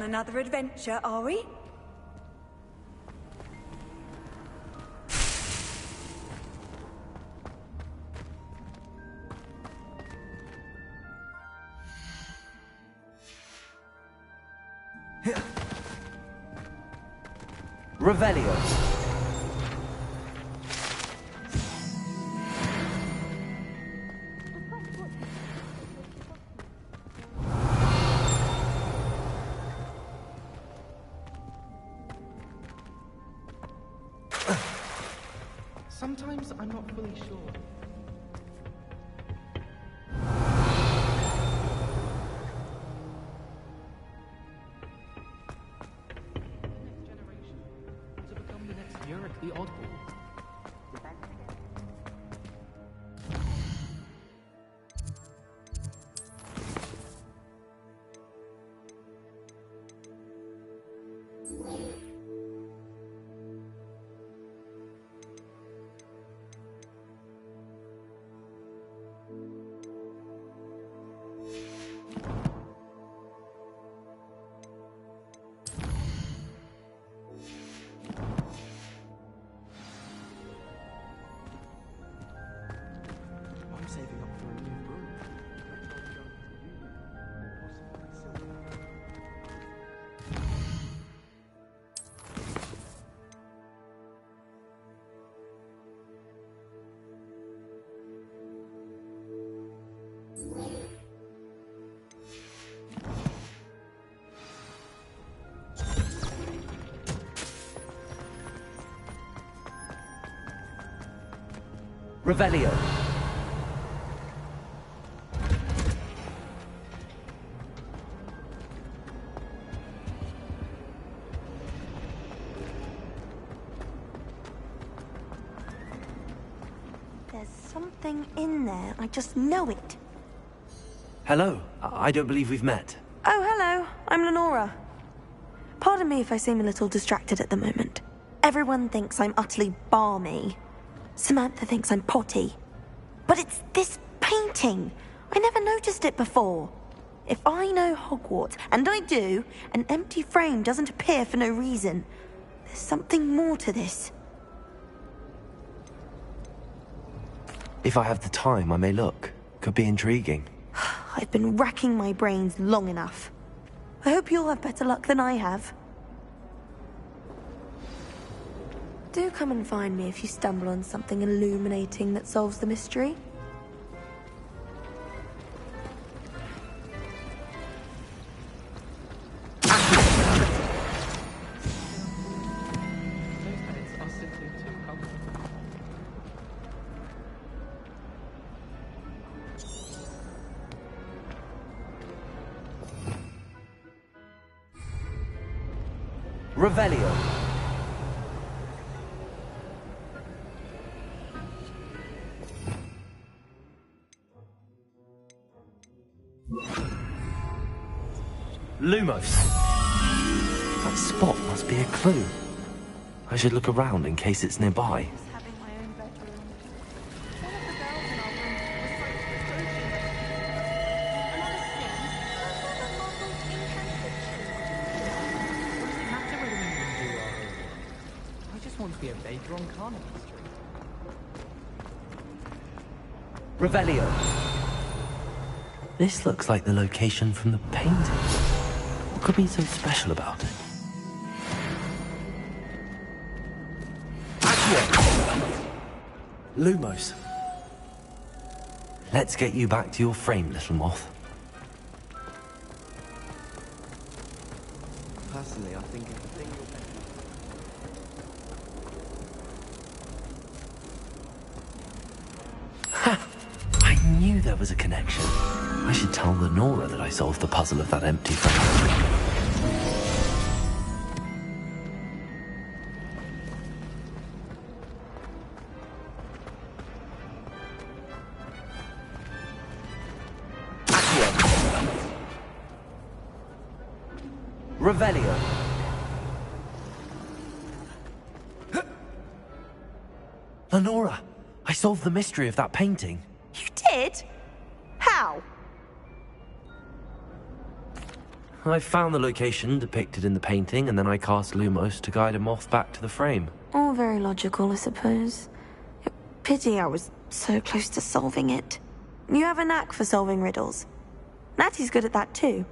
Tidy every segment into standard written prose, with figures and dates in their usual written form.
on another adventure, are we? Revelio. Sometimes I'm not fully sure. To become the next Yurik the Oddball. Saving up for a new broom. Revelio. There's something in there. I just know it. Hello. I don't believe we've met. Oh, hello. I'm Lenora. Pardon me if I seem a little distracted at the moment. Everyone thinks I'm utterly balmy. Samantha thinks I'm potty. But it's this painting. I never noticed it before. If I know Hogwarts, and I do, an empty frame doesn't appear for no reason. There's something more to this. If I have the time, I may look. Could be intriguing. I've been racking my brains long enough. I hope you'll have better luck than I have. Do come and find me if you stumble on something illuminating that solves the mystery. Revelio. Lumos. That spot must be a clue. I should look around in case it's nearby. Having my own bedroom. One of the girls in our room recite potions. Another sing. What does it matter whether we do our own? I just want to be a baker on Carnaby Street. Revelio. This looks like the location from the painting. What could be so special about it? Lumos. Let's get you back to your frame, little moth. Personally, I think it's the thing Ha! I knew there was a connection. I should tell Lenora that I solved the puzzle of that empty frame. Revelio. Lenora, I solved the mystery of that painting. You did? How? I found the location depicted in the painting, and then I cast Lumos to guide a moth back to the frame. All very logical, I suppose. Pity I was so close to solving it. You have a knack for solving riddles. Natty's good at that too.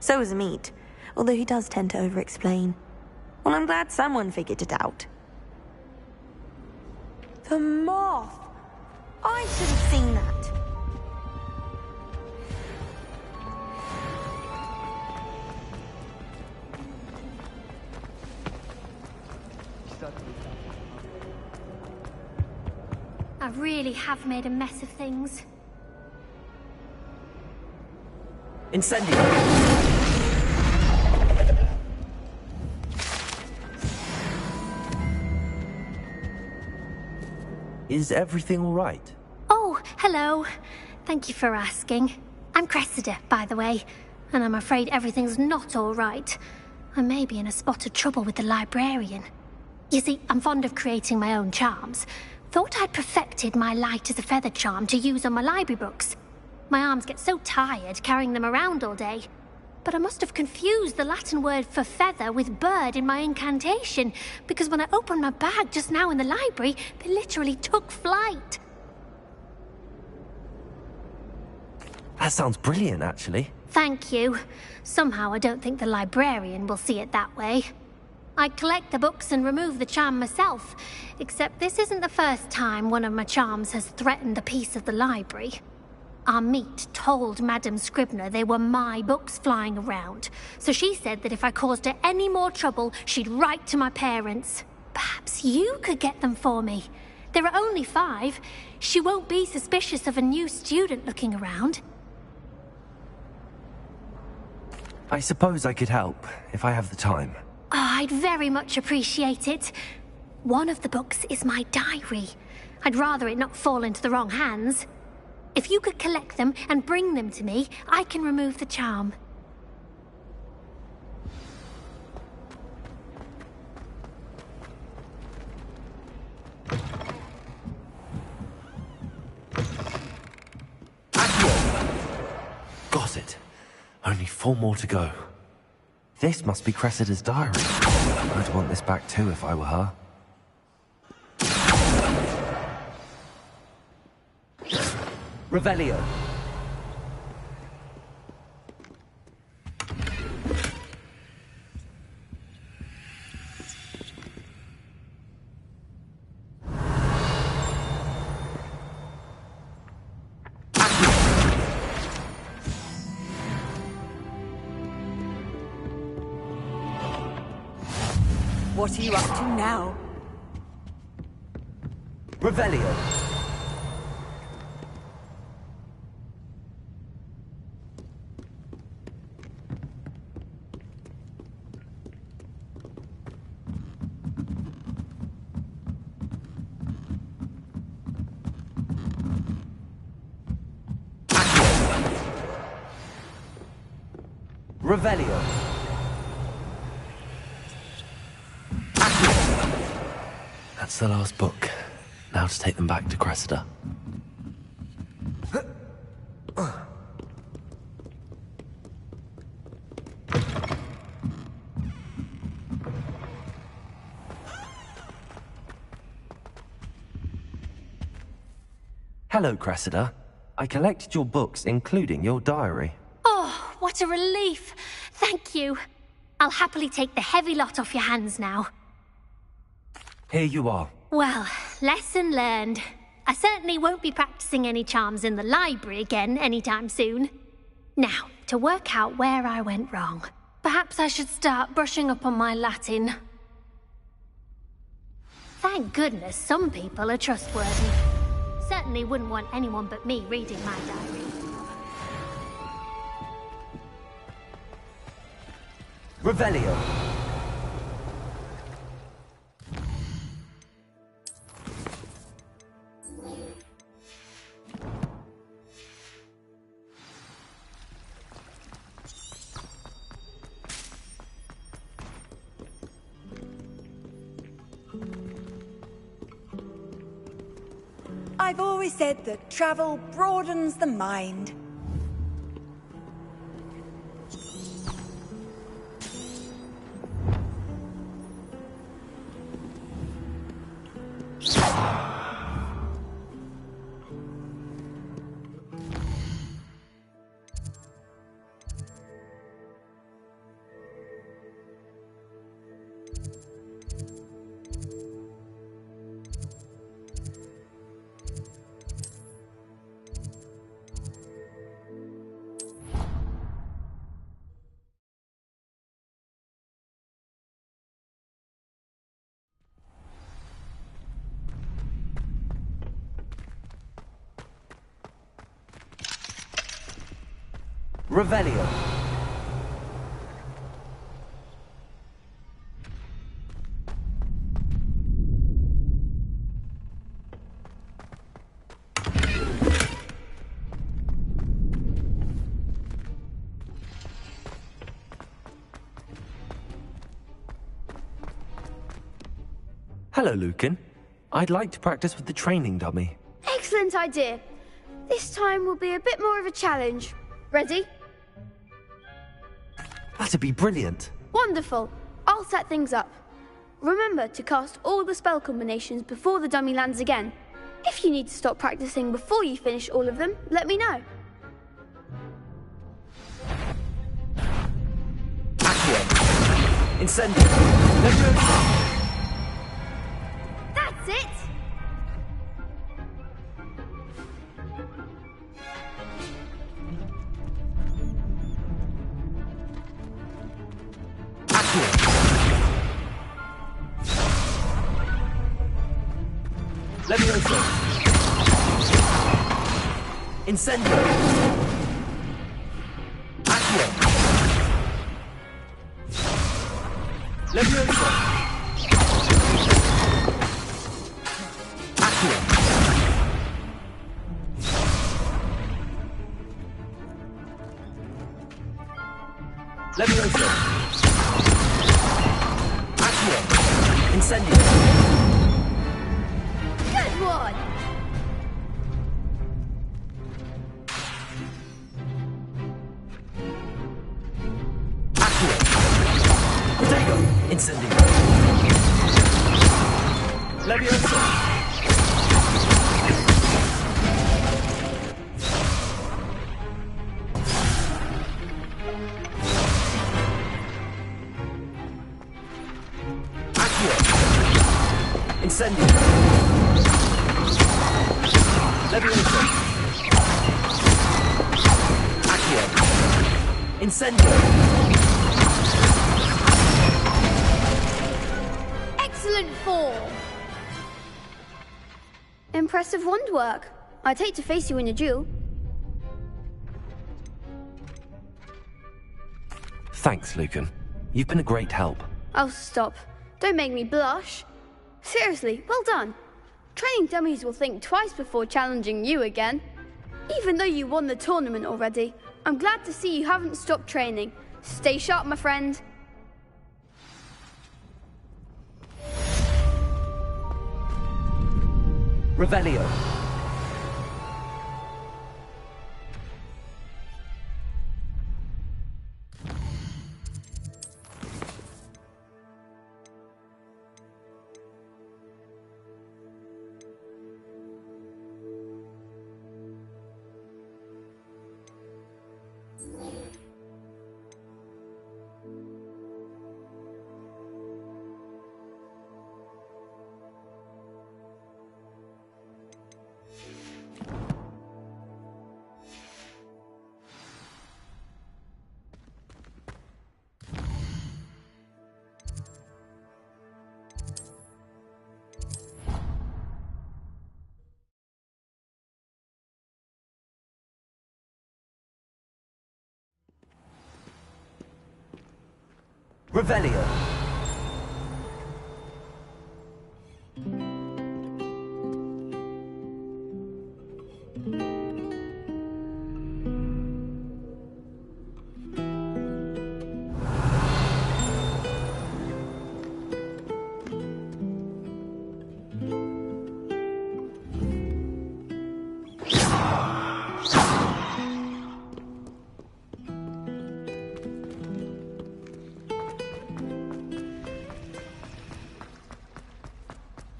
So is Amit, although he does tend to over-explain. Well, I'm glad someone figured it out. The moth! I should have seen that. I really have made a mess of things. Incendio! Is everything all right? Oh, hello. Thank you for asking. I'm Cressida, by the way, and I'm afraid everything's not all right. I may be in a spot of trouble with the librarian. You see, I'm fond of creating my own charms. Thought I'd perfected my light as a feather charm to use on my library books. My arms get so tired carrying them around all day. But I must have confused the Latin word for feather with bird in my incantation, because when I opened my bag just now in the library, they literally took flight. That sounds brilliant, actually. Thank you. Somehow I don't think the librarian will see it that way. I collect the books and remove the charm myself, except this isn't the first time one of my charms has threatened the peace of the library. Amit told Madame Scribner they were my books flying around, so she said that if I caused her any more trouble, she'd write to my parents. Perhaps you could get them for me. There are only 5. She won't be suspicious of a new student looking around. I suppose I could help, if I have the time. Oh, I'd very much appreciate it. One of the books is my diary. I'd rather it not fall into the wrong hands. If you could collect them and bring them to me, I can remove the charm. Got it. Only 4 more to go. This must be Cressida's diary. I'd want this back too if I were her. Revelio. What are you up to now? Revelio. Revelio. That's the last book. Now to take them back to Cressida. Hello, Cressida. I collected your books, including your diary. Oh, what a relief. Thank you. I'll happily take the heavy lot off your hands now. Here you are. Well, lesson learned. I certainly won't be practicing any charms in the library again anytime soon. Now, to work out where I went wrong. Perhaps I should start brushing up on my Latin. Thank goodness some people are trustworthy. Certainly wouldn't want anyone but me reading my diary. Revelio. I've always said that travel broadens the mind. Revelio. Hello, Lucan. I'd like to practice with the training dummy. Excellent idea. This time will be a bit more of a challenge. Ready? That'd be brilliant. Wonderful. I'll set things up. Remember to cast all the spell combinations before the dummy lands again. If you need to stop practicing before you finish all of them, let me know. Accio. Incendio. That's it! Levioso. Incendio. Accio. Levioso. Accio. Levioso. Accio. Incendio. Good one! Protego! Incendio! Levioso! Accio! Incendio! Levioso! Accio! Incendio! Excellent form! Impressive wand work. I'd hate to face you in a duel. Thanks, Lucan. You've been a great help. Oh, stop. Don't make me blush. Seriously, well done. Training dummies will think twice before challenging you again. Even though you won the tournament already, I'm glad to see you haven't stopped training. Stay sharp, my friend. Revelio. Revelio.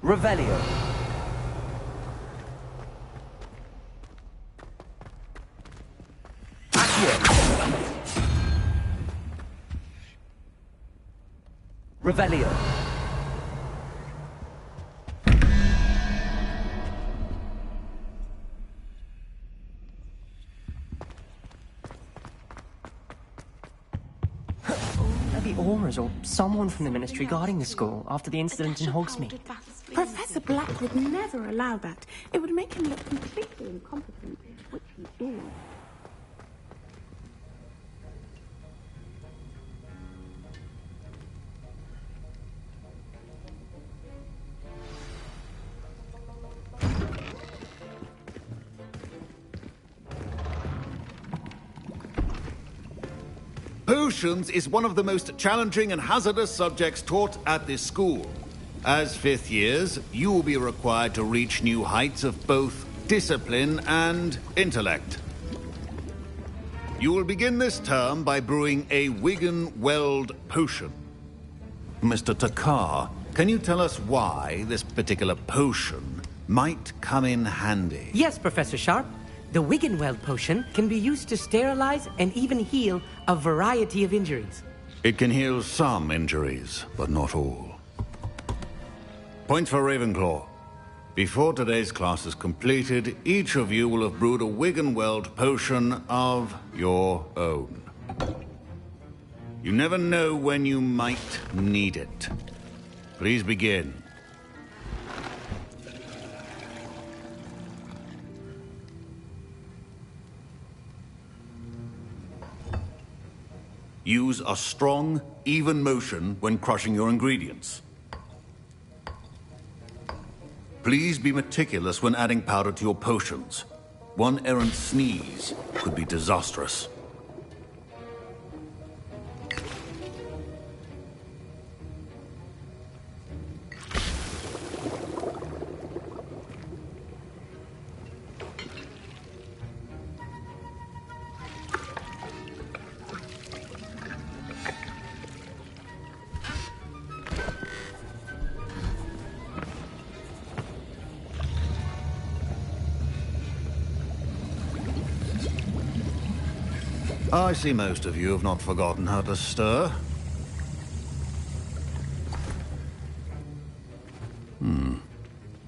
Revelio. Accio. Revelio. Maybe Aura's or someone from the Ministry guarding the school after the incident in Hogsmeade. Professor Black would never allow that. It would make him look completely incompetent, which he is. Potions is one of the most challenging and hazardous subjects taught at this school. As fifth years, you will be required to reach new heights of both discipline and intellect. You will begin this term by brewing a Wigan-Weld potion. Mr. Takar, can you tell us why this particular potion might come in handy? Yes, Professor Sharp. The Wigan-Weld potion can be used to sterilize and even heal a variety of injuries. It can heal some injuries, but not all. Points for Ravenclaw. Before today's class is completed, each of you will have brewed a Wigan-Weld potion of your own. You never know when you might need it. Please begin. Use a strong, even motion when crushing your ingredients. Please be meticulous when adding powder to your potions. One errant sneeze could be disastrous. I see most of you have not forgotten how to stir.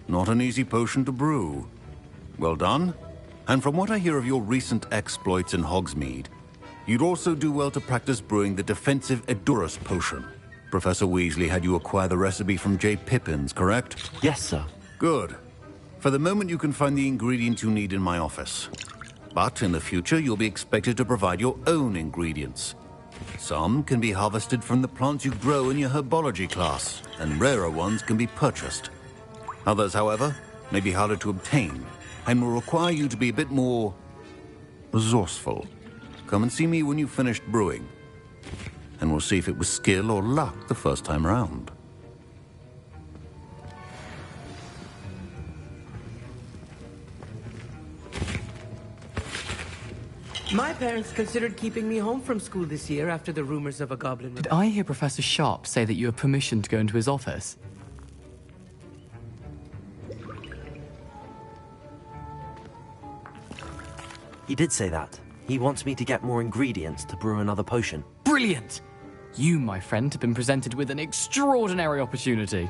Not an easy potion to brew. Well done. And from what I hear of your recent exploits in Hogsmeade, you'd also do well to practice brewing the defensive Edurus potion. Professor Weasley had you acquire the recipe from J. Pippins, correct? Yes, sir. Good. For the moment, you can find the ingredients you need in my office. But in the future, you'll be expected to provide your own ingredients. Some can be harvested from the plants you grow in your herbology class, and rarer ones can be purchased. Others, however, may be harder to obtain, and will require you to be a bit more resourceful. Come and see me when you've finished brewing, and we'll see if it was skill or luck the first time round. My parents considered keeping me home from school this year after the rumors of a goblin. Did I hear Professor Sharp say that you have permission to go into his office? He did say that. He wants me to get more ingredients to brew another potion. Brilliant! You, my friend, have been presented with an extraordinary opportunity.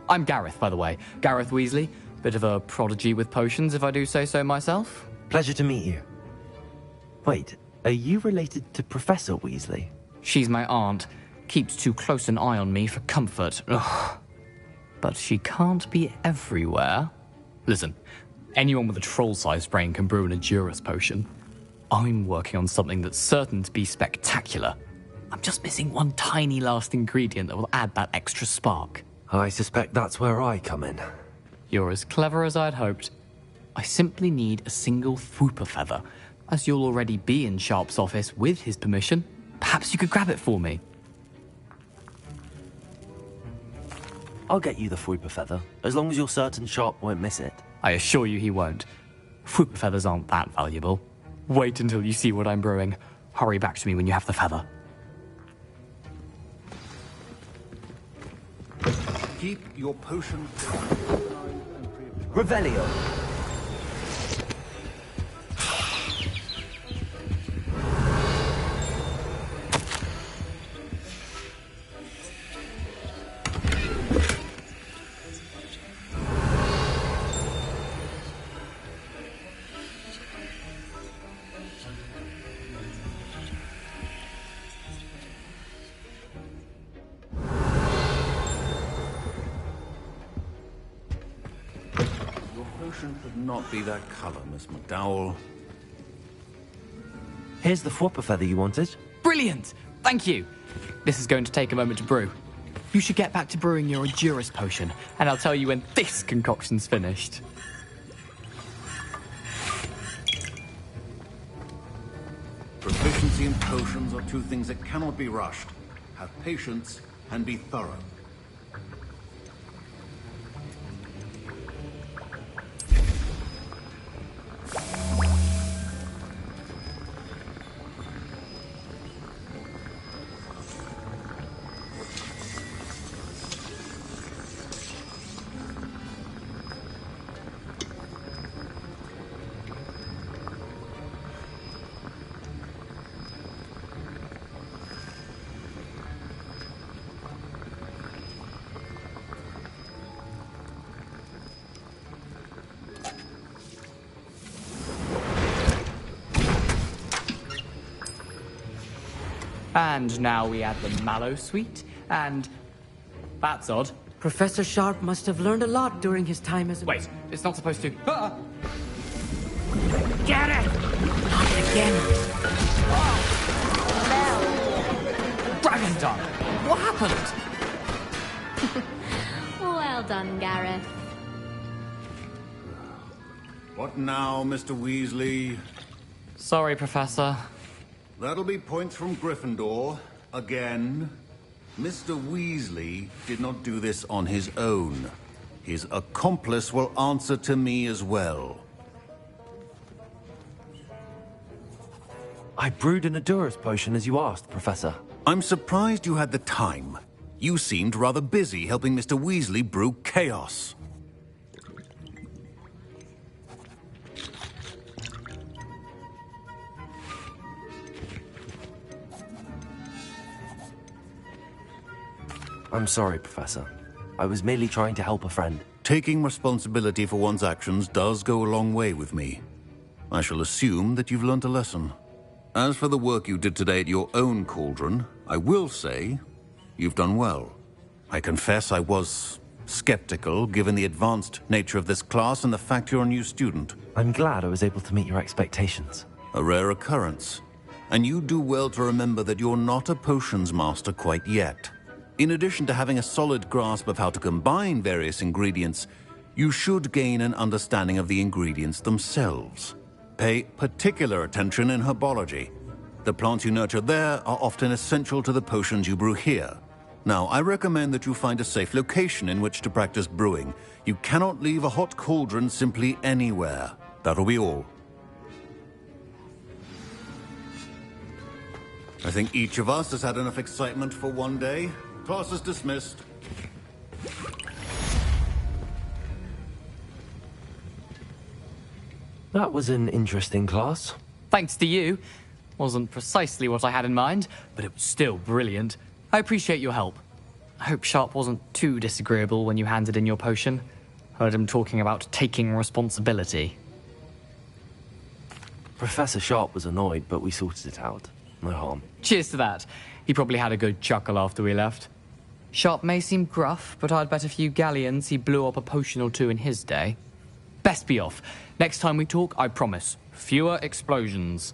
I'm Gareth, by the way. Gareth Weasley. Bit of a prodigy with potions, if I do say so myself. Pleasure to meet you. Wait, are you related to Professor Weasley? She's my aunt. Keeps too close an eye on me for comfort. Ugh. But she can't be everywhere. Listen, anyone with a troll-sized brain can brew an Edurus potion. I'm working on something that's certain to be spectacular. I'm just missing one tiny last ingredient that will add that extra spark. I suspect that's where I come in. You're as clever as I'd hoped. I simply need a single Fwooper feather. As you'll already be in Sharp's office with his permission, perhaps you could grab it for me. I'll get you the Fwooper feather, as long as you're certain Sharp won't miss it. I assure you he won't. Fwooper feathers aren't that valuable. Wait until you see what I'm brewing. Hurry back to me when you have the feather. Keep your potion... Revelio! Could not be that color, Miss McDowell. Here's the Fwooper feather you wanted. Brilliant! Thank you! This is going to take a moment to brew. You should get back to brewing your Edurus potion, and I'll tell you when this concoction's finished. Proficiency Responsibility and potions are two things that cannot be rushed. Have patience and be thorough. And now we add the Mallow Suite, and that's odd. Professor Sharp must have learned a lot during his time as a... Wait, it's not supposed to. Ah! Get it! Not again! Dragon Tongue! What happened? Well done, Gareth. What now, Mr. Weasley? Sorry, Professor. That'll be points from Gryffindor. Again. Mr. Weasley did not do this on his own. His accomplice will answer to me as well. I brewed an Adurus potion as you asked, Professor. I'm surprised you had the time. You seemed rather busy helping Mr. Weasley brew chaos. I'm sorry, Professor. I was merely trying to help a friend. Taking responsibility for one's actions does go a long way with me. I shall assume that you've learnt a lesson. As for the work you did today at your own cauldron, I will say you've done well. I confess I was skeptical, given the advanced nature of this class and the fact you're a new student. I'm glad I was able to meet your expectations. A rare occurrence. And you do well to remember that you're not a potions master quite yet. In addition to having a solid grasp of how to combine various ingredients, you should gain an understanding of the ingredients themselves. Pay particular attention in herbology. The plants you nurture there are often essential to the potions you brew here. Now, I recommend that you find a safe location in which to practice brewing. You cannot leave a hot cauldron simply anywhere. That'll be all. I think each of us has had enough excitement for one day. Class is dismissed. That was an interesting class. Thanks to you. Wasn't precisely what I had in mind, but it was still brilliant. I appreciate your help. I hope Sharp wasn't too disagreeable when you handed in your potion. Heard him talking about taking responsibility. Professor Sharp was annoyed, but we sorted it out. No harm. Cheers to that. He probably had a good chuckle after we left. Sharp may seem gruff, but I'd bet a few galleons he blew up a potion or two in his day. Best be off. Next time we talk, I promise, fewer explosions.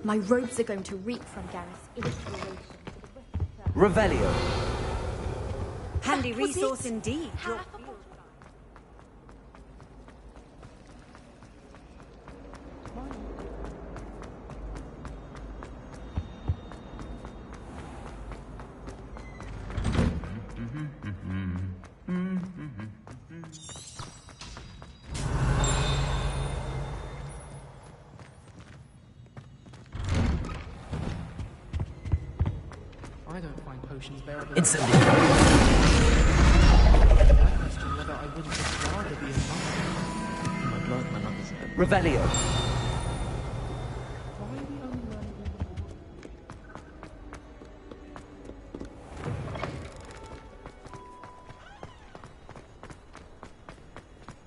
My robes are going to reek from Gareth's inspiration. Revelio. Handy resource indeed. I don't find potions bearable. Incendiary. I question whether I wouldn't just rather be a monk. My blood, my mother's head. Revelio. Why are we only learning all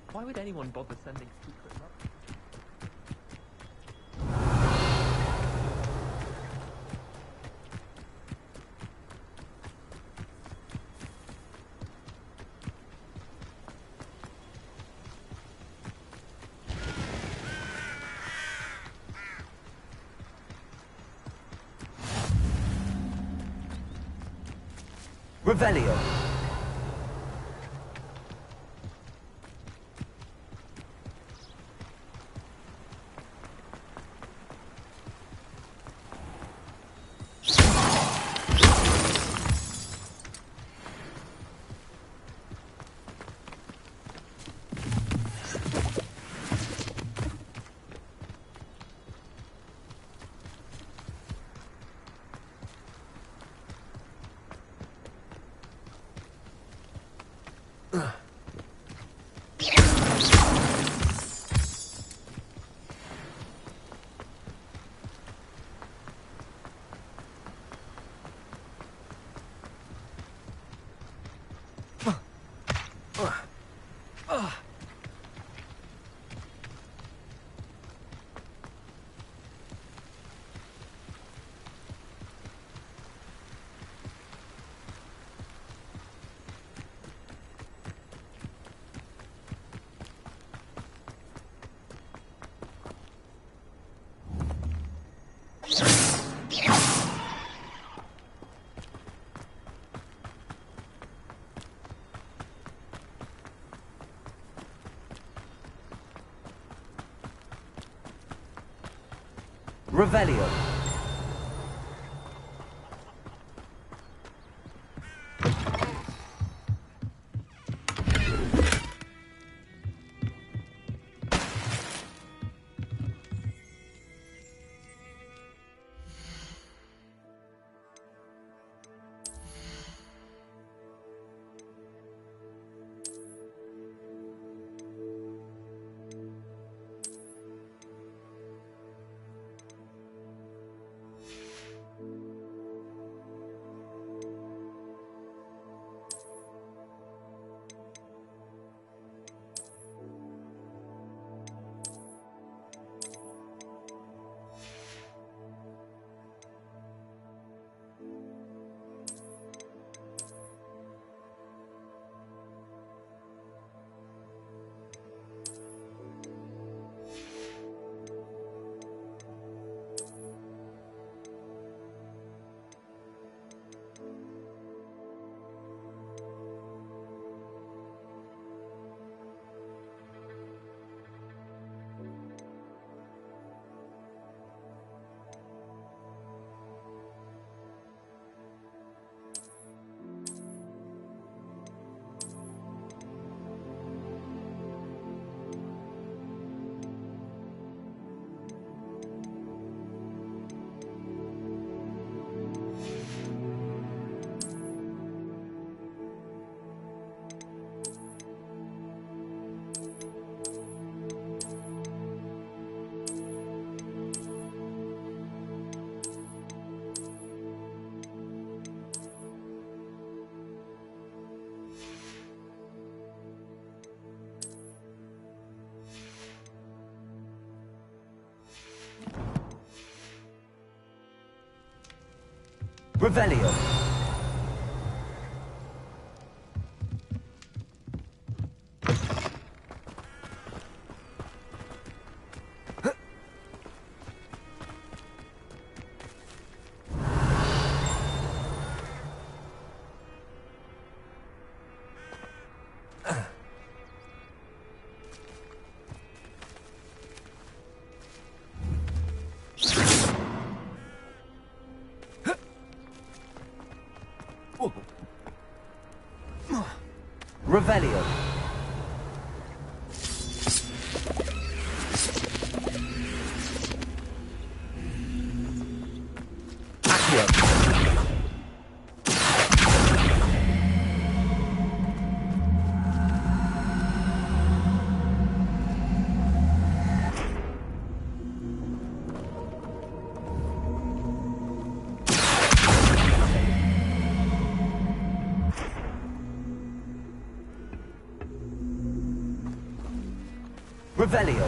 the Why would anyone bother sending secret love? Revelio. Revelio. Revelio. Revelio. Revelio.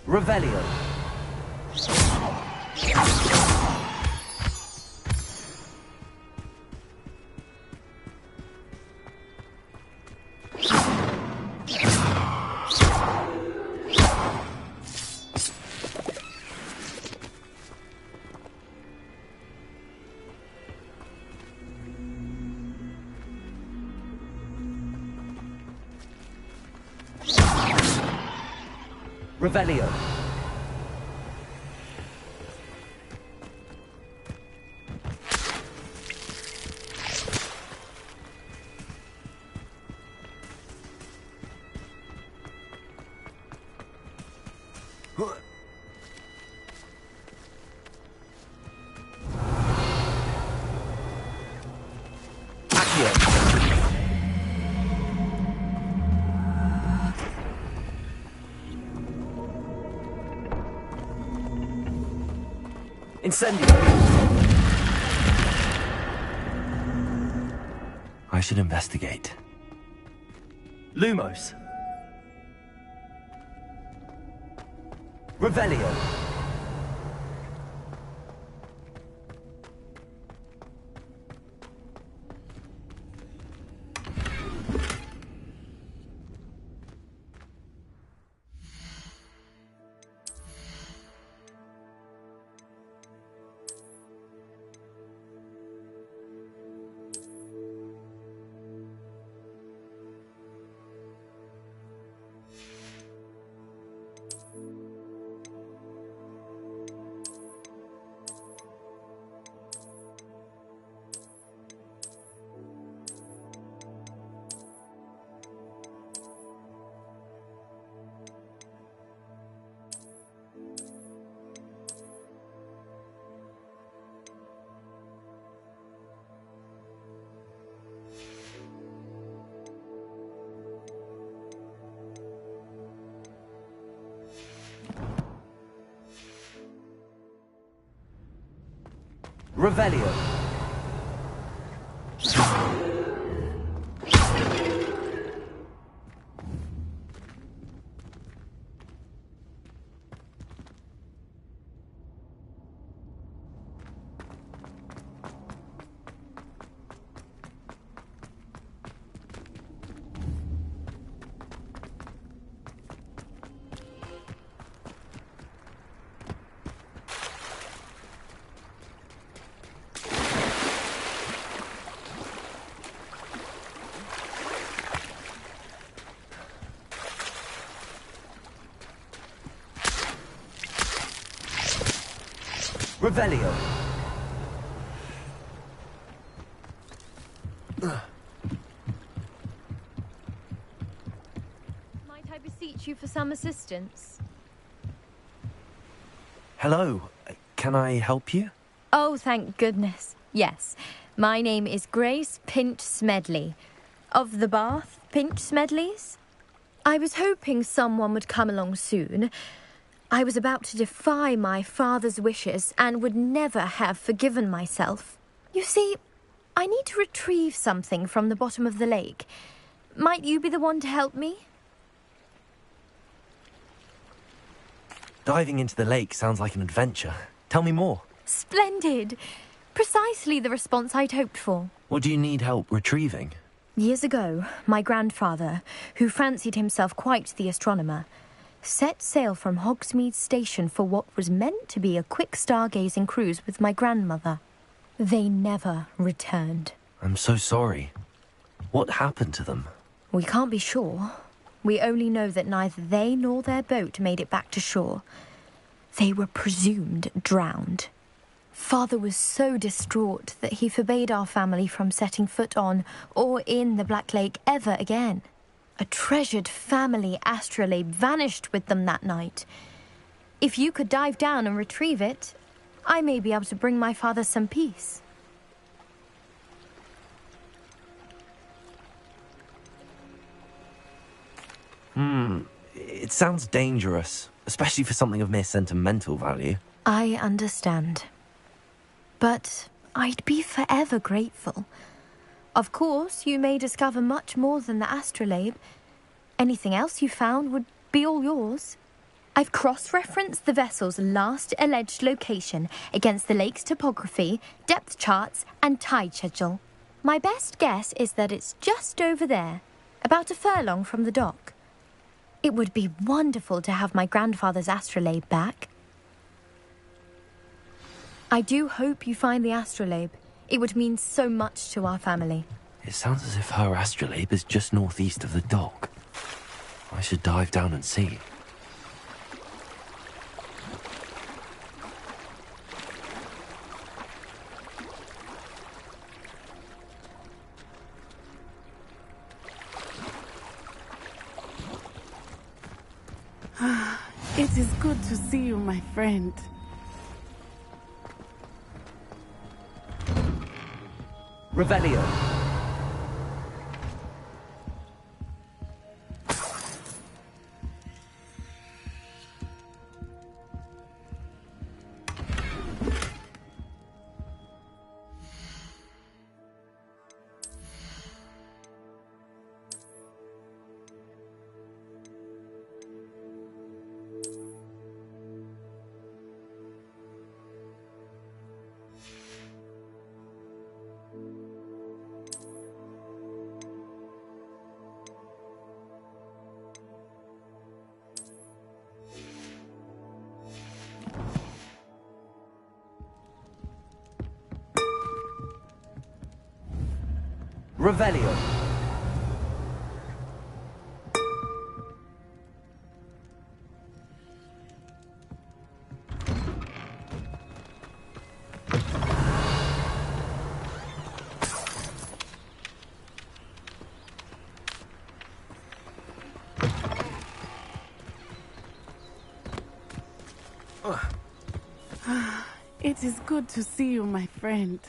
Revelio. Revelio. Incendio. I should investigate. Lumos. Revelio. Revelio. Revelio. Might I beseech you for some assistance? Hello. Can I help you? Oh, thank goodness. Yes. My name is Grace Pinch Smedley. Of the Bath Pinch Smedleys. I was hoping someone would come along soon. I was about to defy my father's wishes and would never have forgiven myself. You see, I need to retrieve something from the bottom of the lake. Might you be the one to help me? Diving into the lake sounds like an adventure. Tell me more. Splendid! Precisely the response I'd hoped for. What do you need help retrieving? Years ago, my grandfather, who fancied himself quite the astronomer, set sail from Hogsmeade Station for what was meant to be a quick stargazing cruise with my grandmother. They never returned. I'm so sorry. What happened to them? We can't be sure. We only know that neither they nor their boat made it back to shore. They were presumed drowned. Father was so distraught that he forbade our family from setting foot on or in the Black Lake ever again. A treasured family astrolabe vanished with them that night. If you could dive down and retrieve it, I may be able to bring my father some peace. It sounds dangerous, especially for something of mere sentimental value. I understand. But I'd be forever grateful. Of course, you may discover much more than the astrolabe. Anything else you found would be all yours. I've cross-referenced the vessel's last alleged location against the lake's topography, depth charts, and tide schedule. My best guess is that it's just over there, about a furlong from the dock. It would be wonderful to have my grandfather's astrolabe back. I do hope you find the astrolabe. It would mean so much to our family. It sounds as if her astrolabe is just northeast of the dock. I should dive down and see. It is good to see you, my friend. Revelio. Revelio. It is good to see you, my friend.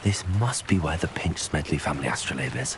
This must be where the Pinch Smedley family astrolabe is.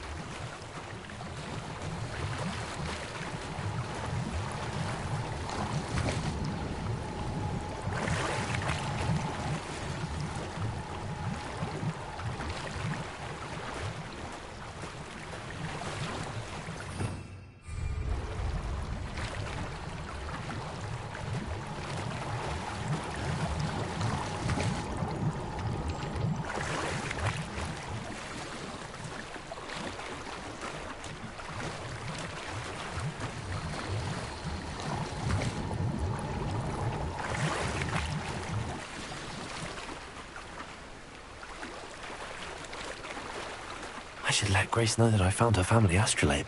I should let Grace know that I found her family astrolabe.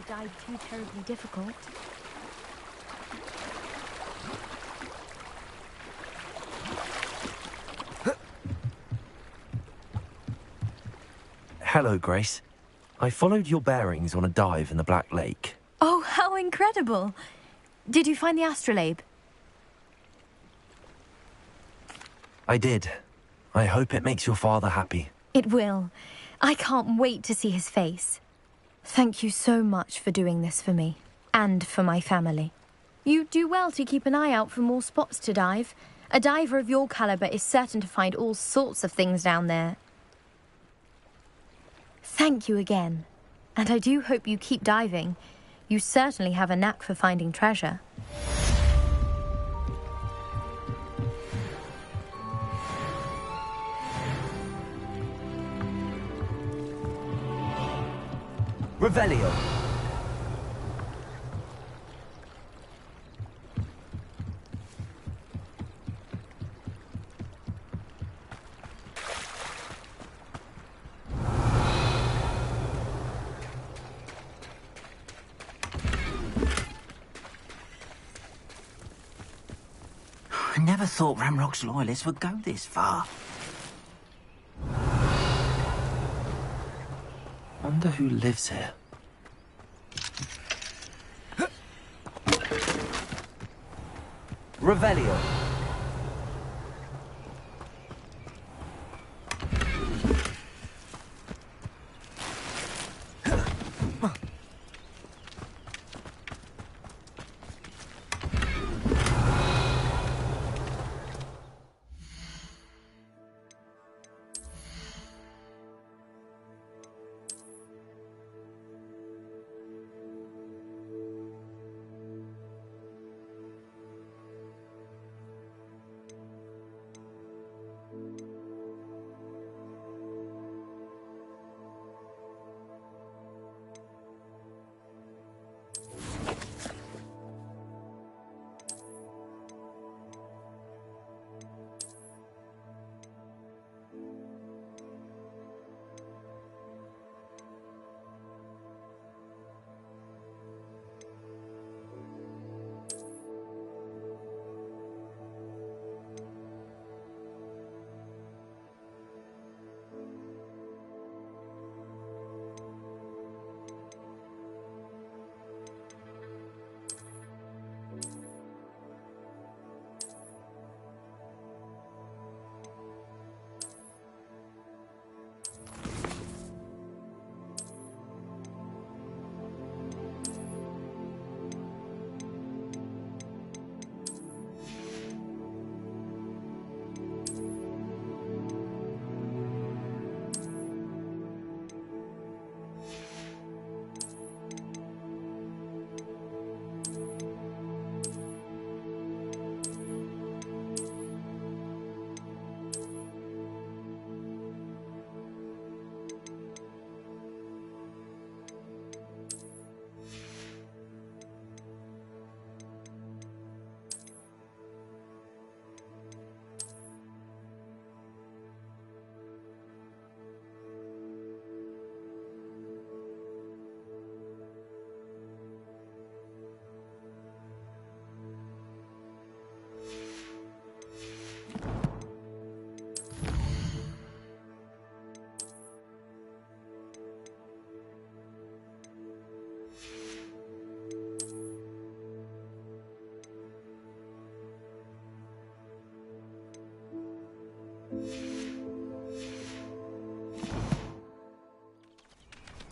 Dive too terribly difficult. Hello, Grace. I followed your bearings on a dive in the Black Lake. Oh, how incredible! Did you find the astrolabe? I did. I hope it makes your father happy. It will. I can't wait to see his face. Thank you so much for doing this for me, and for my family. You do well to keep an eye out for more spots to dive. A diver of your caliber is certain to find all sorts of things down there. Thank you again. And I do hope you keep diving. You certainly have a knack for finding treasure. Revelio. I never thought Ramrock's loyalists would go this far. Wonder who lives here. Revelio.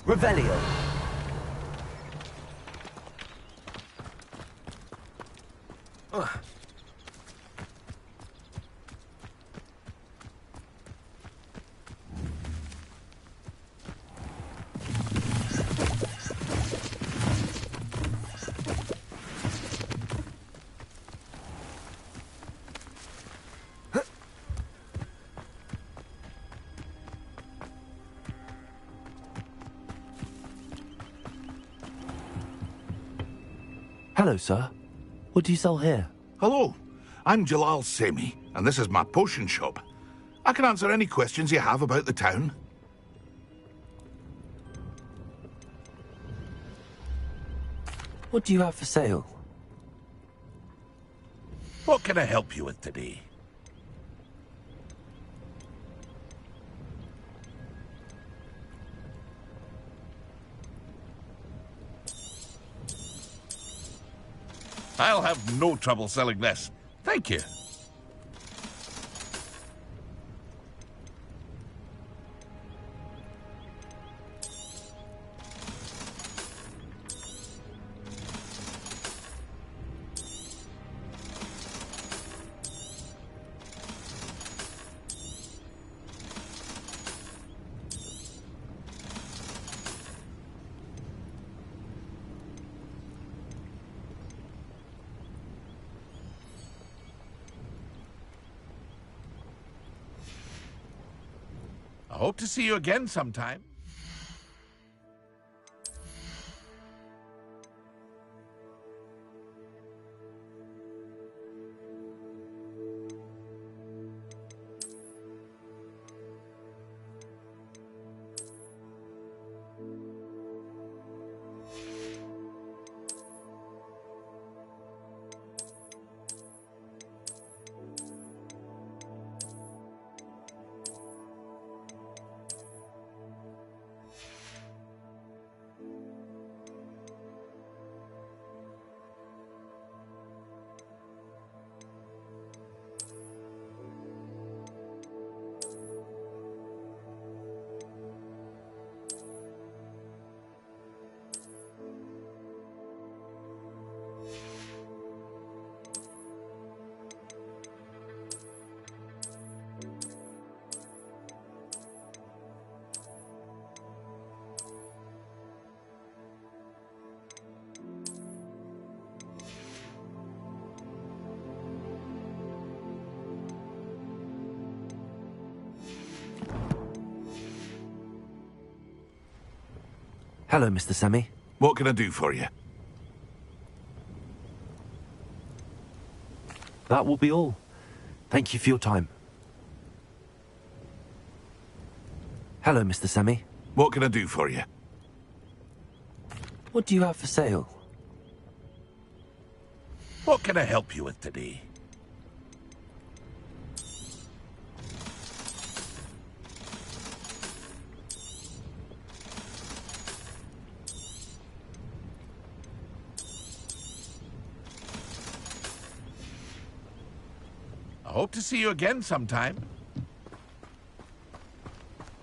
Revelio. Hello, sir. What do you sell here? Hello, I'm Jalal Semi, and this is my potion shop. I can answer any questions you have about the town. What do you have for sale? What can I help you with today? I'll have no trouble selling this. Thank you. I hope to see you again sometime. Hello, Mr. Semi. What can I do for you? That will be all. Thank you for your time. Hello, Mr. Semi. What can I do for you? What do you have for sale? What can I help you with today? I hope to see you again sometime.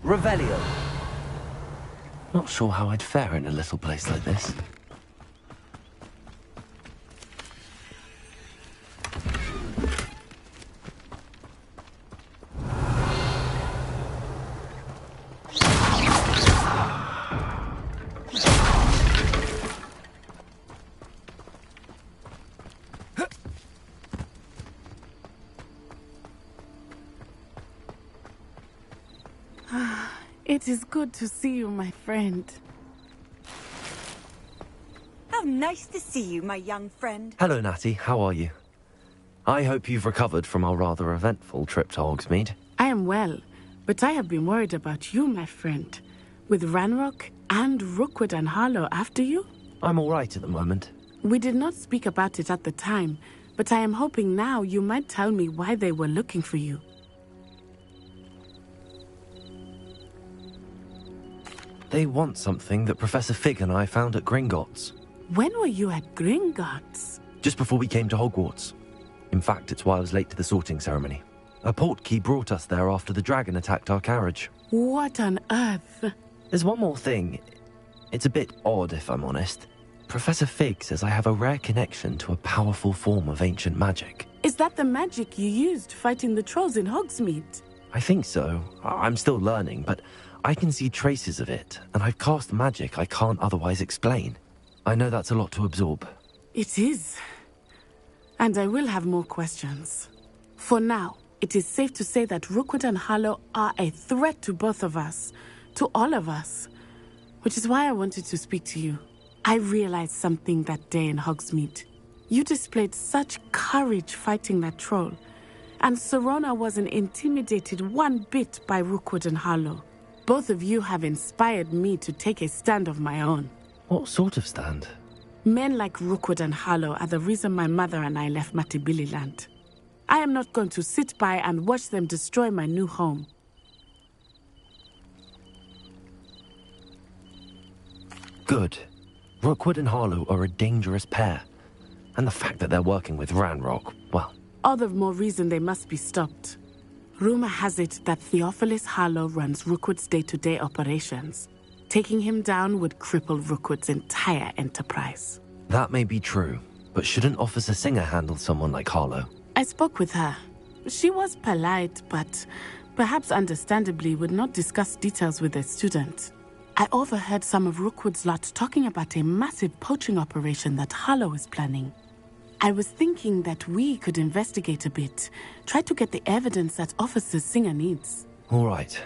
Revelio. Not sure how I'd fare in a little place like this. It is good to see you, my friend. How nice to see you, my young friend. Hello, Natty. How are you? I hope you've recovered from our rather eventful trip to Hogsmeade. I am well, but I have been worried about you, my friend. With Ranrock and Rookwood and Harlow after you? I'm all right at the moment. We did not speak about it at the time, but I am hoping now you might tell me why they were looking for you. They want something that Professor Fig and I found at Gringotts. When were you at Gringotts? Just before we came to Hogwarts. In fact, it's why I was late to the sorting ceremony. A portkey brought us there after the dragon attacked our carriage. What on earth? There's one more thing. It's a bit odd, if I'm honest. Professor Fig says I have a rare connection to a powerful form of ancient magic. Is that the magic you used fighting the trolls in Hogsmeade? I think so. I'm still learning, but I can see traces of it, and I've cast magic I can't otherwise explain. I know that's a lot to absorb. It is. And I will have more questions. For now, it is safe to say that Rookwood and Harlow are a threat to both of us, to all of us. Which is why I wanted to speak to you. I realized something that day in Hogsmeade. You displayed such courage fighting that troll, and Serona wasn't intimidated one bit by Rookwood and Harlow. Both of you have inspired me to take a stand of my own. What sort of stand? Men like Rookwood and Harlow are the reason my mother and I left Mattibilliland. I am not going to sit by and watch them destroy my new home. Good. Rookwood and Harlow are a dangerous pair. And the fact that they're working with Ranrock, well... All the more reason they must be stopped. Rumor has it that Theophilus Harlow runs Rookwood's day-to-day operations. Taking him down would cripple Rookwood's entire enterprise. That may be true, but shouldn't Officer Singer handle someone like Harlow? I spoke with her. She was polite, but perhaps understandably would not discuss details with a student. I overheard some of Rookwood's lot talking about a massive poaching operation that Harlow is planning. I was thinking that we could investigate a bit, try to get the evidence that Officer Singer needs. All right,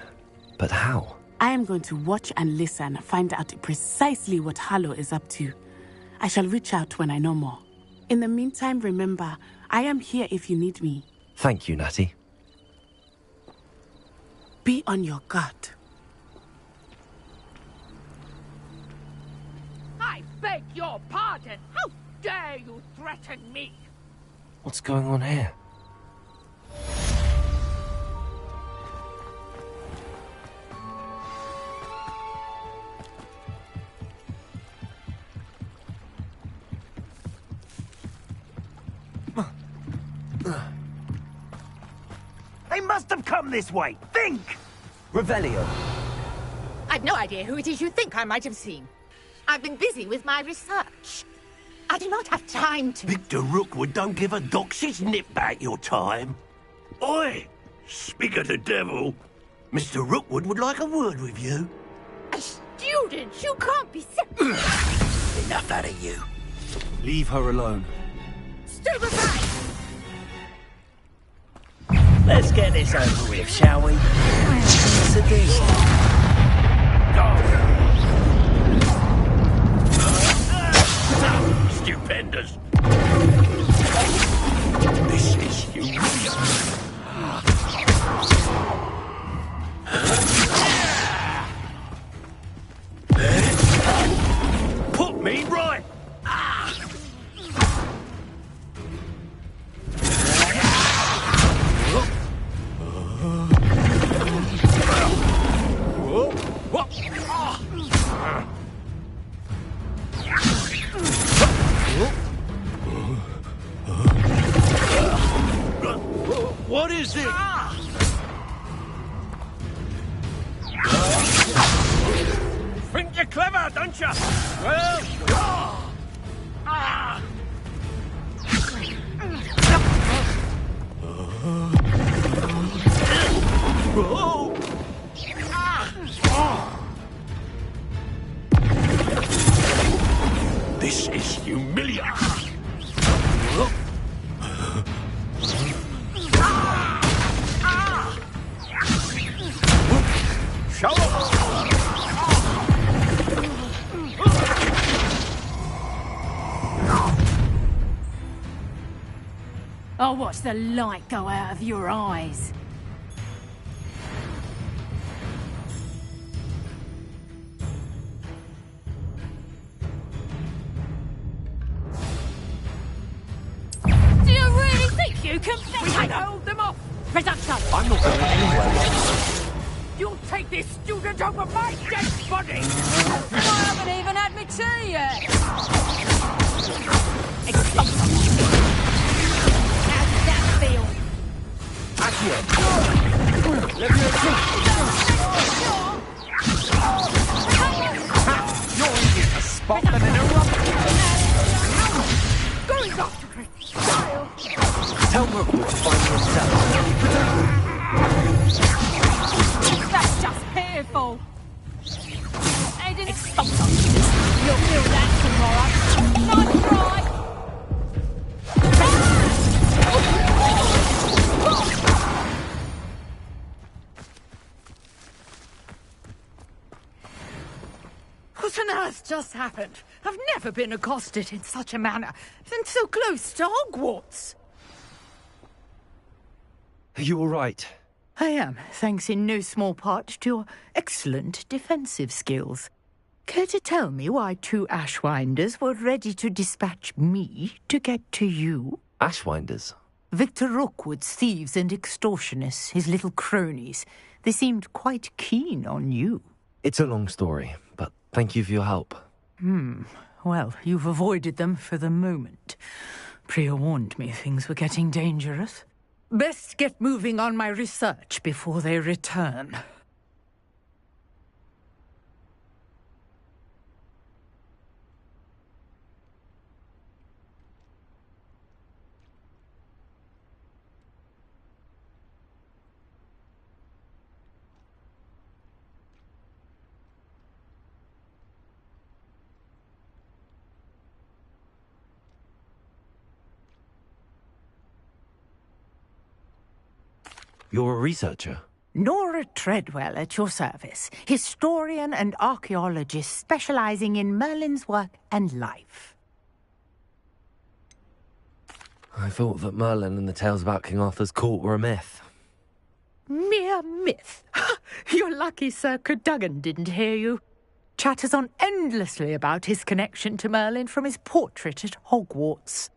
but how? I am going to watch and listen, find out precisely what Harlow is up to. I shall reach out when I know more. In the meantime, remember, I am here if you need me. Thank you, Natty. Be on your guard. I beg your pardon. How dare you threaten me? What's going on here? They must have come this way. Think! Revelio. I've no idea who it is you think I might have seen. I've been busy with my research. I do not have time to... Victor Rookwood don't give a doxy's nip back your time. Oi! Speak of the devil. Mr. Rookwood would like a word with you. A student? You can't be... Enough out of you. Leave her alone. Stupefy! Let's get this over with, shall we? Seduce. Stupendous. This is humiliating. Put me right. What is it? Think you're clever, don't you? Well... This is humiliating. Show up! I'll watch the light go out of your eyes. Do you really think you can hold them off? Reduction! I'm not going anywhere. You'll take this student over my dead body! I haven't even had me tea yet! How does that feel? You're easier to spot than an eruption. Going after it! Style! Tell Rookwood to find me himself. That's just painful. I didn't expect You'll feel that tomorrow. Nice try. What on earth just happened? I've never been accosted in such a manner, and so close to Hogwarts. Are you all right? I am, thanks in no small part to your excellent defensive skills. Care to tell me why two Ashwinders were ready to dispatch me to get to you? Ashwinders? Victor Rookwood's thieves and extortionists, his little cronies. They seemed quite keen on you. It's a long story, but thank you for your help. Well, you've avoided them for the moment. Priya warned me things were getting dangerous. Best get moving on my research before they return. You're a researcher? Nora Treadwell at your service, historian and archaeologist specializing in Merlin's work and life. I thought that Merlin and the tales about King Arthur's court were a myth. Mere myth. You're lucky Sir Cadogan didn't hear you. Chatters on endlessly about his connection to Merlin from his portrait at Hogwarts.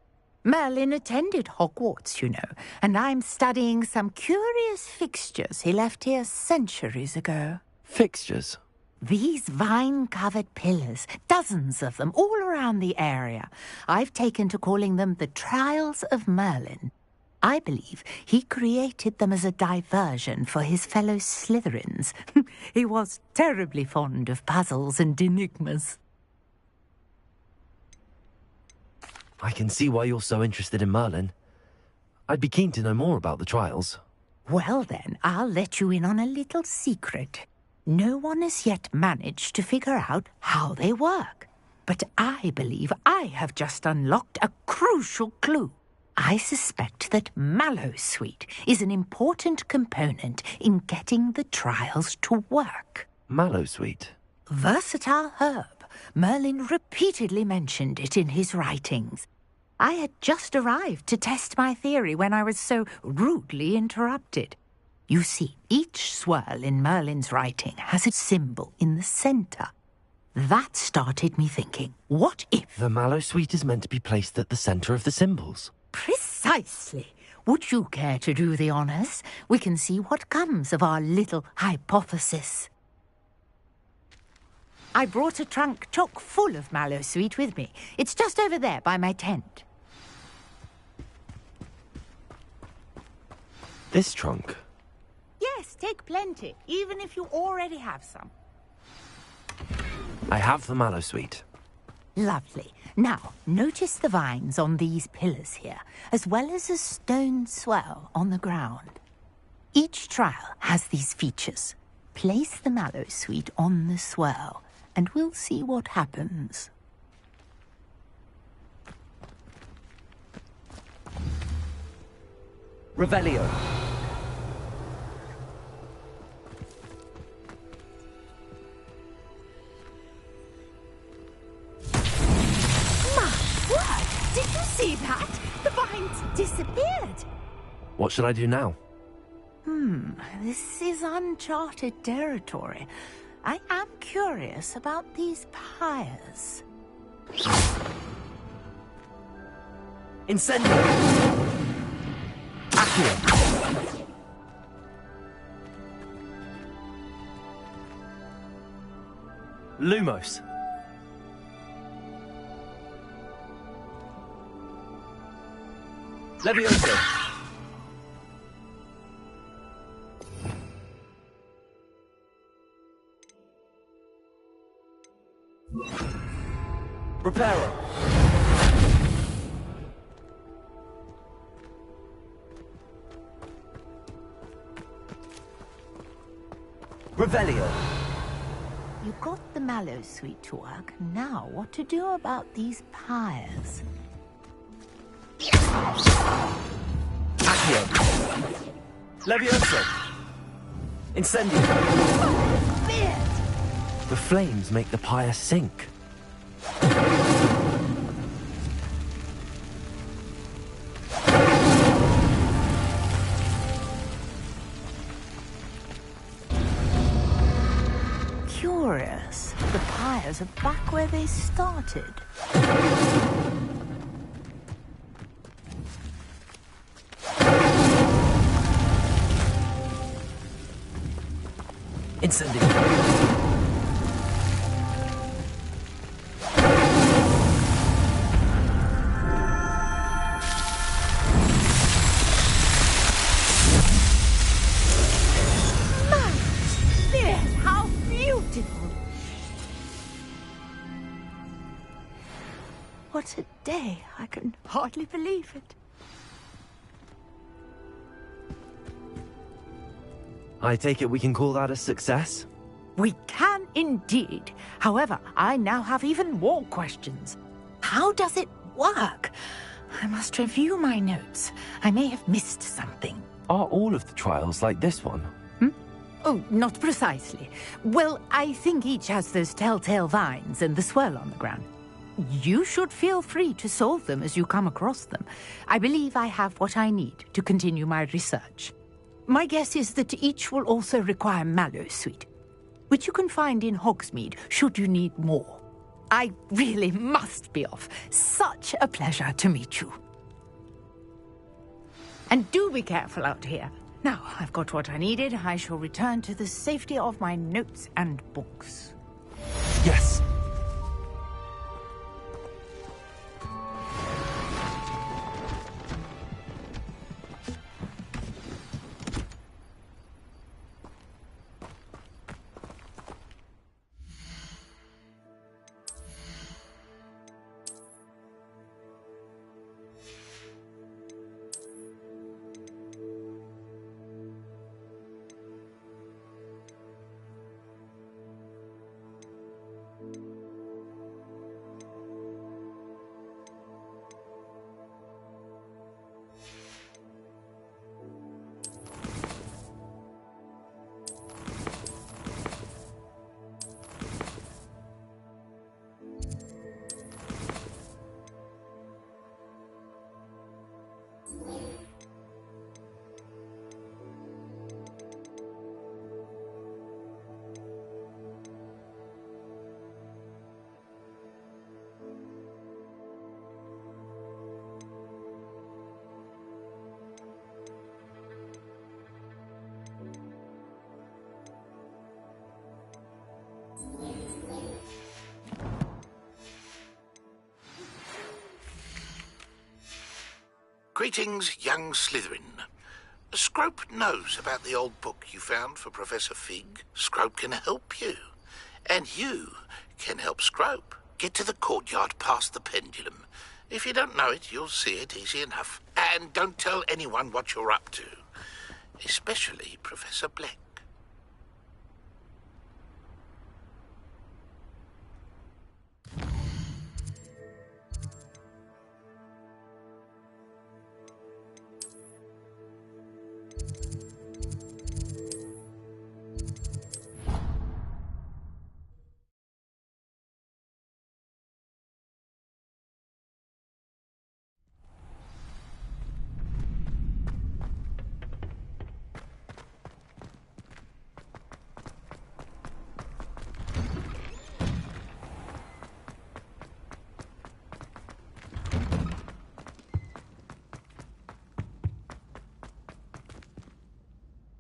Merlin attended Hogwarts, you know, and I'm studying some curious fixtures he left here centuries ago. Fixtures? These vine-covered pillars, dozens of them, all around the area. I've taken to calling them the Trials of Merlin. I believe he created them as a diversion for his fellow Slytherins. He was terribly fond of puzzles and enigmas. I can see why you're so interested in Merlin. I'd be keen to know more about the trials. Well then, I'll let you in on a little secret. No one has yet managed to figure out how they work. But I believe I have just unlocked a crucial clue. I suspect that Mallowsweet is an important component in getting the trials to work. Mallowsweet? Versatile herb. Merlin repeatedly mentioned it in his writings. I had just arrived to test my theory when I was so rudely interrupted. You see, each swirl in Merlin's writing has a symbol in the centre. That started me thinking, what if... The Mallowsweet is meant to be placed at the centre of the symbols. Precisely. Would you care to do the honours? We can see what comes of our little hypothesis. I brought a trunk chock full of Mallowsweet with me. It's just over there by my tent. This trunk? Yes, take plenty, even if you already have some. I have the Mallowsweet. Lovely. Now, notice the vines on these pillars here, as well as a stone swell on the ground. Each trial has these features. Place the Mallowsweet on the swell, and we'll see what happens. Revelio. Did you see that? The vines disappeared. What should I do now? This is uncharted territory. I am curious about these pyres. Incendio! Accio! Lumos! Levioso! Reparo! Revelio! You got the Mallowsweet to work. Now, what to do about these pyres? Accio! Levioso! Incendio! The flames make the pyre sink. Curious. The pyres are back where they started. Incendio! say, I can hardly believe it. I take it we can call that a success? We can indeed. However, I now have even more questions. How does it work? I must review my notes. I may have missed something. Are all of the trials like this one? Oh, not precisely. Well, I think each has those telltale vines and the swirl on the ground. You should feel free to solve them as you come across them. I believe I have what I need to continue my research. My guess is that each will also require mallow sweet, which you can find in Hogsmeade should you need more. I really must be off. Such a pleasure to meet you. And do be careful out here. Now, I've got what I needed. I shall return to the safety of my notes and books. Yes. Greetings, young Slytherin. Scrope knows about the old book you found for Professor Fig. Scrope can help you. And you can help Scrope get to the courtyard past the pendulum. If you don't know it, you'll see it easy enough. And don't tell anyone what you're up to. Especially Professor Black.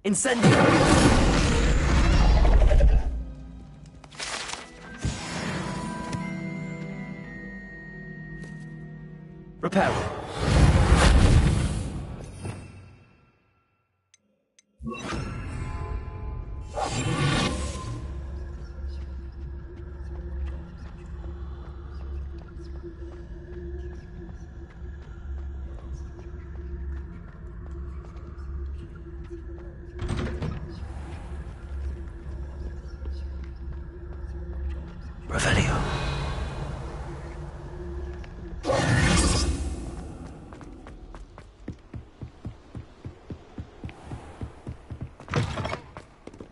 Incendio! Repair.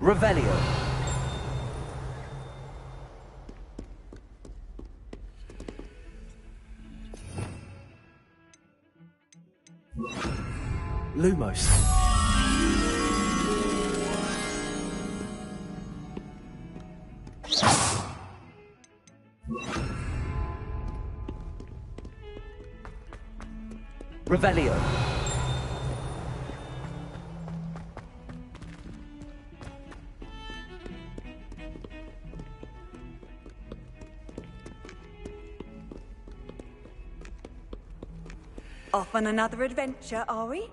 Revelio. Lumos. Revelio. Off on another adventure, are we?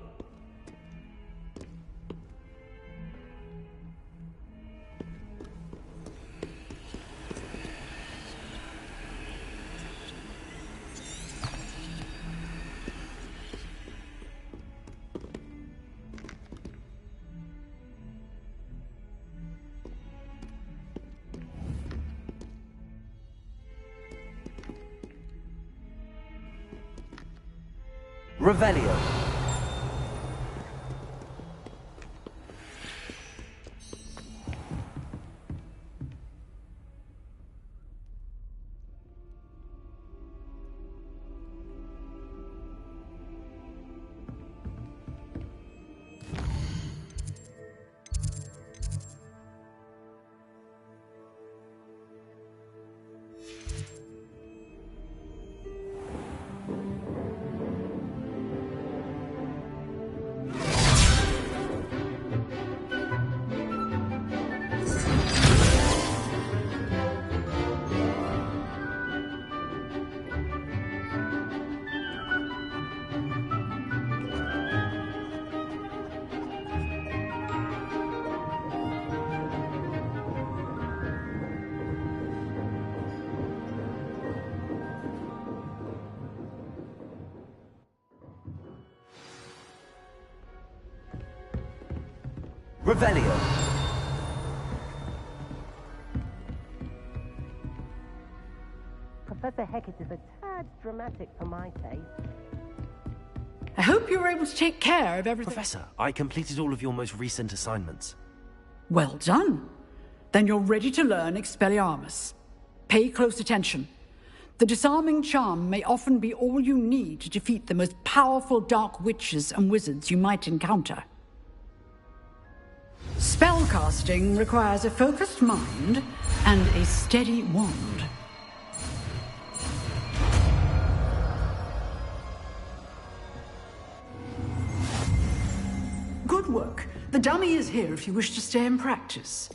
Revelio. Revelio. Professor Hecat is a tad dramatic for my taste. I hope you were able to take care of everything. Professor, I completed all of your most recent assignments. Well done. Then you're ready to learn Expelliarmus. Pay close attention. The disarming charm may often be all you need to defeat the most powerful dark witches and wizards you might encounter. Spellcasting requires a focused mind and a steady wand. Good work. The dummy is here if you wish to stay and practice.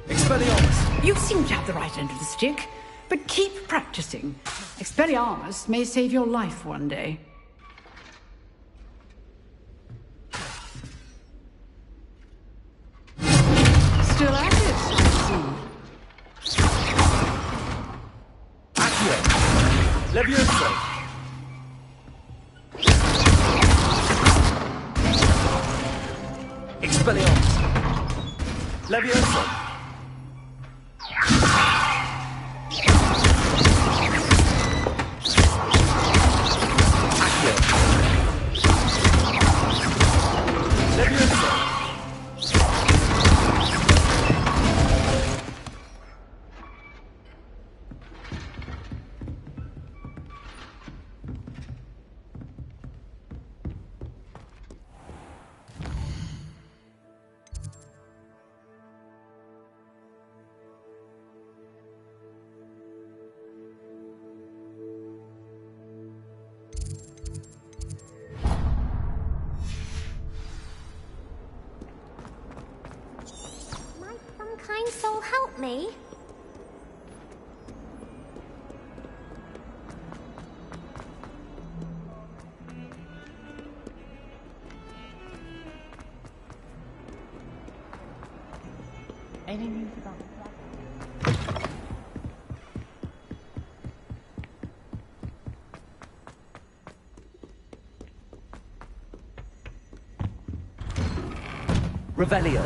Expelliarmus! You seem to have the right end of the stick, but keep practicing. Expelliarmus may save your life one day. Still at it, I see. Accio! Levioso! Expelliarmus! Levioso! Kind soul help me? Any news about Revelio.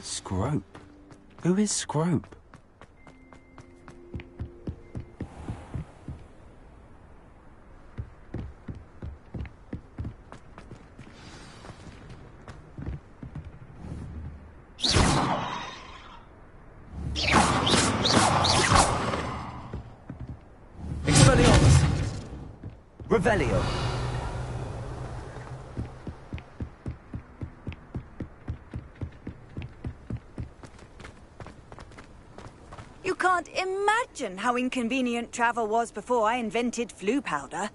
Scrope? Who is Scrope? Expelliarmus! Revelio! imagine how inconvenient travel was before I invented flu powder.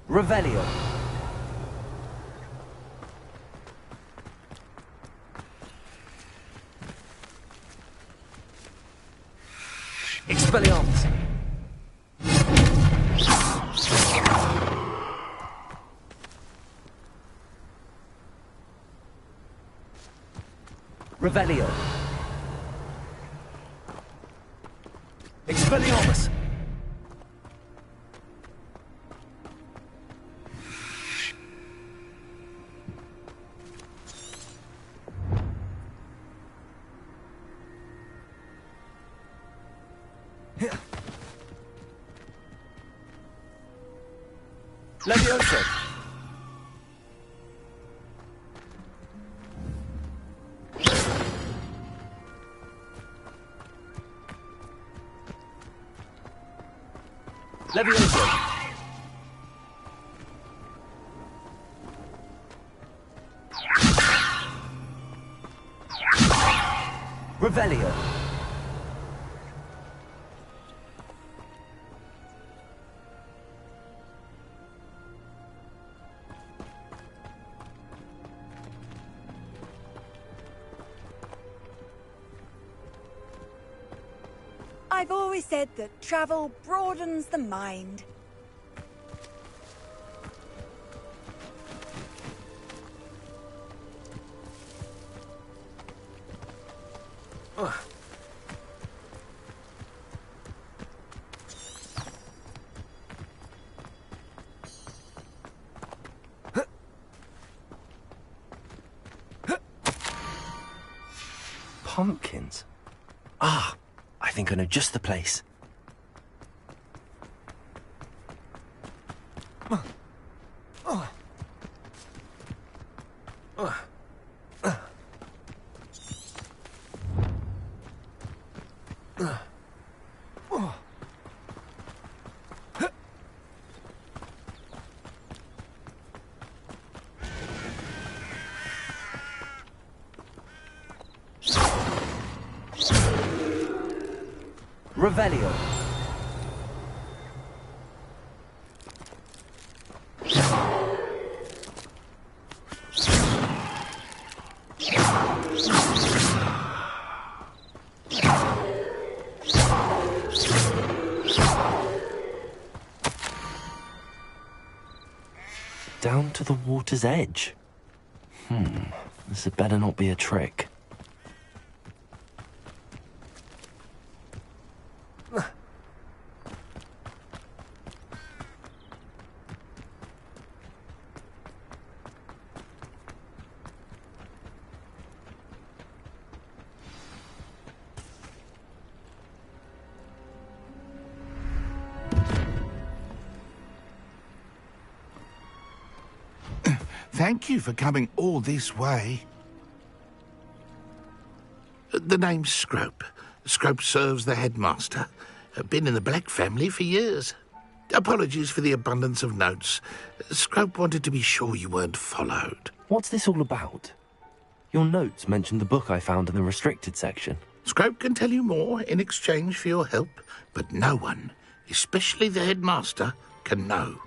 Revelio. Expelliarmus. Revelio. Expelliarmus. Levioso. Levioso. Revelio. I've always said that travel broadens the mind. Pumpkins. Ah, I think I know just the place. Revelio. Down to the water's edge. This had better not be a trick. Thank you for coming all this way. The name's Scrope. Scrope serves the headmaster. Been in the Black family for years. Apologies for the abundance of notes. Scrope wanted to be sure you weren't followed. What's this all about? Your notes mentioned the book I found in the restricted section. Scrope can tell you more in exchange for your help, but no one, especially the headmaster, can know.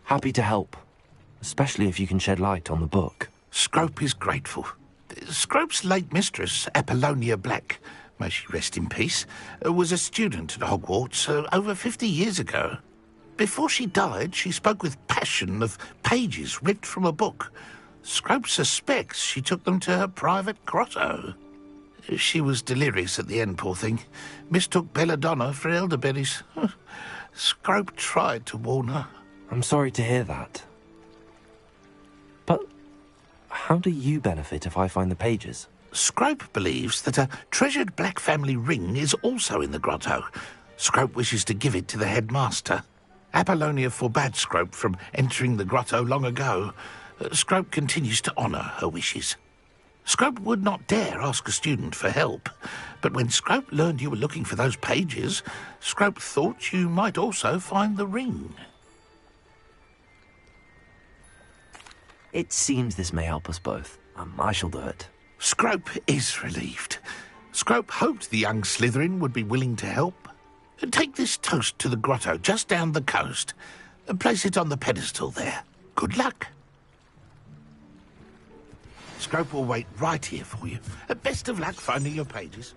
Happy to help, especially if you can shed light on the book. Scrope is grateful. Scrope's late mistress, Apollonia Black, may she rest in peace, was a student at Hogwarts over 50 years ago. Before she died, she spoke with passion of pages ripped from a book. Scrope suspects she took them to her private grotto. She was delirious at the end, poor thing. Mistook belladonna for elderberries. Scrope tried to warn her. I'm sorry to hear that. But How do you benefit if I find the pages? Scrope believes that a treasured Black family ring is also in the grotto. Scrope wishes to give it to the headmaster. Apollonia forbade Scrope from entering the grotto long ago. Scrope continues to honour her wishes. Scrope would not dare ask a student for help, but when Scrope learned you were looking for those pages, Scrope thought you might also find the ring. It seems this may help us both. I shall do it. Scrope is relieved. Scrope hoped the young Slytherin would be willing to help. Take this toast to the grotto just down the coast. Place it on the pedestal there. Good luck. Scrope will wait right here for you. Best of luck finding your pages.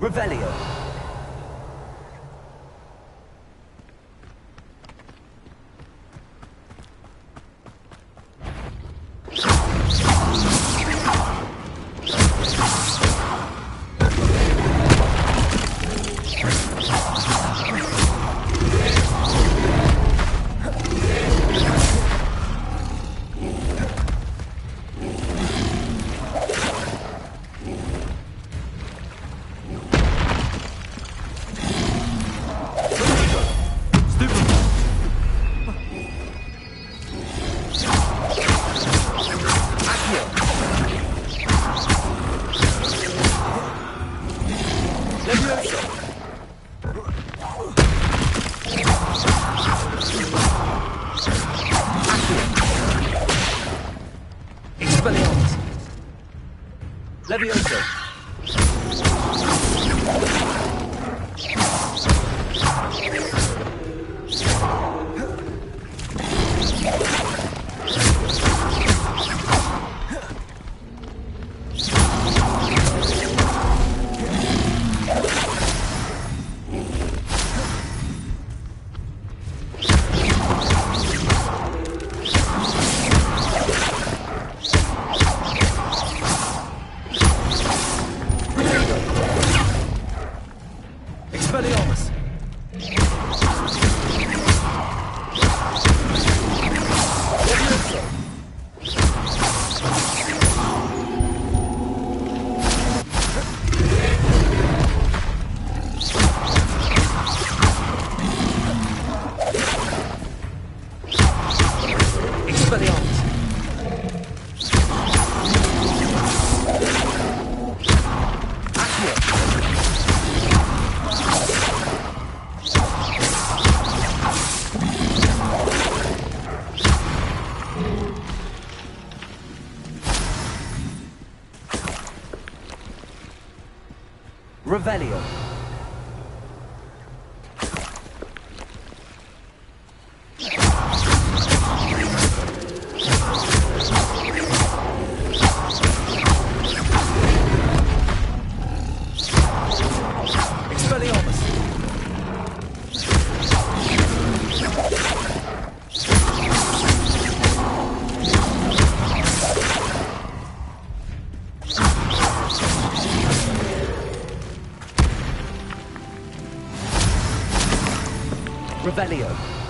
Revelio. Levioso. Revelio. Revelio.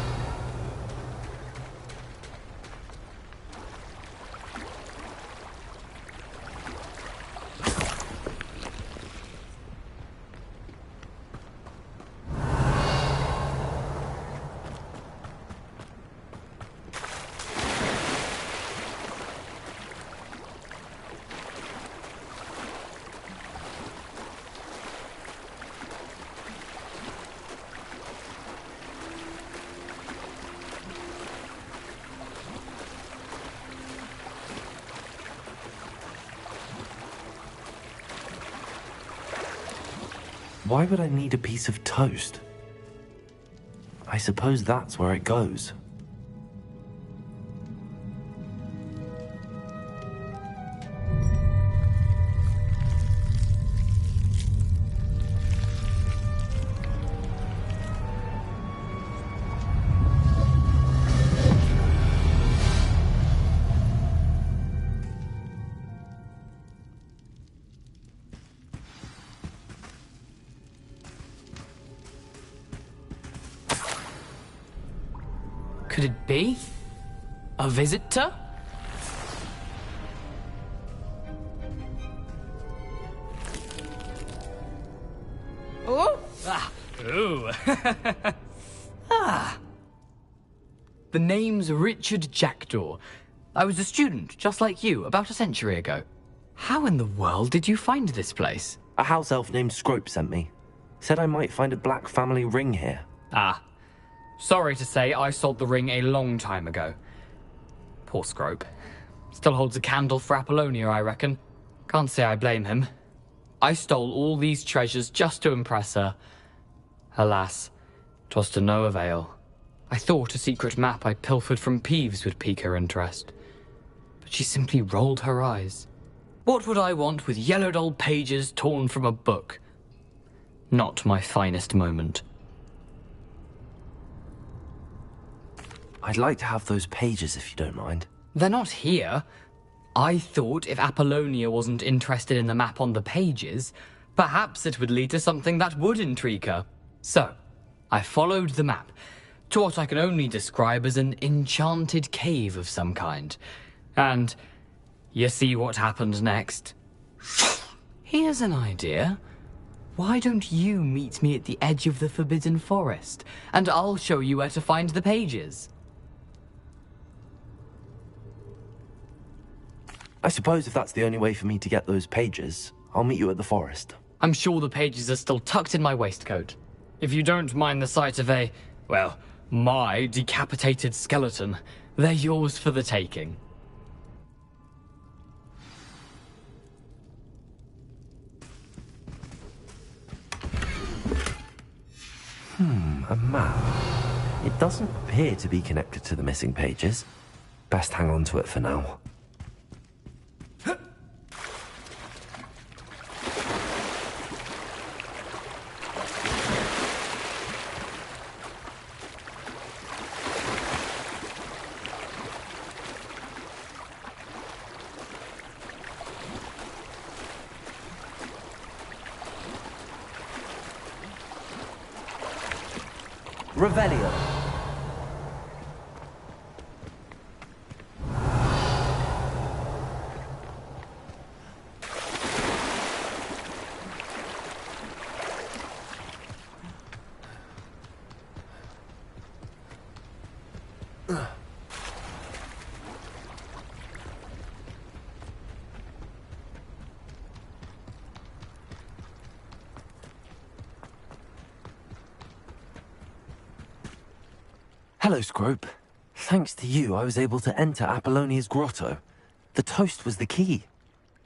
Why would I need a piece of toast? I suppose that's where it goes. Could it be? A visitor? Oh! Ah! Ooh! Ah! The name's Richard Jackdaw. I was a student, just like you, about a century ago. How in the world did you find this place? A house elf named Scrope sent me. Said I might find a black family ring here. Ah. Sorry to say, I sold the ring a long time ago. Poor Scrope. Still holds a candle for Apollonia, I reckon. Can't say I blame him. I stole all these treasures just to impress her. Alas, 'twas to no avail. I thought a secret map I pilfered from Peeves would pique her interest. But she simply rolled her eyes. What would I want with yellowed old pages torn from a book? Not my finest moment. I'd like to have those pages if you don't mind. They're not here. I thought if Apollonia wasn't interested in the map on the pages, perhaps it would lead to something that would intrigue her. So, I followed the map to what I can only describe as an enchanted cave of some kind. And you see what happened next? Here's an idea. Why don't you meet me at the edge of the Forbidden Forest, and I'll show you where to find the pages? I suppose if that's the only way for me to get those pages, I'll meet you at the forest. I'm sure the pages are still tucked in my waistcoat. If you don't mind the sight of well, my decapitated skeleton, they're yours for the taking. A map. It doesn't appear to be connected to the missing pages. Best hang on to it for now. Revelio. Hello, Scrope. Thanks to you, I was able to enter Apollonia's grotto. The toast was the key.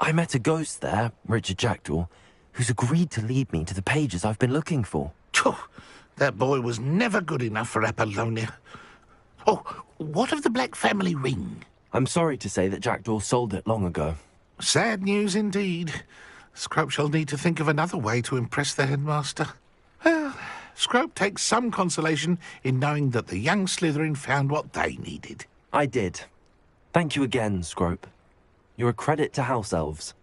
I met a ghost there, Richard Jackdaw, who's agreed to lead me to the pages I've been looking for. That boy was never good enough for Apollonia. Oh, what of the Black family ring? I'm sorry to say that Jackdaw sold it long ago. Sad news indeed. Scrope shall need to think of another way to impress the headmaster. Well, Scrope takes some consolation in knowing that the young Slytherin found what they needed. I did. Thank you again, Scrope. You're a credit to House Elves.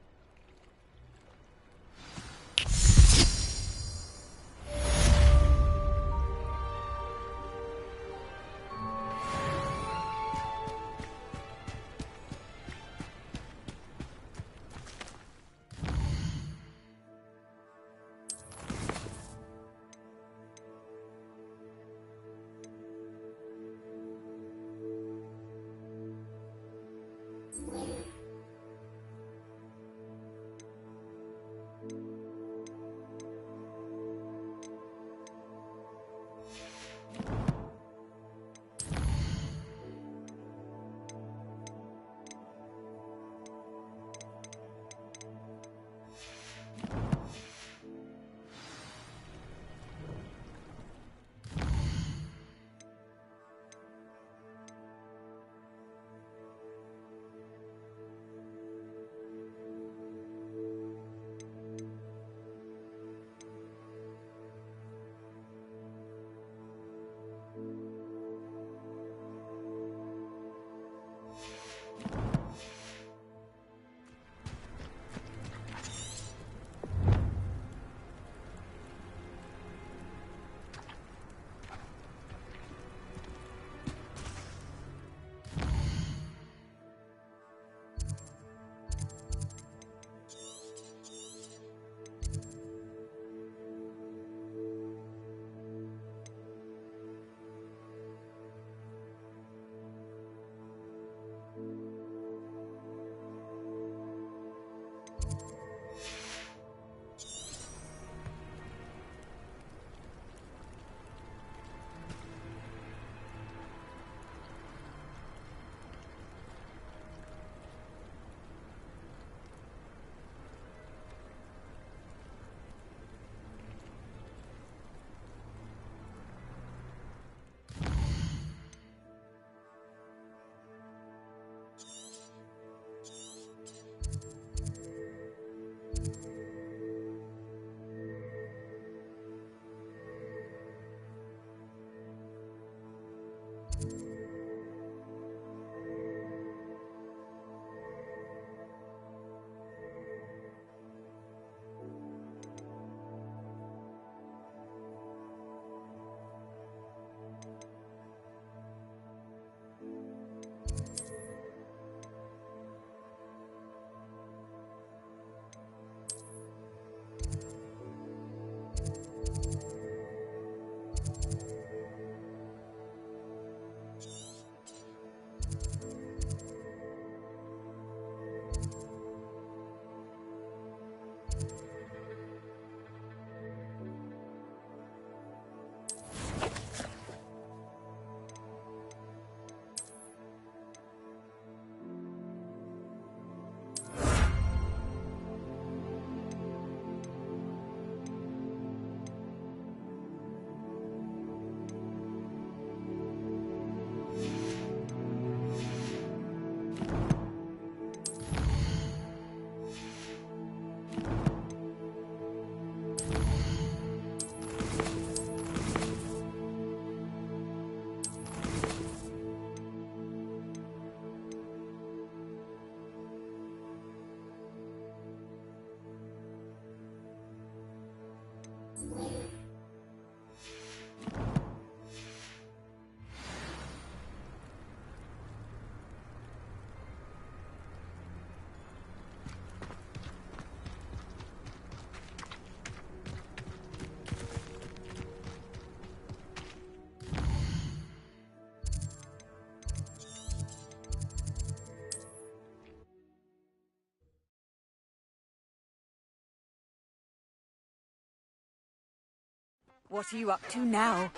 What are you up to now?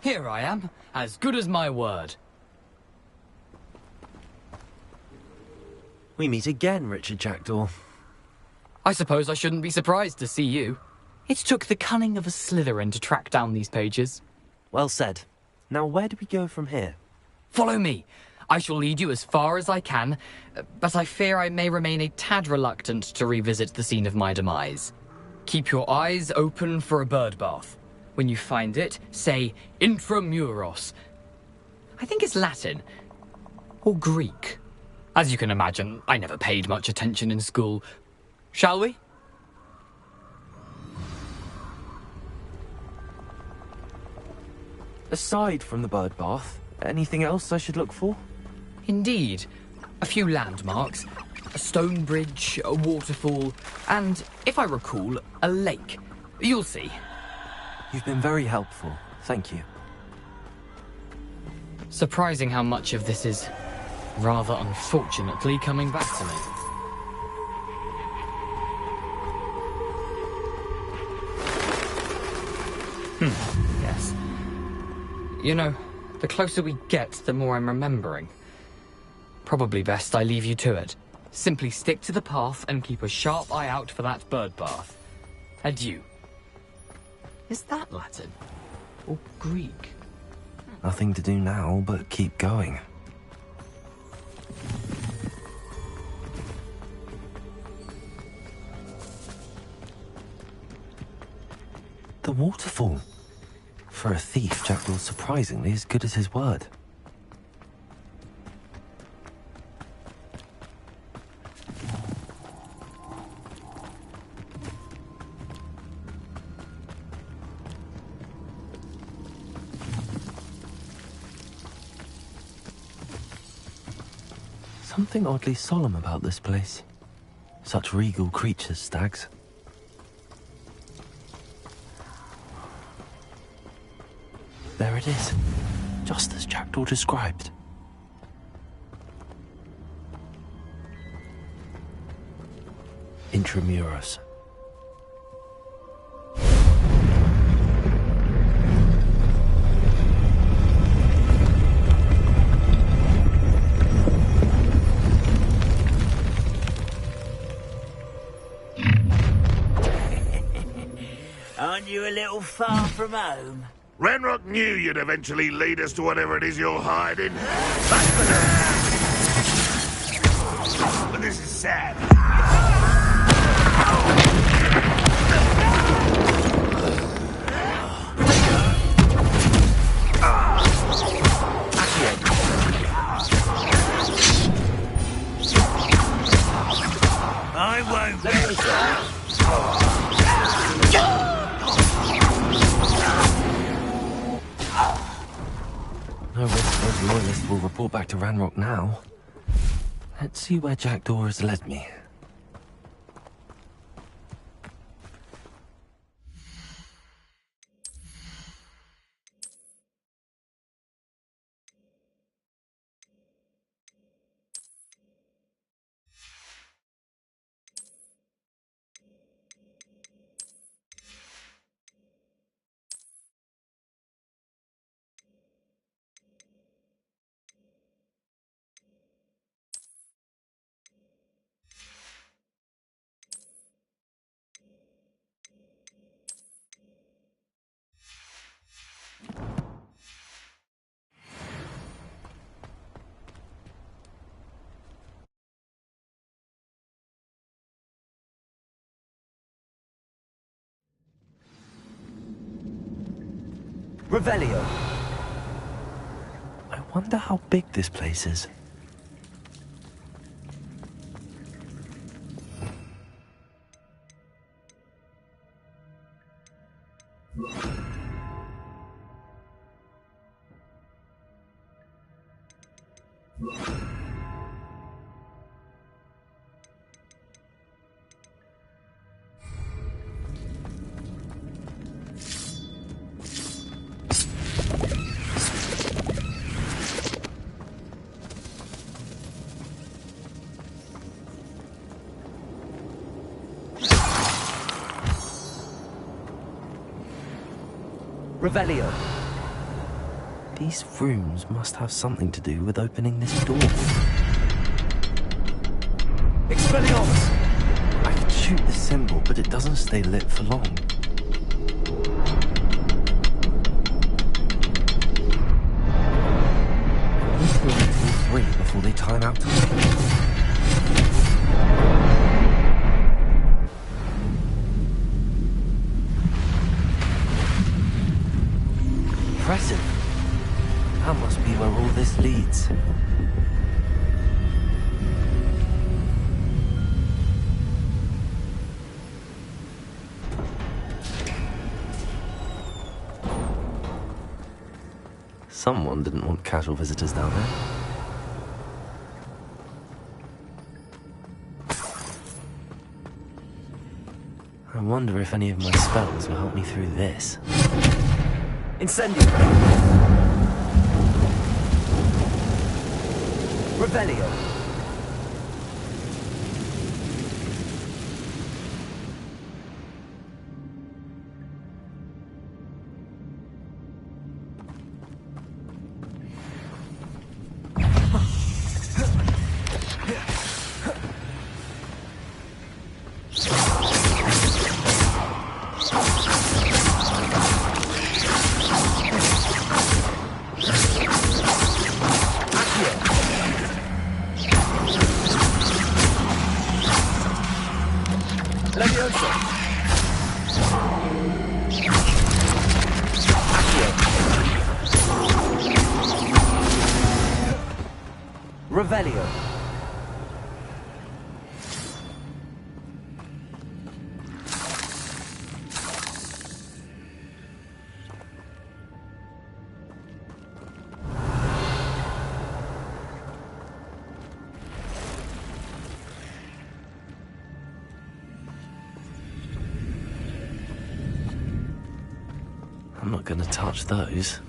Here I am, as good as my word. We meet again, Richard Jackdaw. I suppose I shouldn't be surprised to see you. It took the cunning of a Slytherin to track down these pages. Well said. Now where do we go from here? Follow me. I shall lead you as far as I can, but I fear I may remain a tad reluctant to revisit the scene of my demise. Keep your eyes open for a bird bath. When you find it, say intramuros. I think it's Latin. Or Greek. As you can imagine, I never paid much attention in school. Shall we? Aside from the bird bath, anything else I should look for? Indeed. A few landmarks. A stone bridge, a waterfall, and, if I recall, a lake. You'll see. You've been very helpful. Thank you. Surprising how much of this is, rather unfortunately, coming back to me. Yes. You know, the closer we get, the more I'm remembering. Probably best I leave you to it. Simply stick to the path and keep a sharp eye out for that bird bath. Adieu. Is that Latin? Or Greek? Nothing to do now but keep going. The waterfall. For a thief, Jackdaw's surprisingly as good as his word. Something oddly solemn about this place. Such regal creatures, stags. There it is, just as Jackdaw described. Intramuros. Aren't you a little far from home? Ranrock knew you'd eventually lead us to whatever it is you're hiding. But this is sad. I won't let you go. No risk those loyalists will report back to Ranrock now. Let's see where Jackdaw has led me. Revelio. I wonder how big this place is. Revelio. These rooms must have something to do with opening this door. Expelliarmus! I can shoot the symbol, but it doesn't stay lit for long. I need to wait till 3 before they time out. Impressive. That must be where all this leads. Someone didn't want casual visitors down there. I wonder if any of my spells will help me through this. Incendio! Revelio! Revelio. I'm not gonna touch those.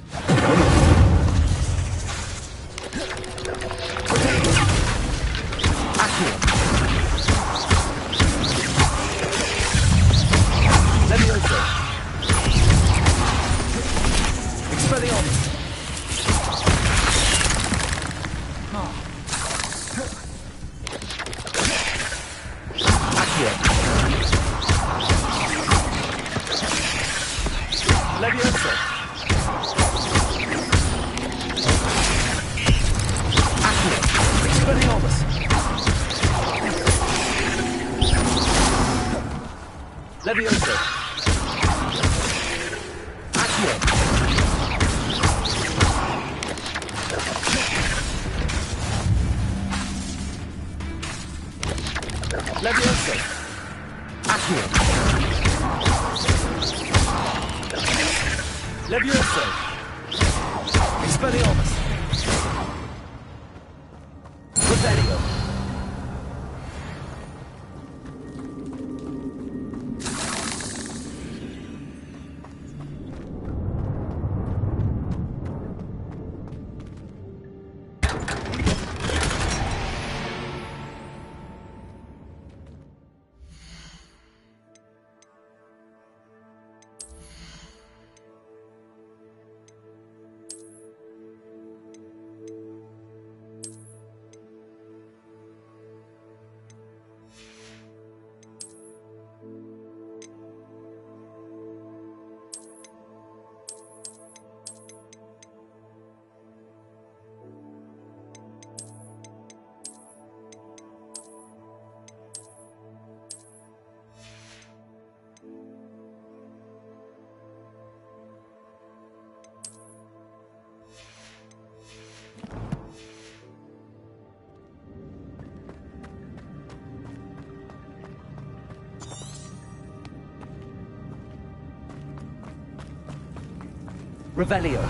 Revelio.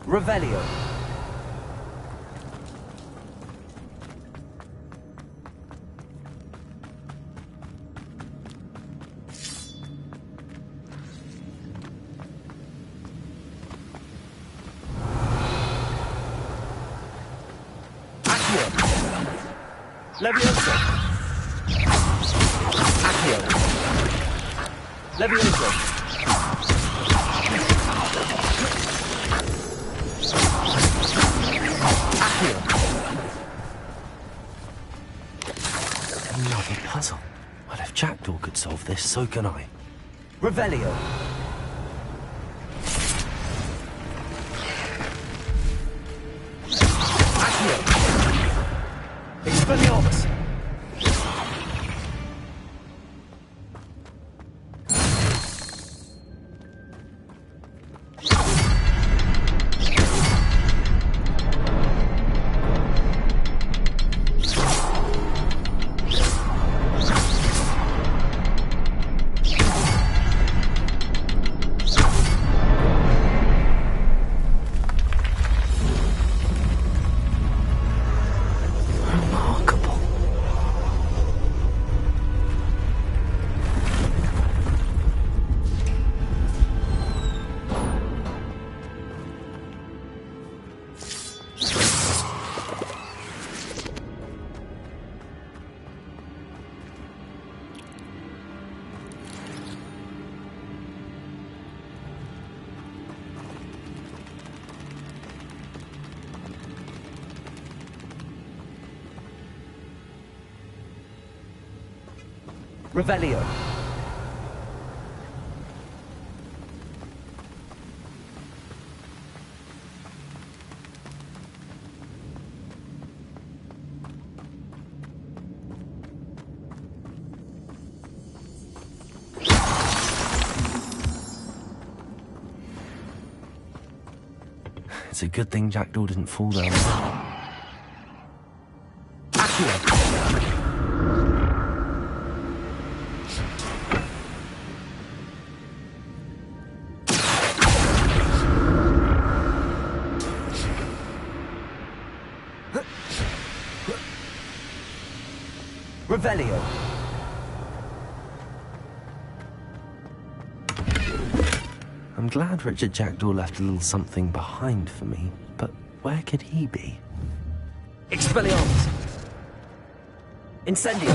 Revelio. Accio. Levioso. Accio. Levioso. Another puzzle. Well, if Jackdaw could solve this, so can I. Revelio. Accio. Expelliarmus. Revelio. It's a good thing Jackdaw didn't fall down. Accio. Revelio. I'm glad Richard Jackdaw left a little something behind for me, but where could he be? Expelliarmus. Incendio.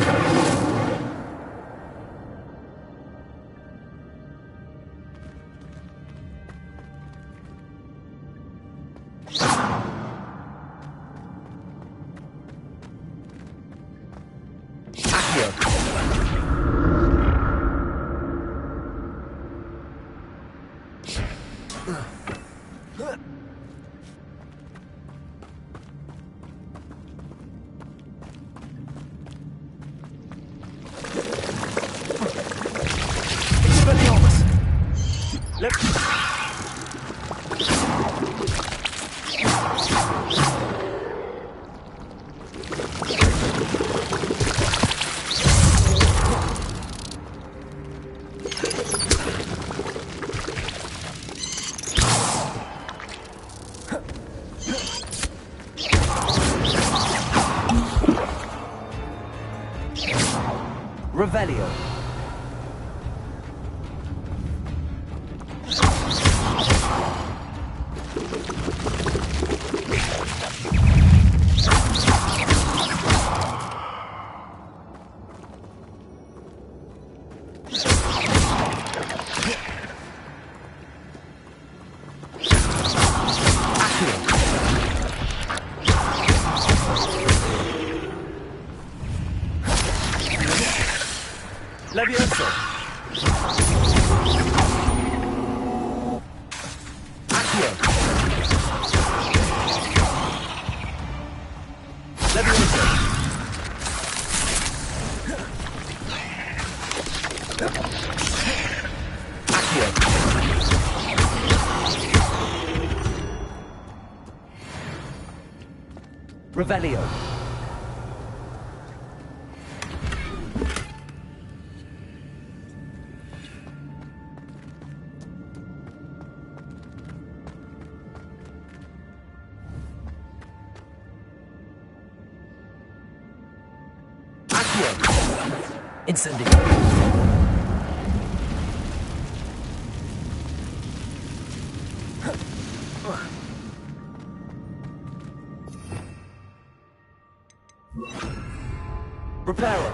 Revelio. Revelio. Incendio. Reparo.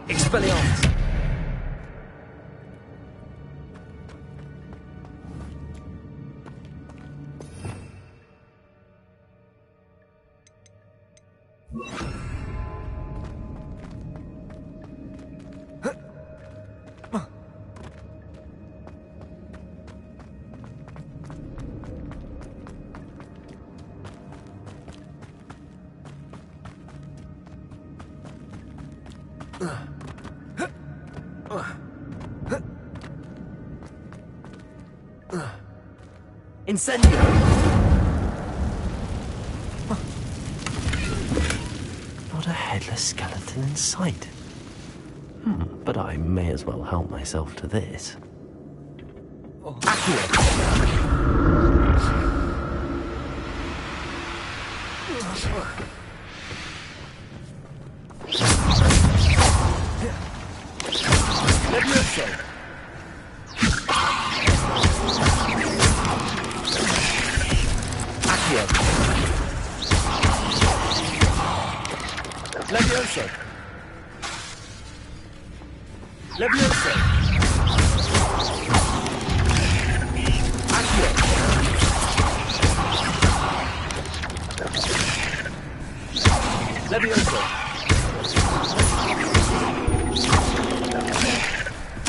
Expelliarmus. Incendio! Not a headless skeleton in sight. But I may as well help myself to this. Levioso! Levioso! Levioso!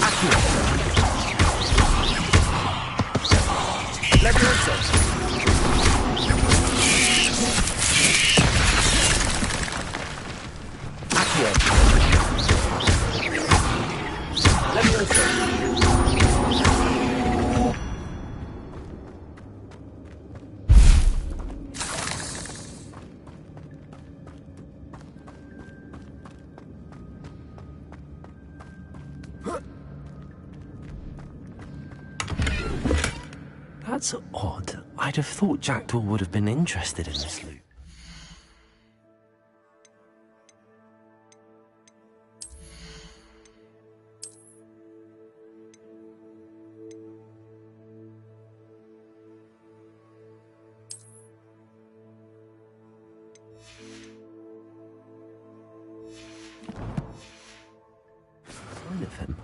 Accio! Levioso! Accio! Levioso! That's odd. I'd have thought Jackdaw would have been interested in this loot. Of him.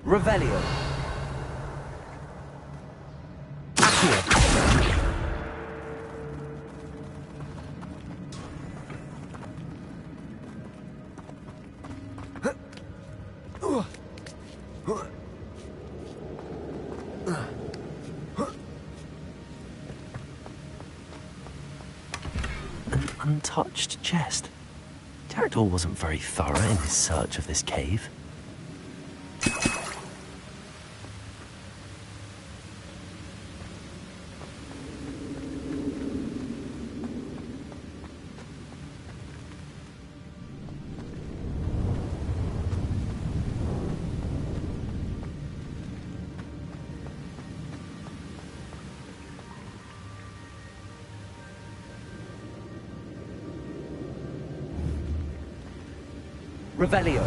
Revelio. An untouched chest. Jackdaw wasn't very thorough in his search of this cave. Revelio.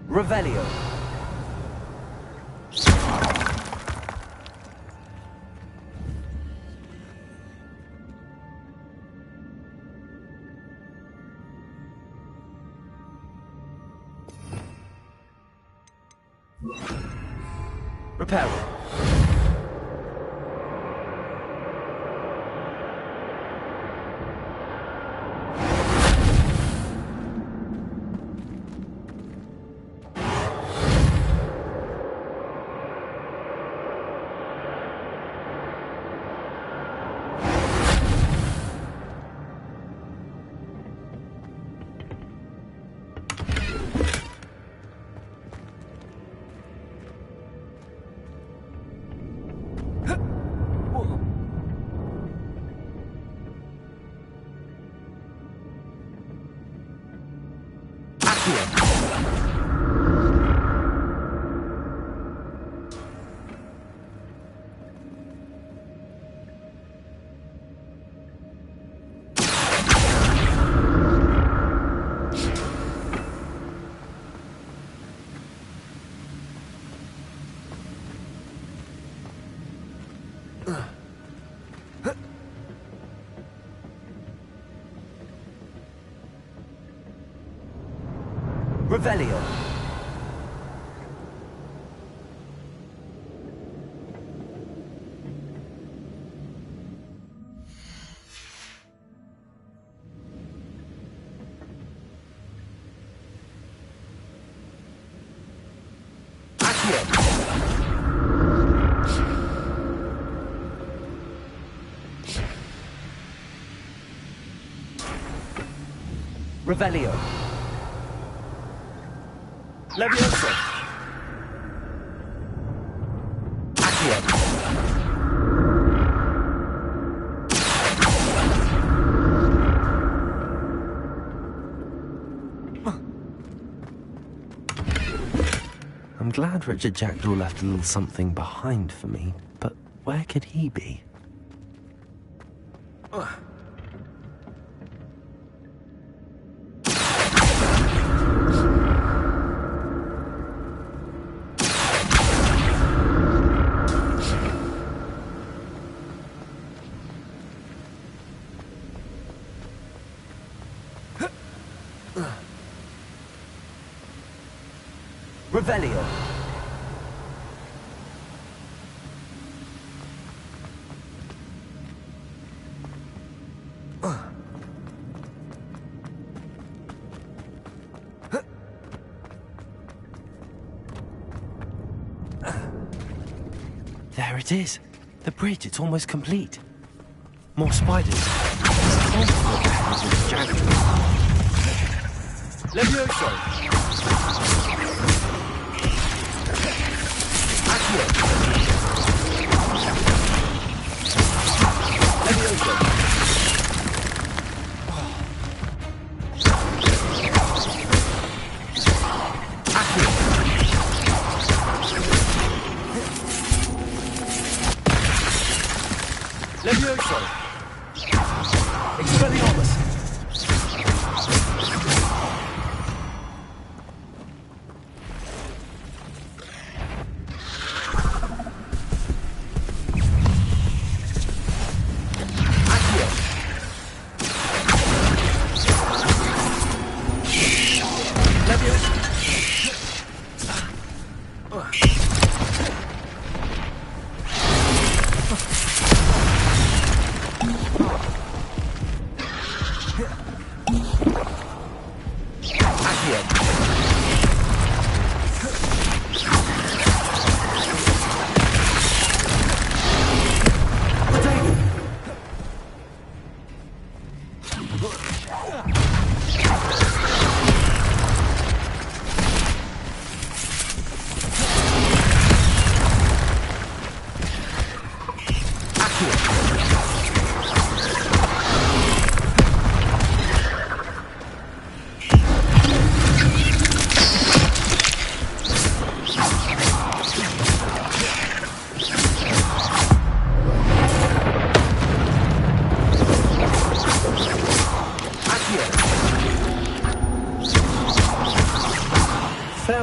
Revelio. Reparo. Revelio. Revelio. Levioso. Accio. I'm glad Richard Jackdaw left a little something behind for me, but where could he be? Revelio. There it is. The bridge, it's almost complete. More spiders. This can't be what happens with this jacket. Levioso. Accio. Levioso. Accio. Levioso. Expelliarmus.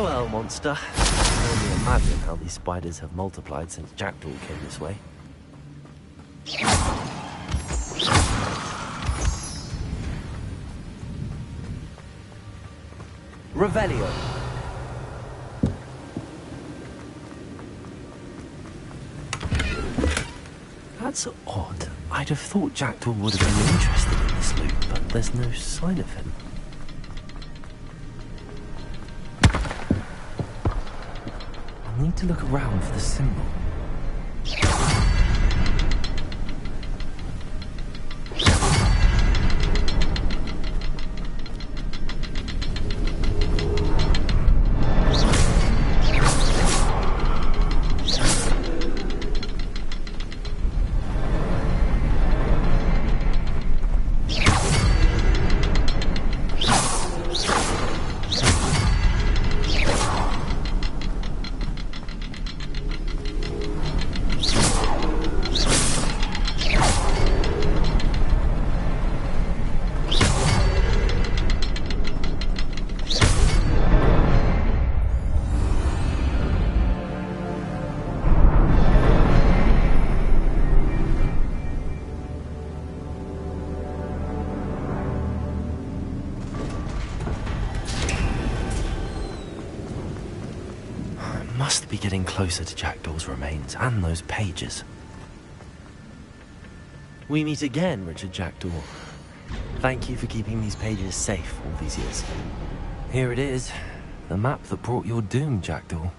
Well, monster. I can only imagine how these spiders have multiplied since Jackdaw came this way. Revelio. That's odd. I'd have thought Jackdaw would have been interested in this loot, but there's no sign of him. I'll need to look around for the symbol. Must be getting closer to Jackdaw's remains and those pages. We meet again, Richard Jackdaw. Thank you for keeping these pages safe all these years. Here it is, the map that brought your doom, Jackdaw.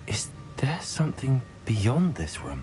Is there something beyond this room?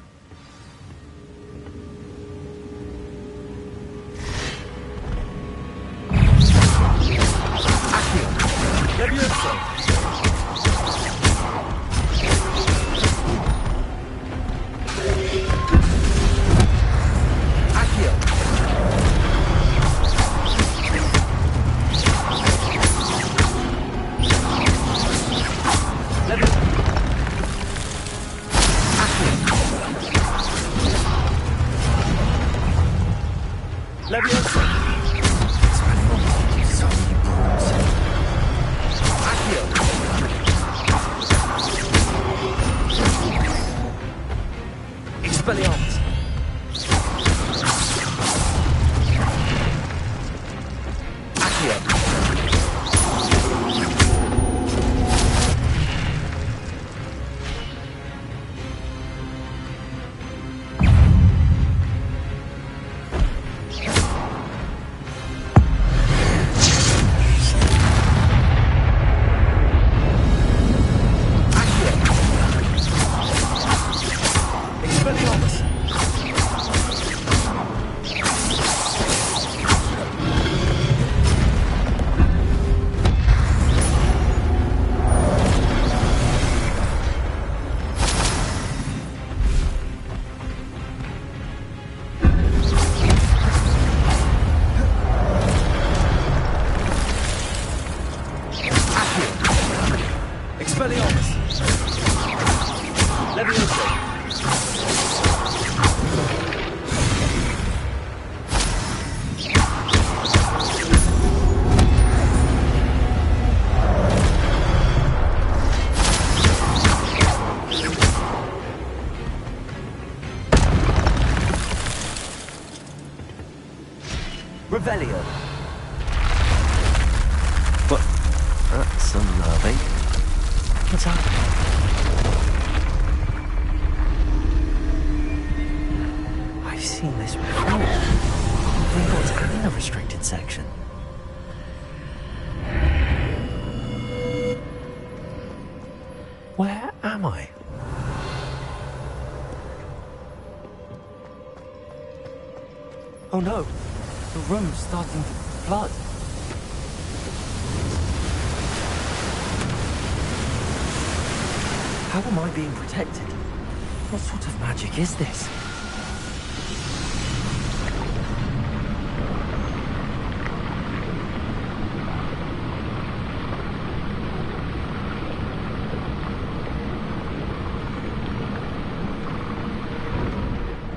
Revelio. But that's unnerving. What's happening? I've seen this before. Hogwarts and a restricted section. Where am I? Oh no! The room's starting to flood. How am I being protected? What sort of magic is this?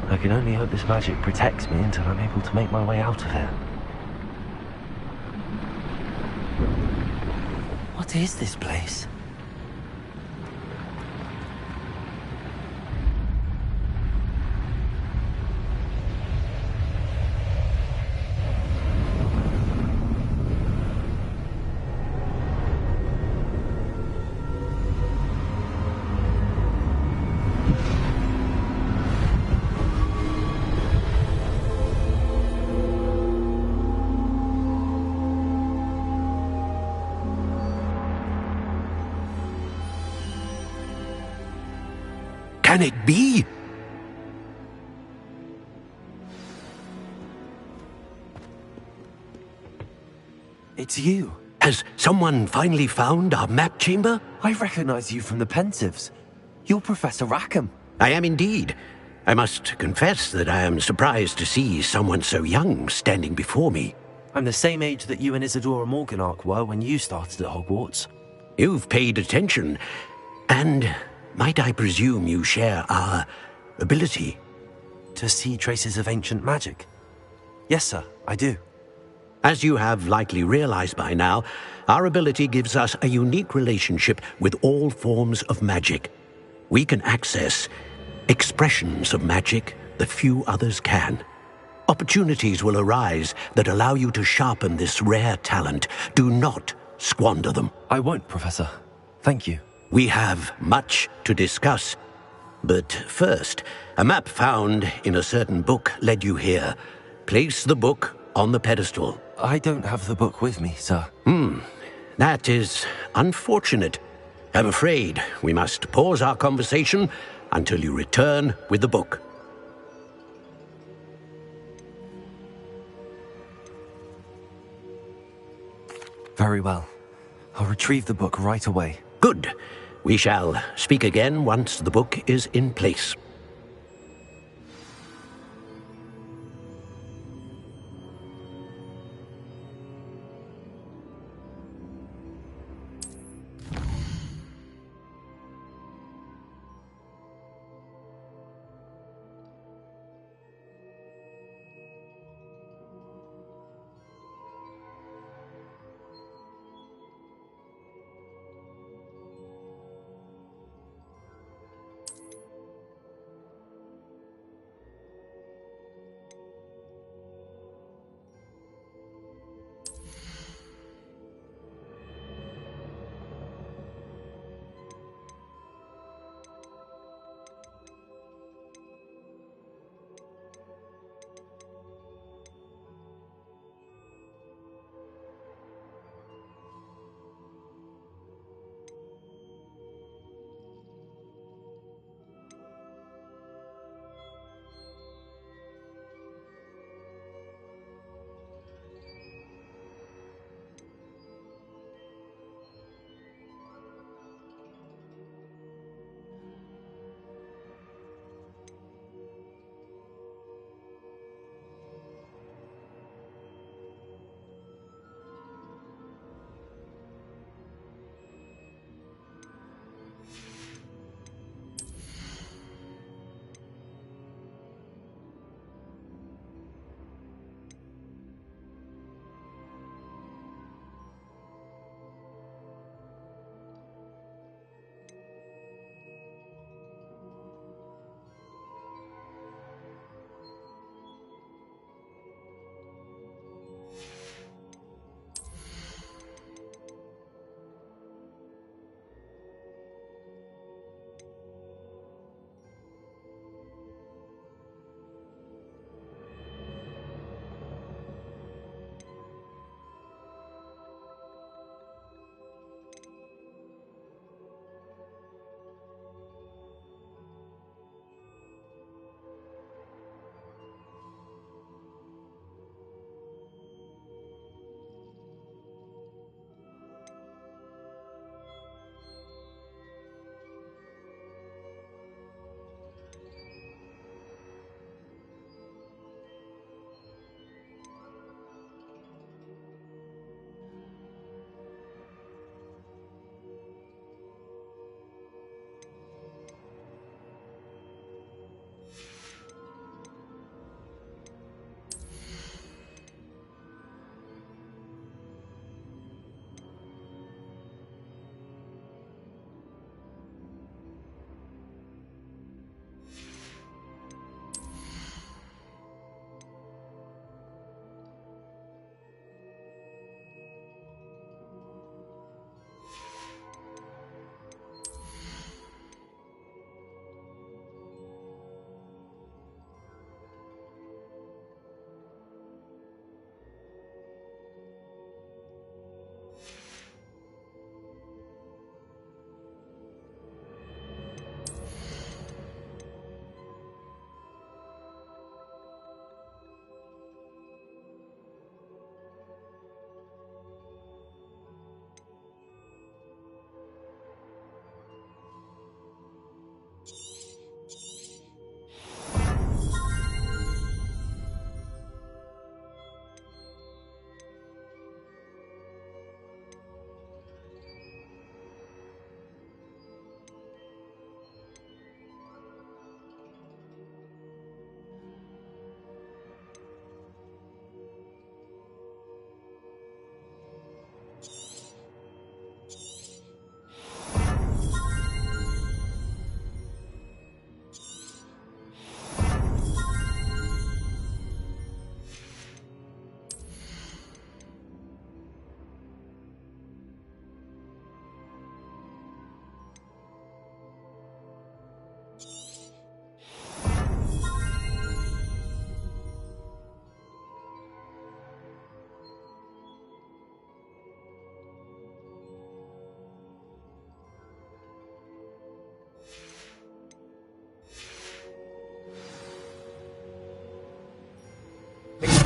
I can only hope this magic protects me until I'm able to make my way out of here. What What is this place? Can it be? It's you. Has someone finally found our map chamber? I recognize you from the Pensieves. You're Professor Rackham. I am indeed. I must confess that I am surprised to see someone so young standing before me. I'm the same age that you and Isadora Morganach were when you started at Hogwarts. You've paid attention, and might I presume you share our ability? To see traces of ancient magic? Yes, sir, I do. As you have likely realized by now, our ability gives us a unique relationship with all forms of magic. We can access expressions of magic that few others can. Opportunities will arise that allow you to sharpen this rare talent. Do not squander them. I won't, Professor. Thank you. We have much to discuss. But first, a map found in a certain book led you here. Place the book on the pedestal. I don't have the book with me, sir. That is unfortunate. I'm afraid we must pause our conversation until you return with the book. Very well. I'll retrieve the book right away. Good. We shall speak again once the book is in place.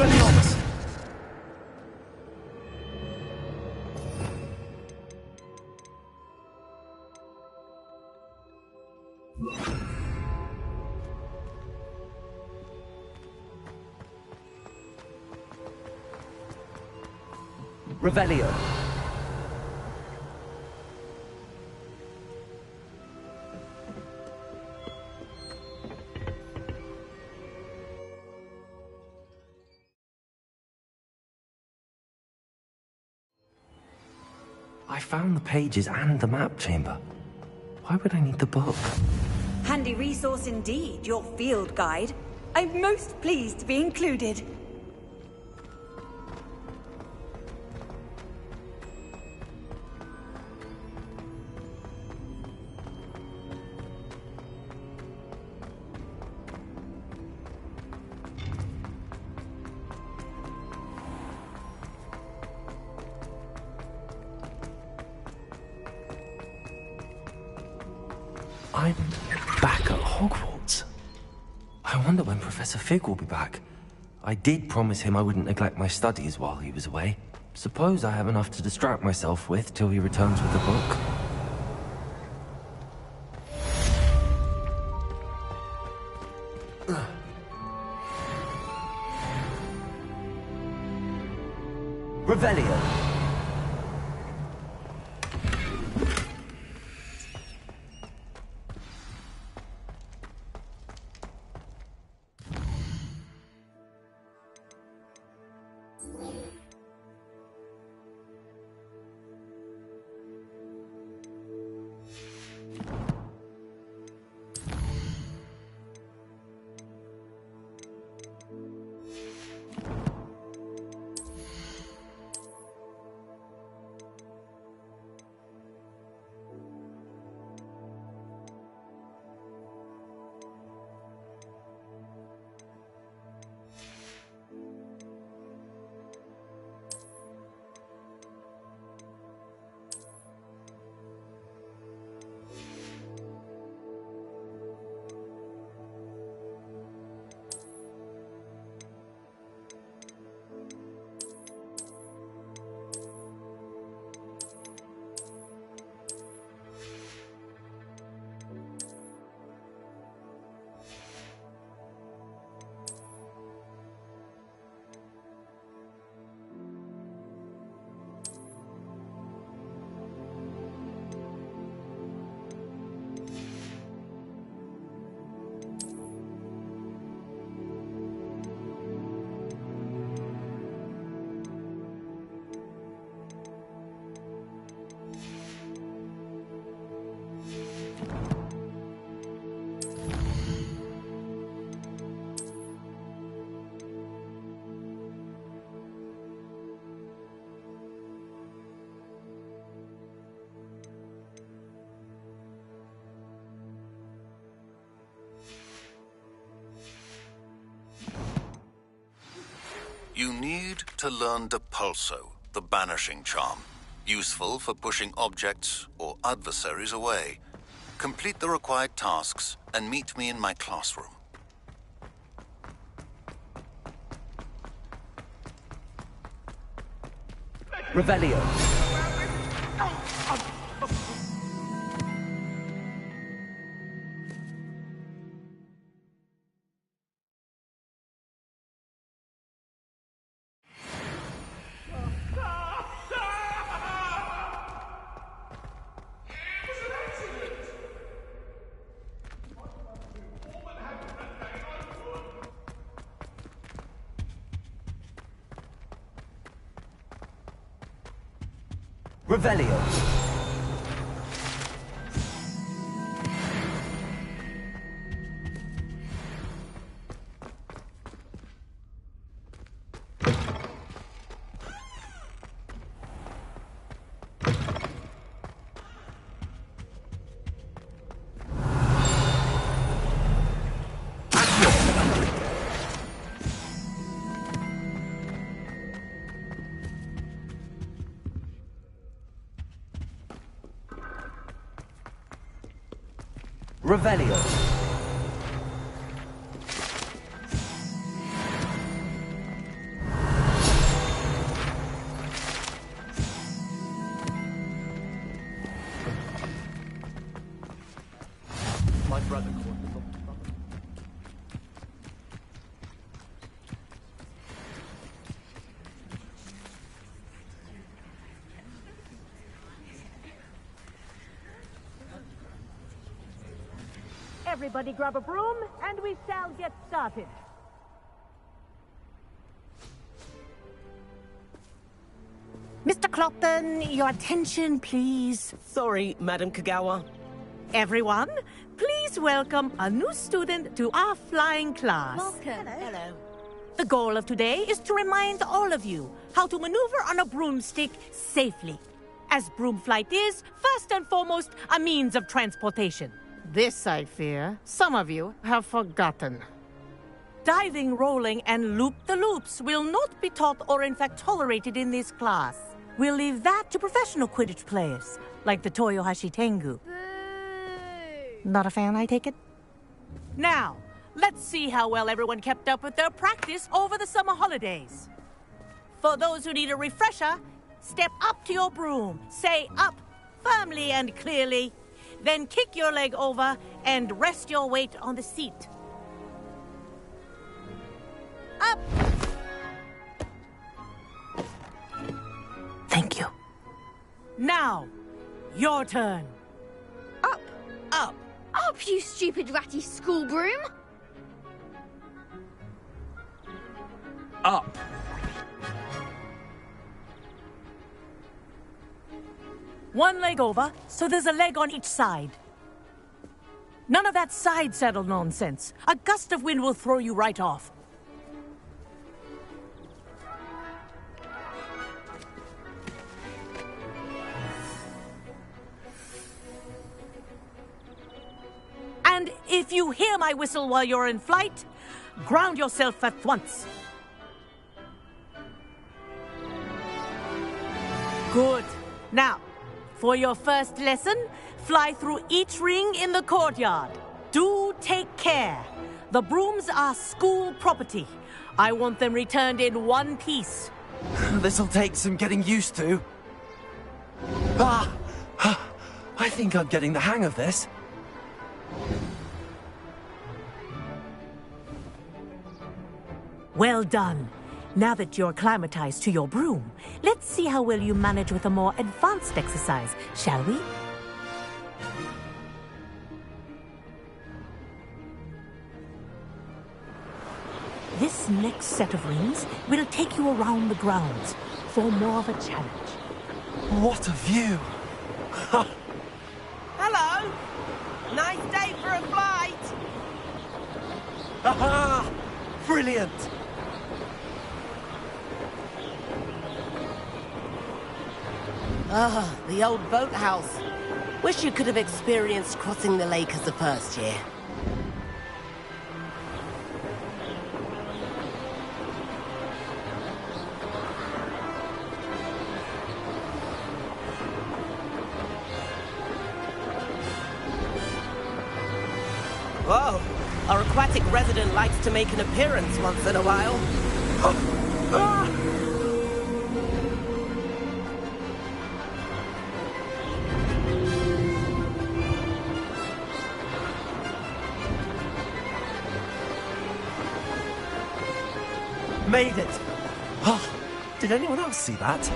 Expelliarmus! Revelio. I found the pages and the map chamber. Why would I need the book? Handy resource indeed, your field guide. I'm most pleased to be included. I'm back at Hogwarts. I wonder when Professor Fig will be back. I did promise him I wouldn't neglect my studies while he was away. Suppose I have enough to distract myself with till he returns with the book. Revelio. You need to learn Depulso, the banishing charm. Useful for pushing objects or adversaries away. Complete the required tasks and meet me in my classroom. Revelio. Revelio. Revelio. brother. Everybody grab a broom, and we shall get started. Mr. Clopton, your attention, please. Sorry, Madam Kagawa. Everyone, please welcome a new student to our flying class. Welcome. Hello. The goal of today is to remind all of you how to maneuver on a broomstick safely, as broom flight is, first and foremost, a means of transportation. This, I fear, some of you have forgotten. Diving, rolling, and loop-the-loops will not be taught or in fact tolerated in this class. We'll leave that to professional Quidditch players, like the Toyohashi Tengu. Not a fan, I take it? Now, let's see how well everyone kept up with their practice over the summer holidays. For those who need a refresher, step up to your broom, say up firmly and clearly, then kick your leg over and rest your weight on the seat. Up! Thank you. Now, your turn. Up! Up! Up, you stupid ratty school broom! Up! One leg over, so there's a leg on each side. None of that side saddle nonsense. A gust of wind will throw you right off. And if you hear my whistle while you're in flight, ground yourself at once. Good. Now, for your first lesson, fly through each ring in the courtyard. Do take care. The brooms are school property. I want them returned in one piece. This'll take some getting used to. Ah! I think I'm getting the hang of this. Well done. Now that you're acclimatized to your broom, let's see how well you manage with a more advanced exercise, shall we? This next set of rings will take you around the grounds for more of a challenge. What a view! Hello! Nice day for a flight! Aha! Brilliant! Ah, the old boathouse. Wish you could have experienced crossing the lake as the first year. Whoa, our aquatic resident likes to make an appearance once in a while. Made it! Oh, did anyone else see that?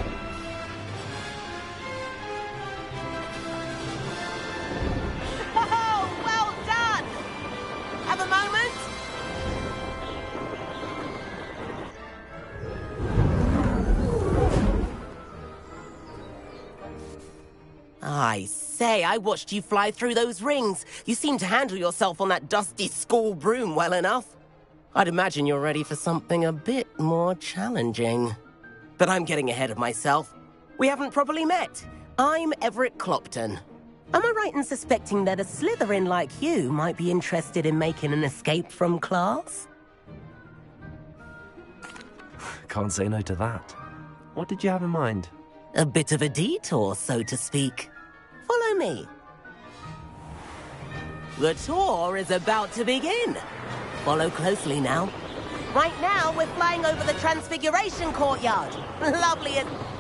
Oh, well done! Have a moment? I say, I watched you fly through those rings. You seem to handle yourself on that dusty school broom well enough. I'd imagine you're ready for something a bit more challenging. But I'm getting ahead of myself. We haven't properly met. I'm Everett Clopton. Am I right in suspecting that a Slytherin like you might be interested in making an escape from class? Can't say no to that. What did you have in mind? A bit of a detour, so to speak. Follow me. The tour is about to begin. Follow closely now. Right now, we're flying over the Transfiguration Courtyard. Lovely.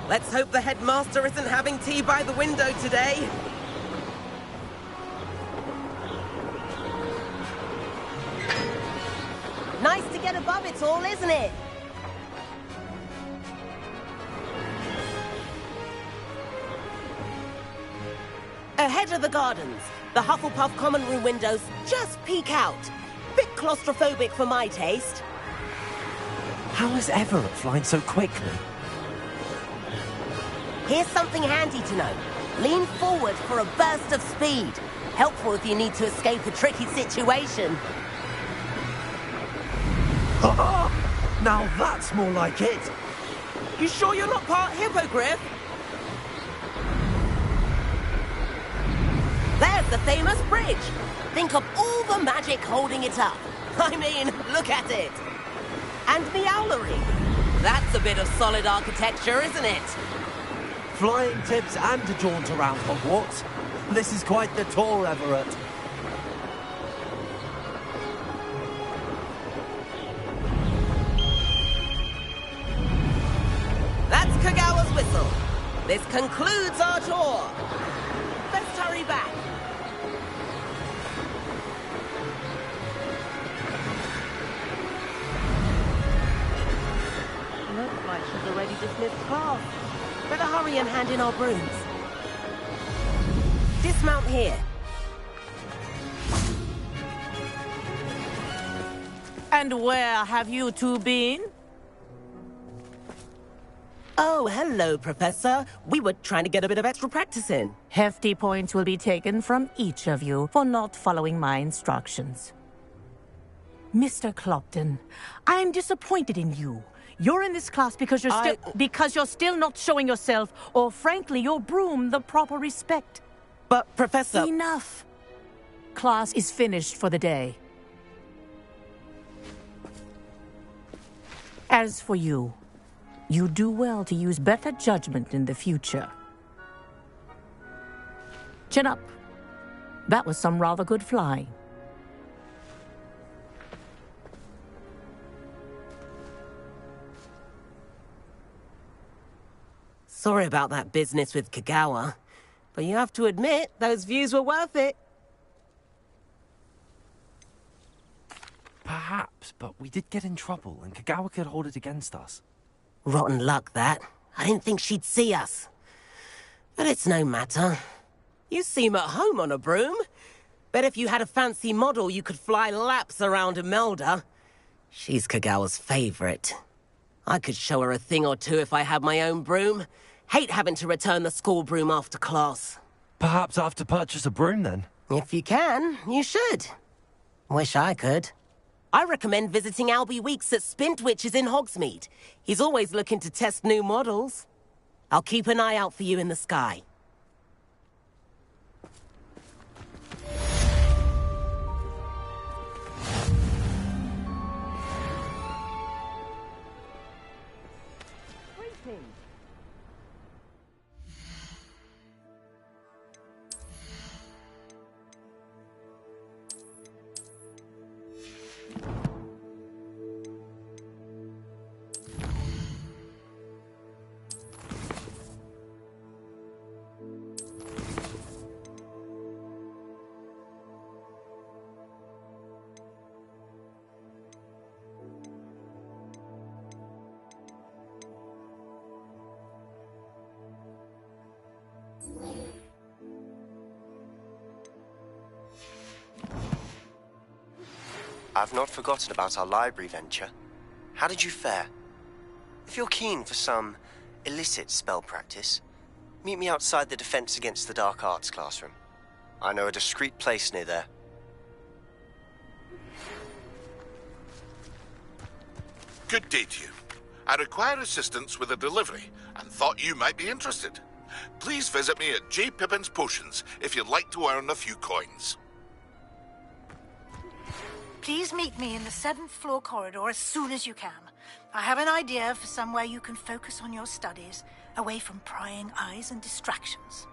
Let's hope the headmaster isn't having tea by the window today. it all, isn't it? Ahead of the gardens, the Hufflepuff common room windows just peek out. Bit claustrophobic for my taste. How is Everett flying so quickly? Here's something handy to know. Lean forward for a burst of speed. Helpful if you need to escape a tricky situation. Now that's more like it. You sure you're not part hippogriff? There's the famous bridge. Think of all the magic holding it up. I mean, look at it. And the owlery. That's a bit of solid architecture, isn't it? Flying tips and a jaunt around Hogwarts. This is quite the tour, Everett. That's Kagawa's whistle. This concludes our tour. Let's hurry back. Looks like she's already dismissed class. Better hurry and hand in our brooms. Dismount here. And where have you two been? Oh, hello, Professor. We were trying to get a bit of extra practice in. Hefty points will be taken from each of you for not following my instructions. Mr. Clopton, I'm disappointed in you. You're in this class because you're still not showing yourself, or frankly, your broom the proper respect. But, Professor... Enough. Class is finished for the day. As for you, you do well to use better judgment in the future. Chin up. That was some rather good flying. Sorry about that business with Kagawa, but you have to admit, those views were worth it. Perhaps, but we did get in trouble, and Kagawa could hold it against us. Rotten luck, that. I didn't think she'd see us. But it's no matter. You seem at home on a broom. Bet if you had a fancy model, you could fly laps around Imelda. She's Kagawa's favorite. I could show her a thing or two if I had my own broom. Hate having to return the school broom after class. Perhaps I have to purchase a broom, then? If you can, you should. Wish I could. I recommend visiting Albie Weeks at Spintwitches in Hogsmeade. He's always looking to test new models. I'll keep an eye out for you in the sky. I've not forgotten about our library venture. How did you fare? If you're keen for some illicit spell practice, meet me outside the Defense Against the Dark Arts classroom. I know a discreet place near there. Good day to you. I require assistance with a delivery and thought you might be interested. Please visit me at J. Pippin's Potions if you'd like to earn a few coins. Please meet me in the 7th floor corridor as soon as you can. I have an idea for somewhere you can focus on your studies, away from prying eyes and distractions.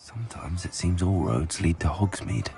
Sometimes it seems all roads lead to Hogsmeade.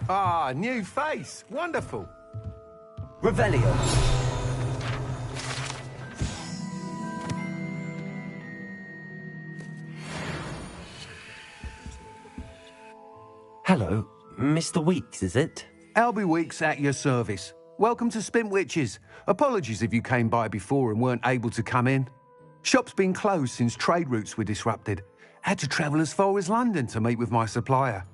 Ah, new face. Wonderful. Revelio. Hello, Mr. Weeks, is it? Albie Weeks at your service. Welcome to Spintwitches. Apologies if you came by before and weren't able to come in. Shop's been closed since trade routes were disrupted. Had to travel as far as London to meet with my supplier.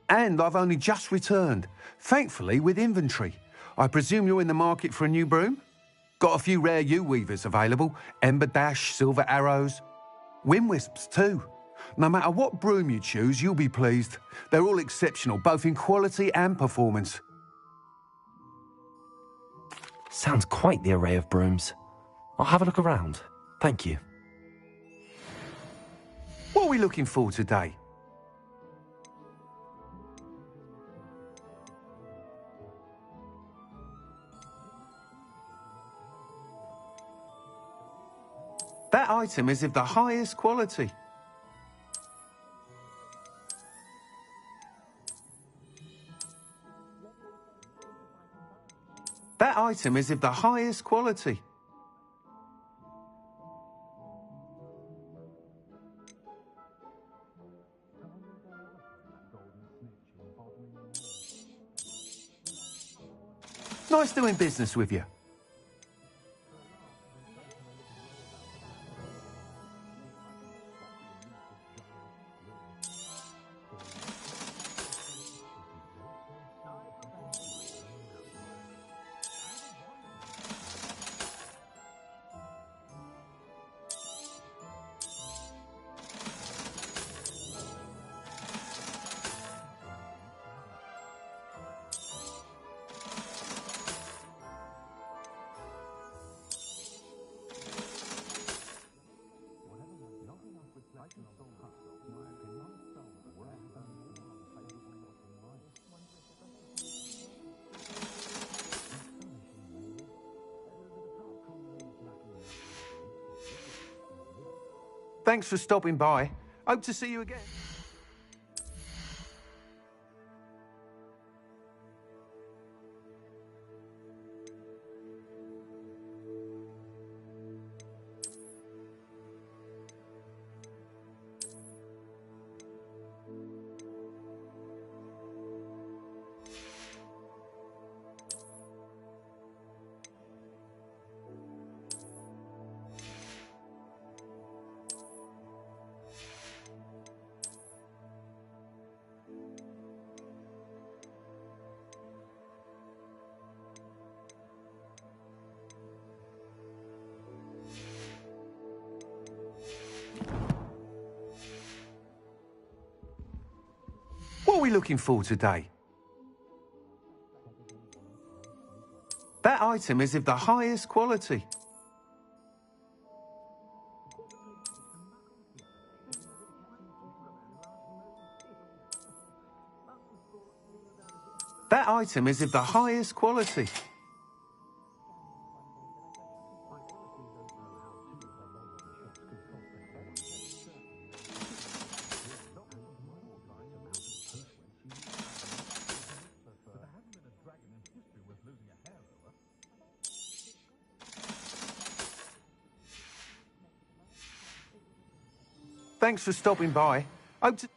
And I've only just returned, thankfully with inventory. I presume you're in the market for a new broom? Got a few rare yew-weavers available, Ember Dash, Silver Arrows. Wind-wisps too. No matter what broom you choose, you'll be pleased. They're all exceptional, both in quality and performance. Sounds quite the array of brooms. I'll have a look around. Thank you. What are we looking for today? That item is of the highest quality. That item is of the highest quality. Nice doing business with you. Thanks for stopping by. Hope to see you again. What are we looking for today? That item is of the highest quality. That item is of the highest quality. Thanks for stopping by.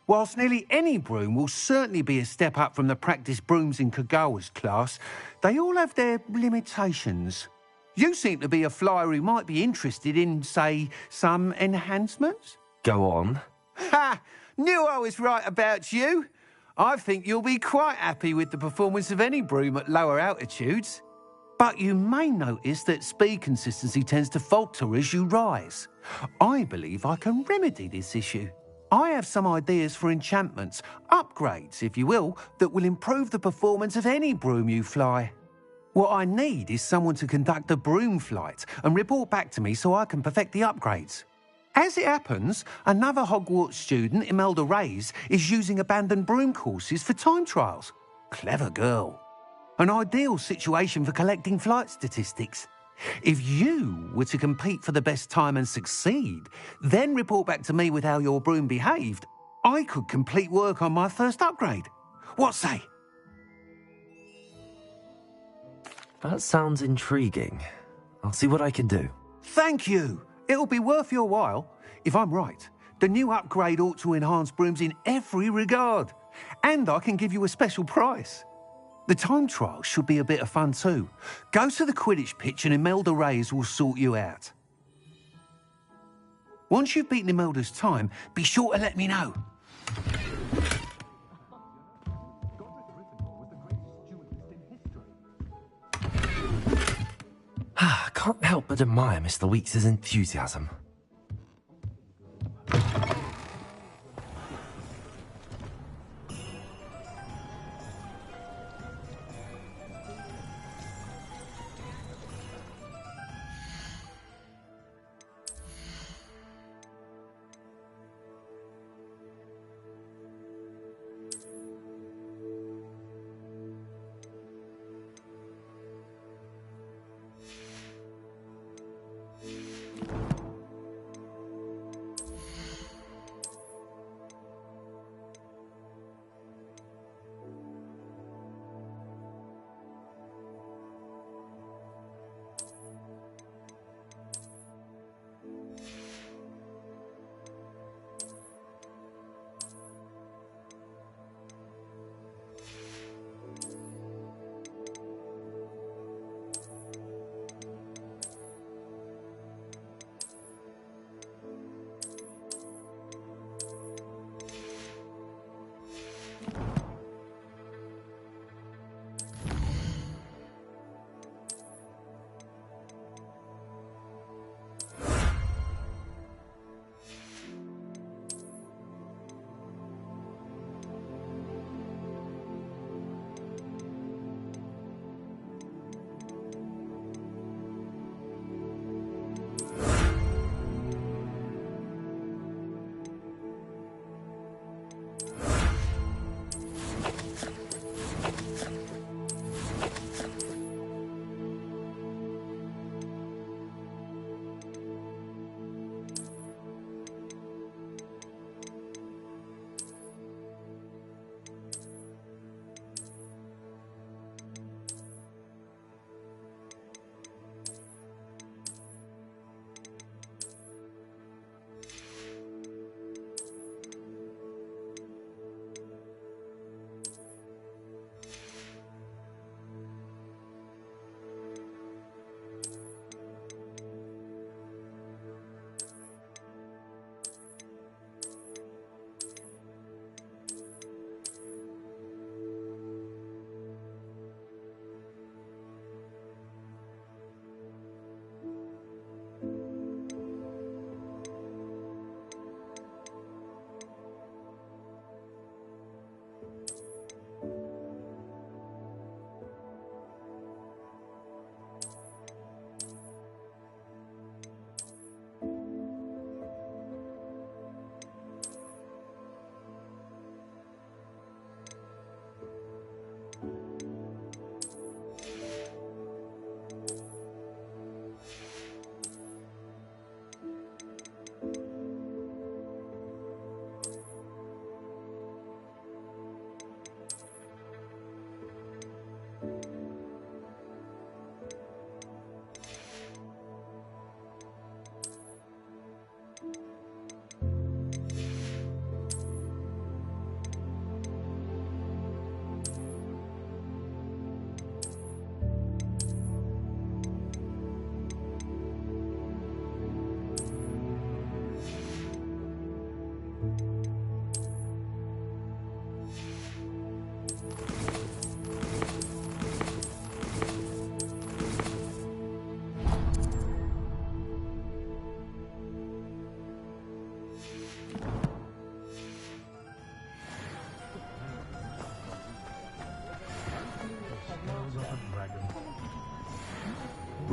Whilst nearly any broom will certainly be a step up from the practice brooms in Kagawa's class, they all have their limitations. You seem to be a flyer who might be interested in, say, some enhancements? Go on. Ha! Knew I was right about you. I think you'll be quite happy with the performance of any broom at lower altitudes. But you may notice that speed consistency tends to falter as you rise. I believe I can remedy this issue. I have some ideas for enchantments, upgrades, if you will, that will improve the performance of any broom you fly. What I need is someone to conduct a broom flight and report back to me so I can perfect the upgrades. As it happens, another Hogwarts student, Imelda Reyes, is using abandoned broom courses for time trials. Clever girl. An ideal situation for collecting flight statistics. If you were to compete for the best time and succeed, then report back to me with how your broom behaved, I could complete work on my first upgrade. What say? That sounds intriguing. I'll see what I can do. Thank you. It'll be worth your while. If I'm right, the new upgrade ought to enhance brooms in every regard. And I can give you a special price. The time trial should be a bit of fun too. Go to the Quidditch pitch and Imelda Reyes will sort you out. Once you've beaten Imelda's time, be sure to let me know. I can't help but admire Mr. Weeks' enthusiasm.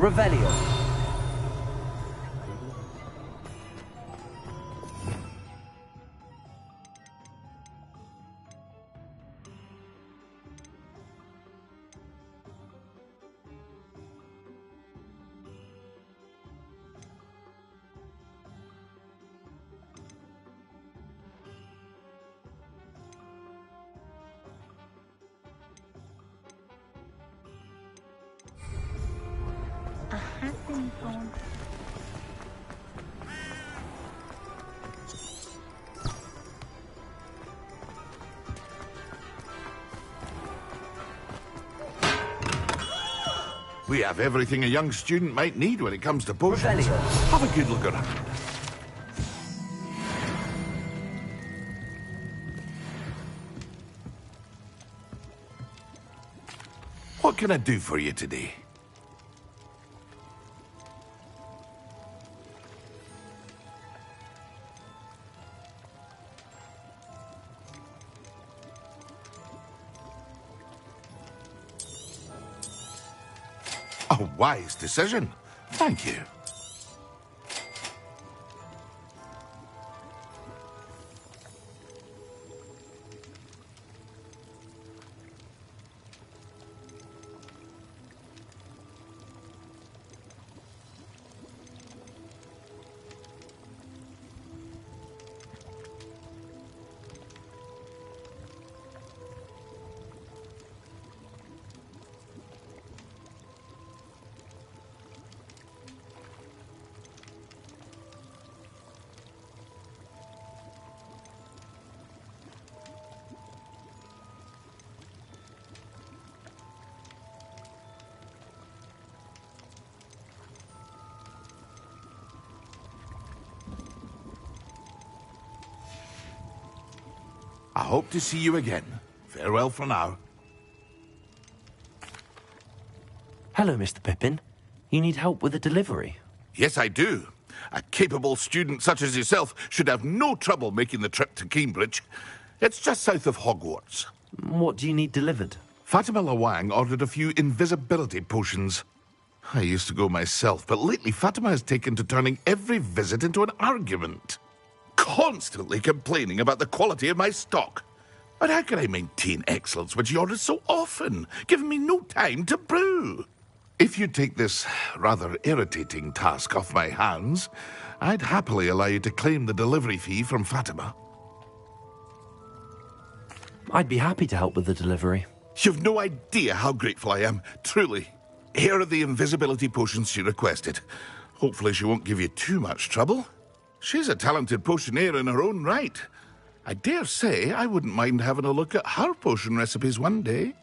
Revelio. We have everything a young student might need when it comes to potions. Have a good look around. What can I do for you today? A wise decision. Thank you. I hope to see you again. Farewell for now. Hello, Mr. Pippin. You need help with a delivery? Yes, I do. A capable student such as yourself should have no trouble making the trip to Cambridge. It's just south of Hogwarts. What do you need delivered? Fatima Lawang ordered a few invisibility potions. I used to go myself, but lately Fatima has taken to turning every visit into an argument. Constantly complaining about the quality of my stock. But how can I maintain excellence when she orders so often, giving me no time to brew? If you take this rather irritating task off my hands, I'd happily allow you to claim the delivery fee from Fatima. I'd be happy to help with the delivery. You've no idea how grateful I am, truly. Here are the invisibility potions she requested. Hopefully she won't give you too much trouble. She's a talented potioneer in her own right. I dare say I wouldn't mind having a look at her potion recipes one day.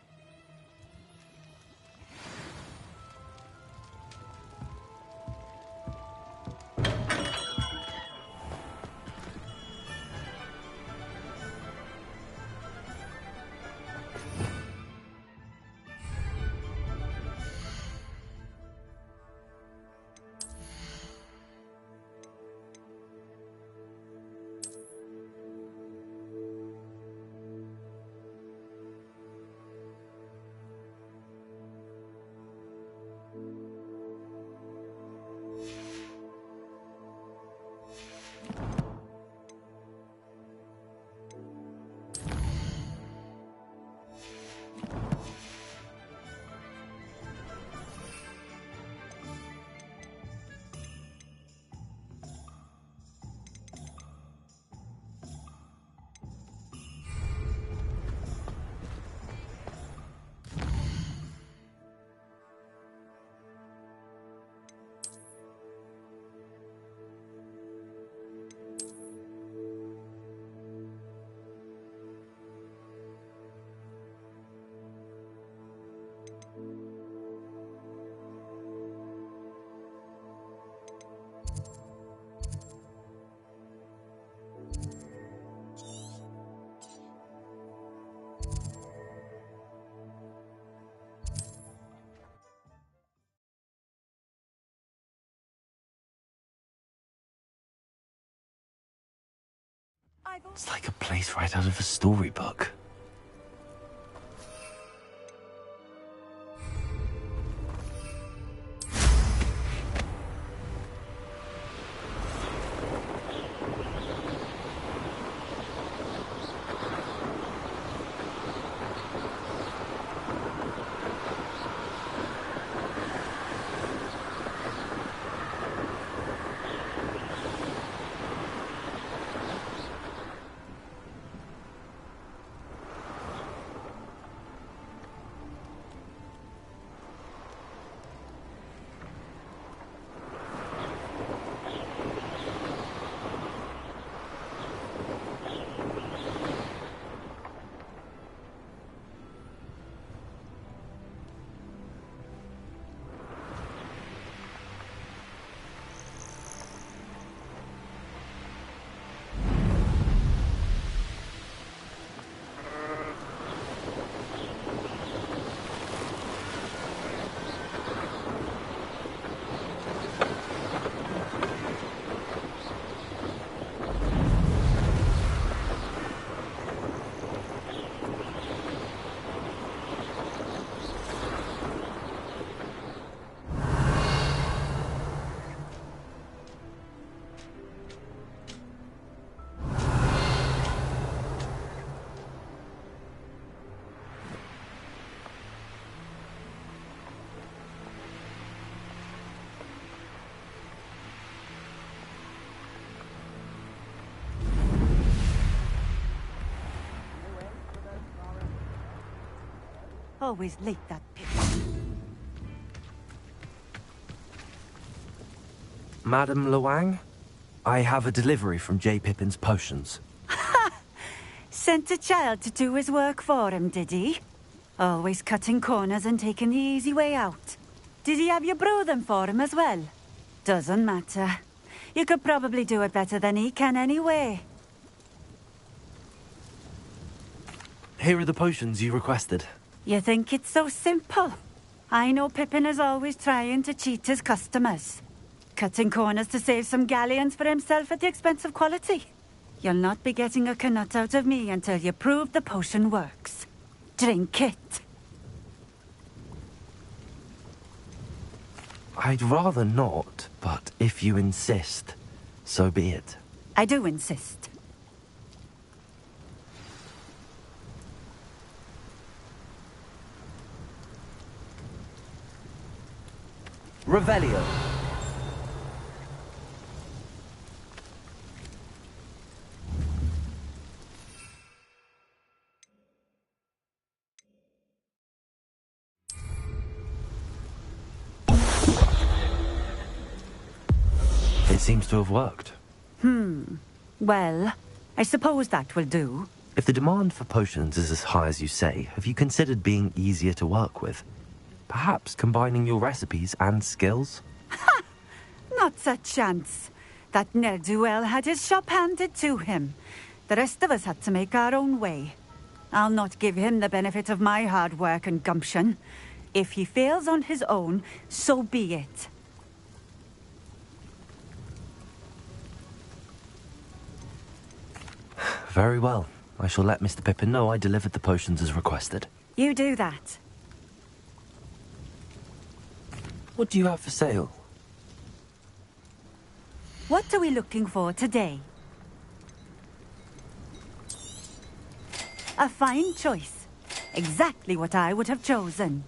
It's like a place right out of a storybook. always late, that Pippin. Madam Luang, I have a delivery from J. Pippin's potions. Sent a child to do his work for him, did he? Always cutting corners and taking the easy way out. Did he have you brew them for him as well? Doesn't matter. You could probably do it better than he can anyway. Here are the potions you requested. You think it's so simple? I know Pippin is always trying to cheat his customers. Cutting corners to save some galleons for himself at the expense of quality. You'll not be getting a canut out of me until you prove the potion works. Drink it. I'd rather not, but if you insist, so be it. I do insist. Revelio. It seems to have worked. Well, I suppose that will do. If the demand for potions is as high as you say, have you considered being easier to work with? Perhaps combining your recipes and skills? Not a chance. That ne'er-do-well had his shop handed to him. The rest of us had to make our own way. I'll not give him the benefit of my hard work and gumption. If he fails on his own, so be it. Very well. I shall let Mr. Pippin know I delivered the potions as requested. You do that. What do you have for sale? What are we looking for today? A fine choice. Exactly what I would have chosen.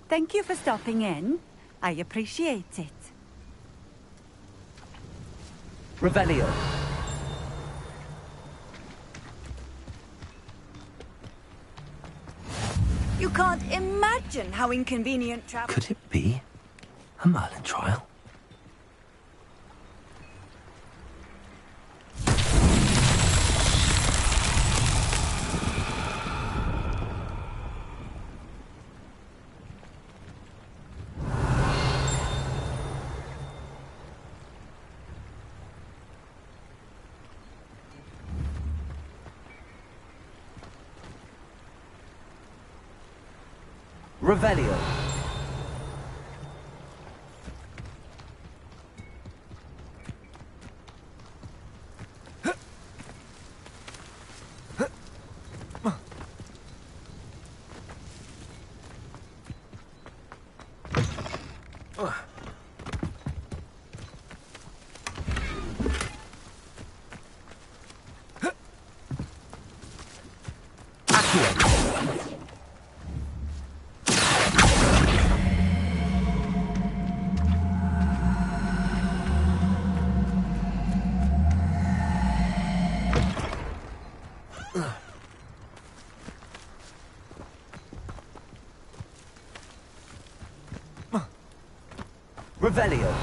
Thank you for stopping in. I appreciate it. Revelio. You can't imagine how inconvenient travel... Could it be a Merlin trial? Revelio. Revelio.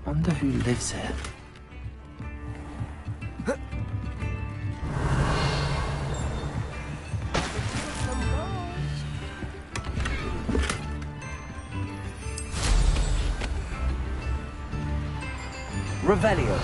Wonder who lives here. Revelio.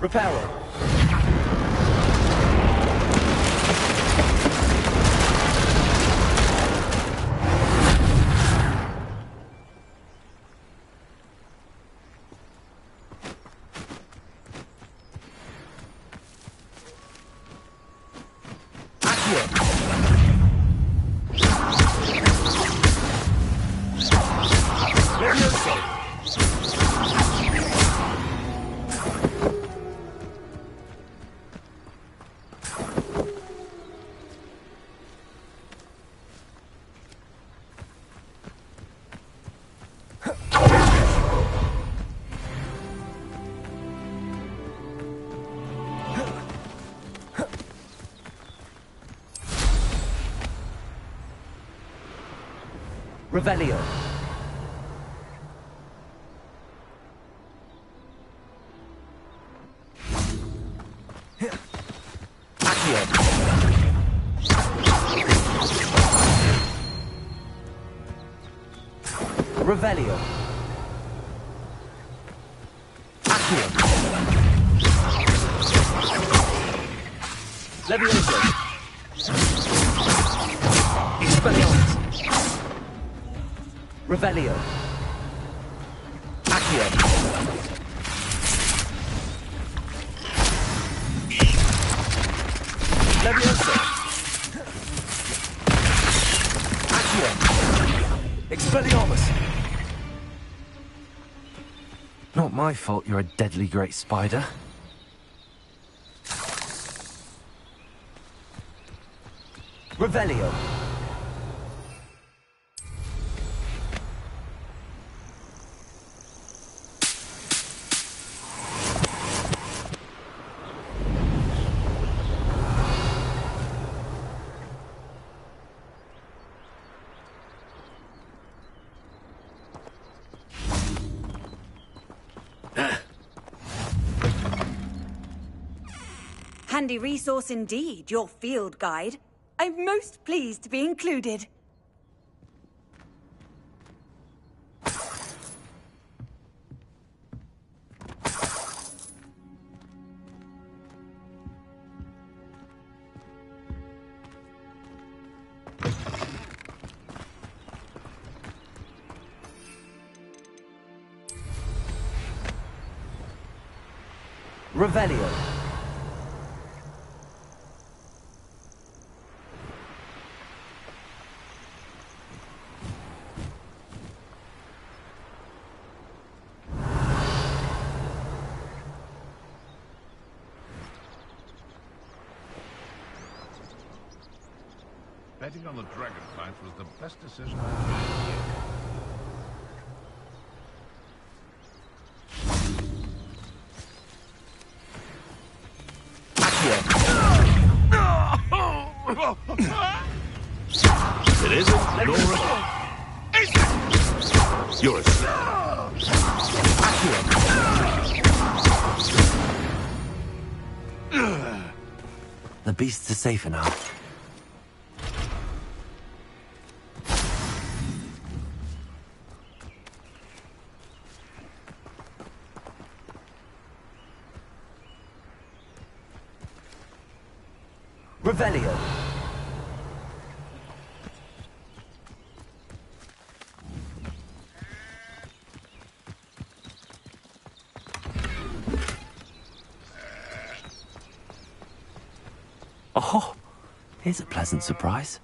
Reparo. Revelio. Accio. Revelio. Accio. Levioso. Expelliarmus. Revelio. Accio. Levioso. Accio. Expelliarmus. Not my fault you're a deadly great spider. Revelio. Handy resource indeed, your field guide. I'm most pleased to be included. Revelio. Betting on the dragonflight was the best decision I've made yet. It isn't, nor is it. You're a The beasts are safer now. Revelio. Oh, here's a pleasant surprise.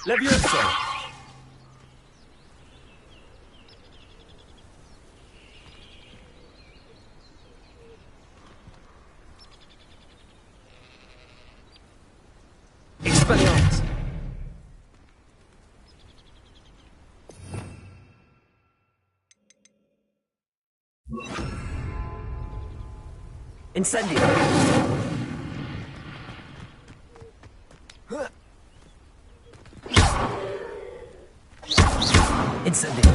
Levioso! Expelliarmus! Incendio! Incendio!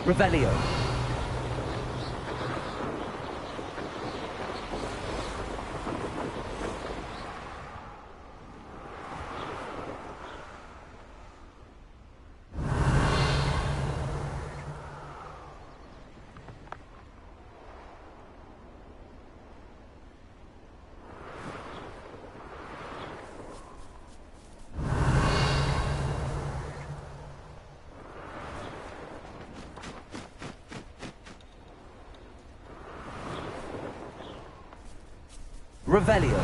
Revelio! Revelio.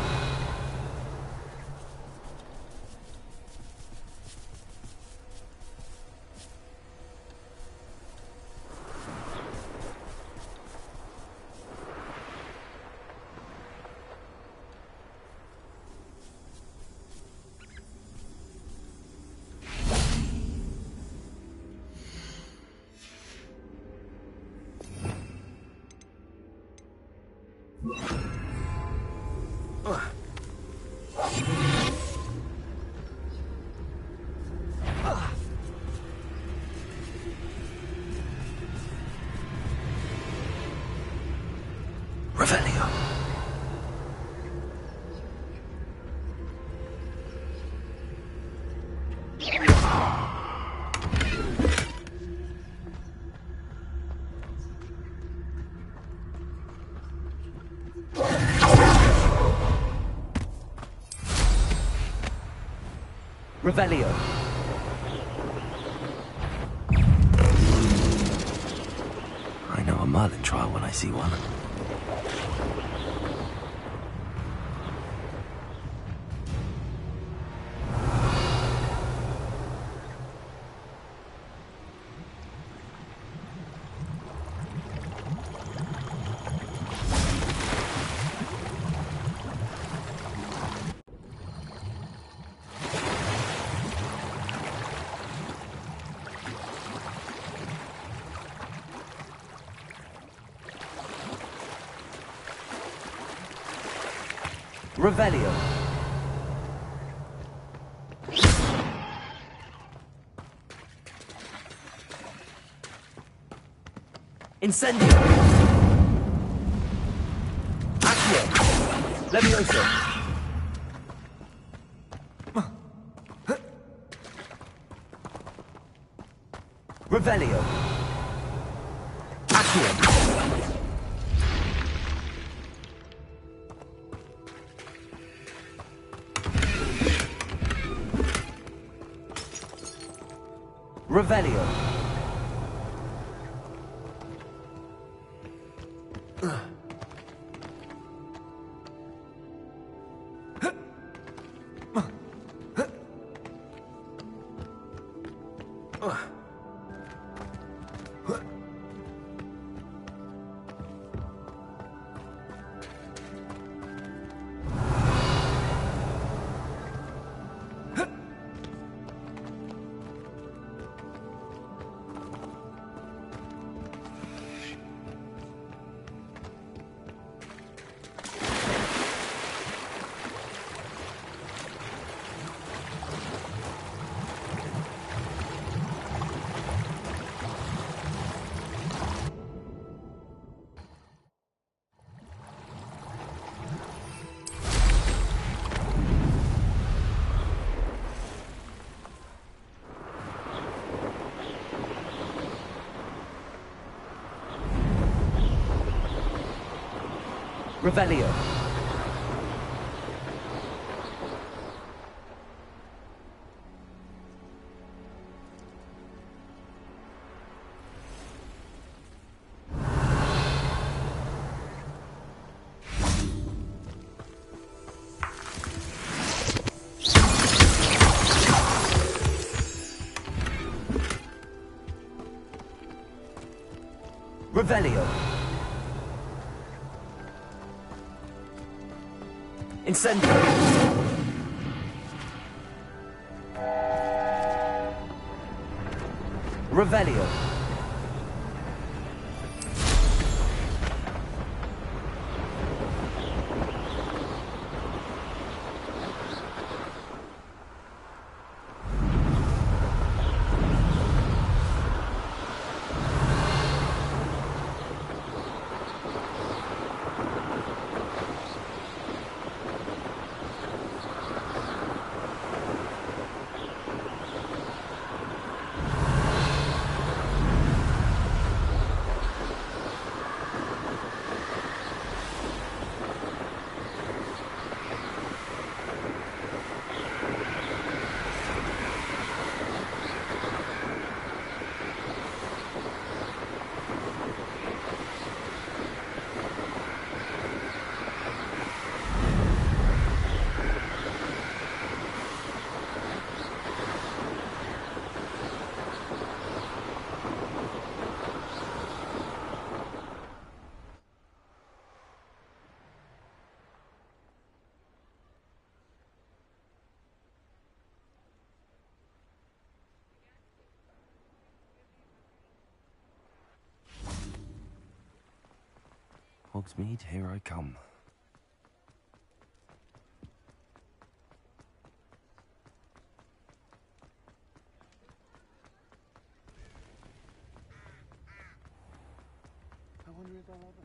Revelio. Revelio. I know a Merlin trial when I see one. Revelio. Incendio. Accio. Levioso. Revelio. Accio. Revelio. Revelio. Revelio. Incendio. Revelio. Hogsmeade, here I come. I wonder if I'll ever...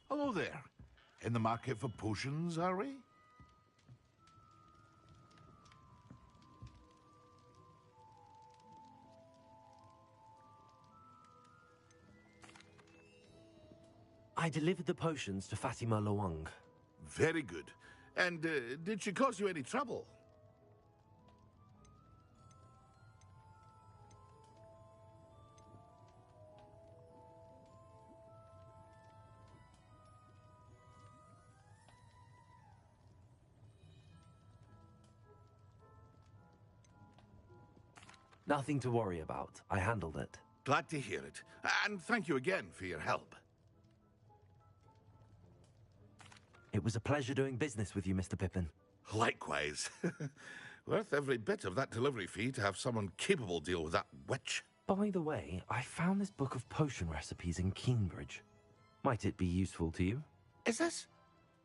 Hello there. In the market for potions, are we? I delivered the potions to Fatima Lawang. Very good. And did she cause you any trouble? Nothing to worry about. I handled it. Glad to hear it. And thank you again for your help. It was a pleasure doing business with you, Mr. Pippin. Likewise. Worth every bit of that delivery fee to have someone capable deal with that witch. By the way, I found this book of potion recipes in Cambridge. Might it be useful to you? Is this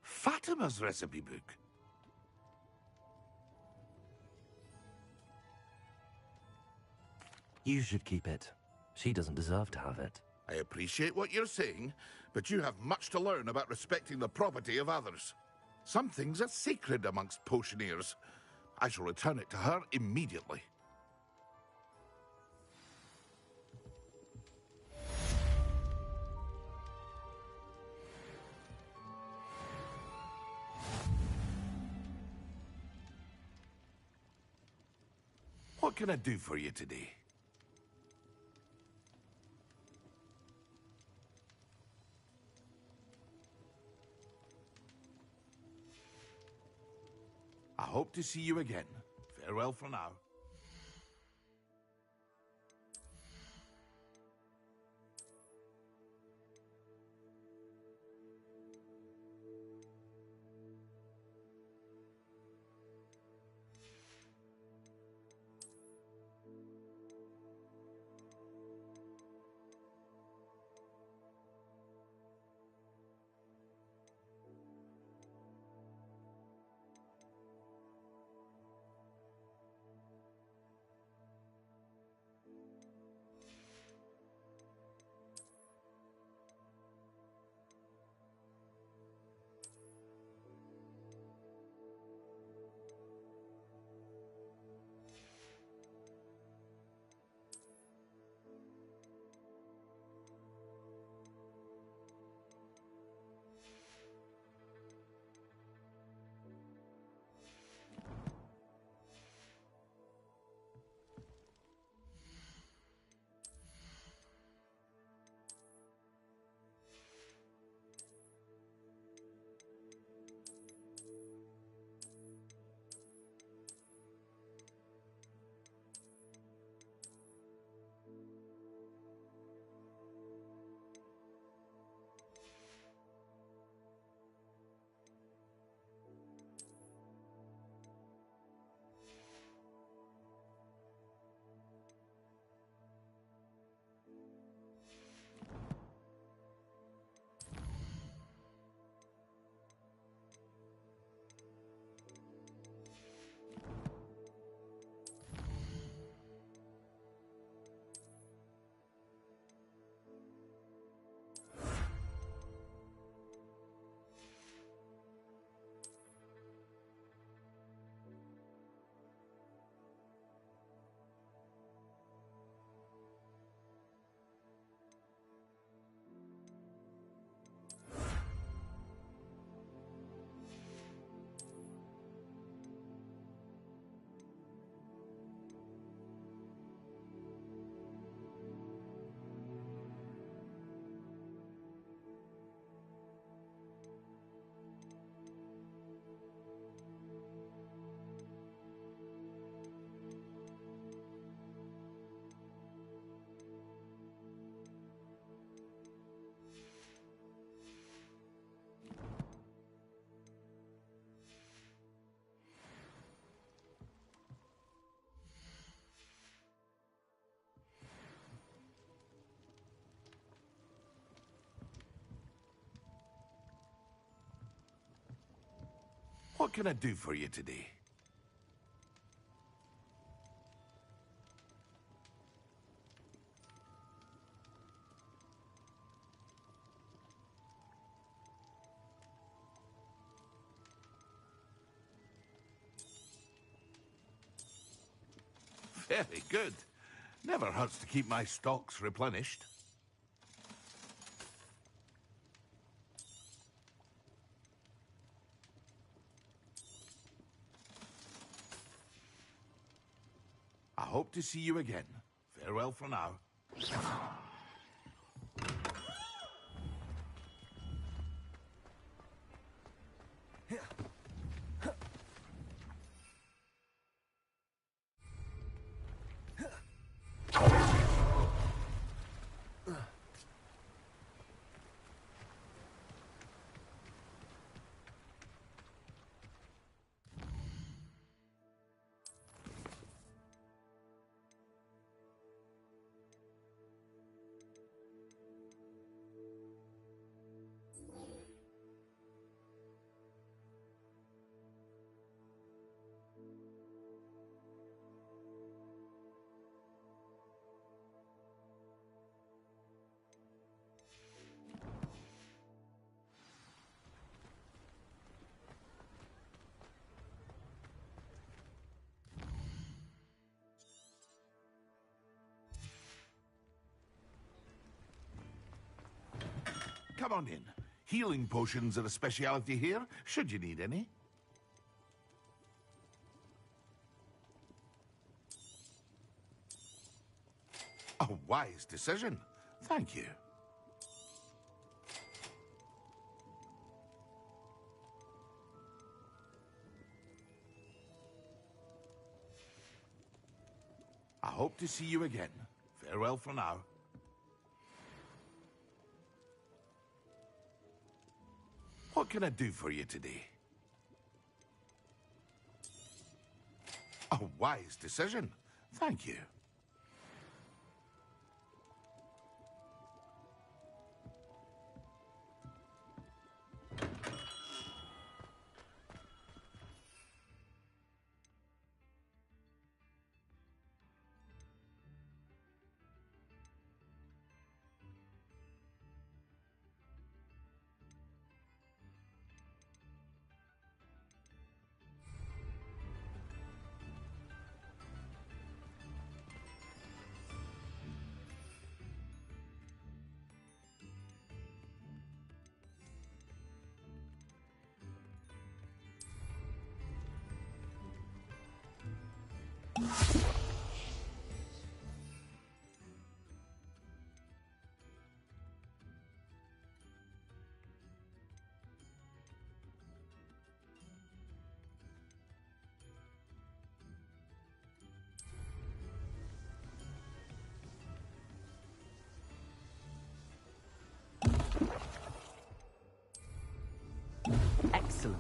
Fatima's recipe book? You should keep it. She doesn't deserve to have it. I appreciate what you're saying, but you have much to learn about respecting the property of others. Some things are sacred amongst potioneers. I shall return it to her immediately. What can I do for you today? I hope to see you again. Farewell for now. What can I do for you today? Very good. Never hurts to keep my stocks replenished. I hope to see you again. Farewell for now. Come on in. Healing potions are a speciality here, should you need any. A wise decision. Thank you. I hope to see you again. Farewell for now. What can I do for you today? A wise decision. Thank you. Excellent.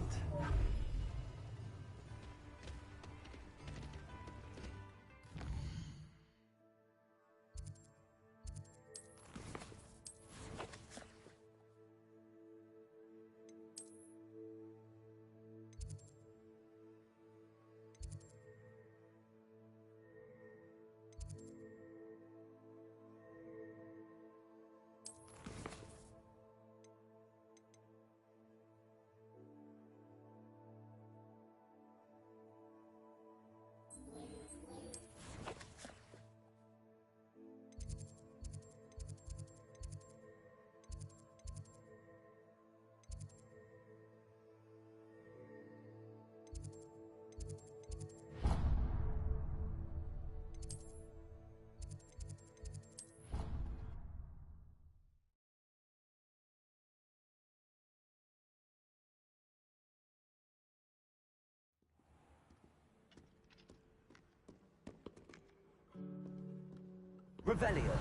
Revelio.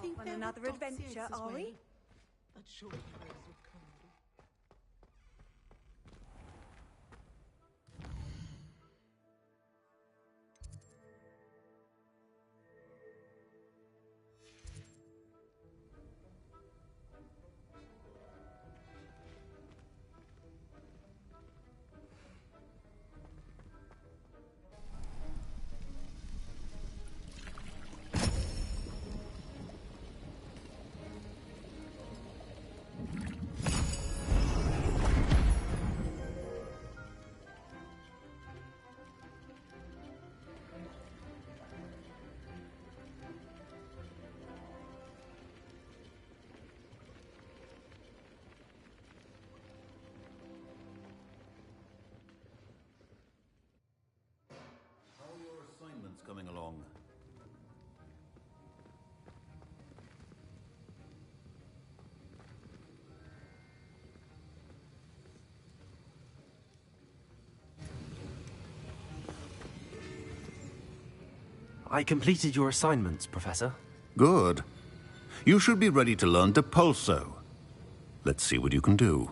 Off on another adventure, are we? Assignments coming along. I completed your assignments, Professor. Good. You should be ready to learn Depulso. Let's see what you can do.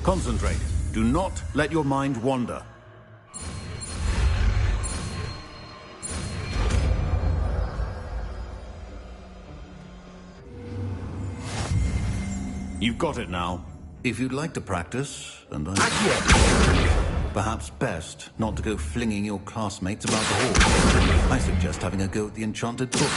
Concentrate. Do not let your mind wander. You've got it now. If you'd like to practice, and perhaps best not to go flinging your classmates about the hall. I suggest having a go at the enchanted book.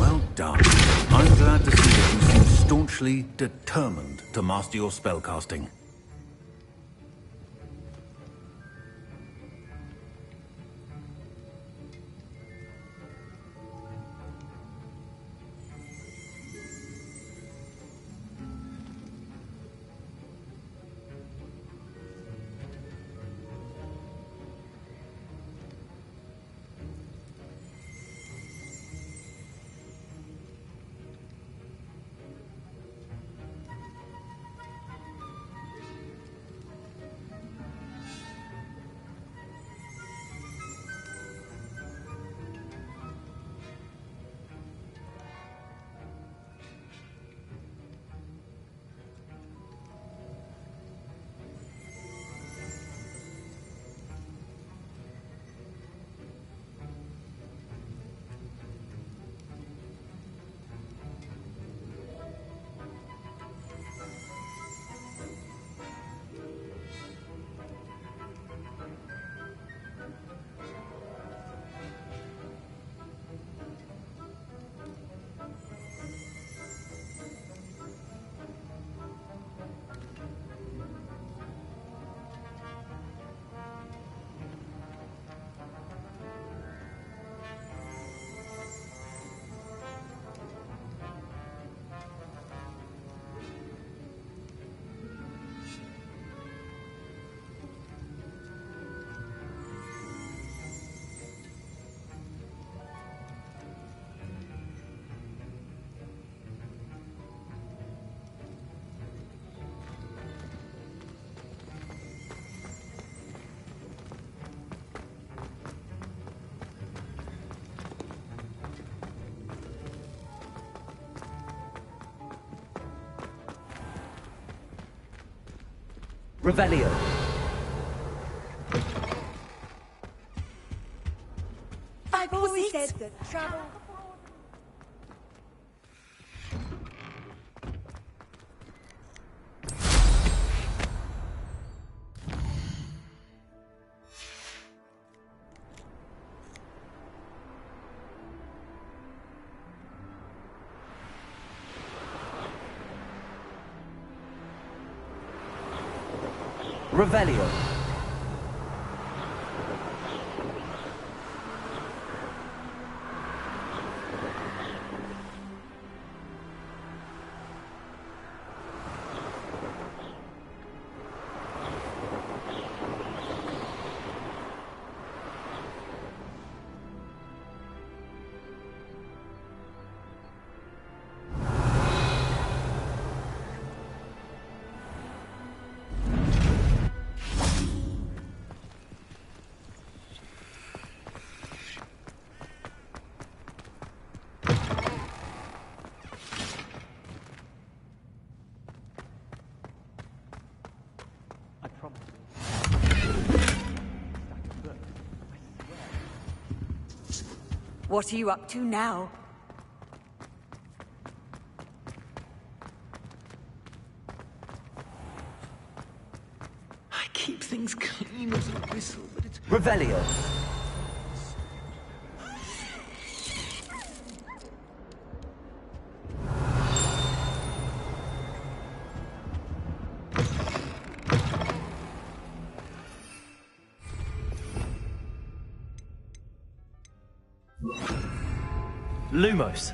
Well done. I'm glad to see that you seem staunchly determined to master your spellcasting. Revelio. I've always said that travel... Revelio. What are you up to now? I keep things clean as a whistle, but it's... Revelio. Lumos.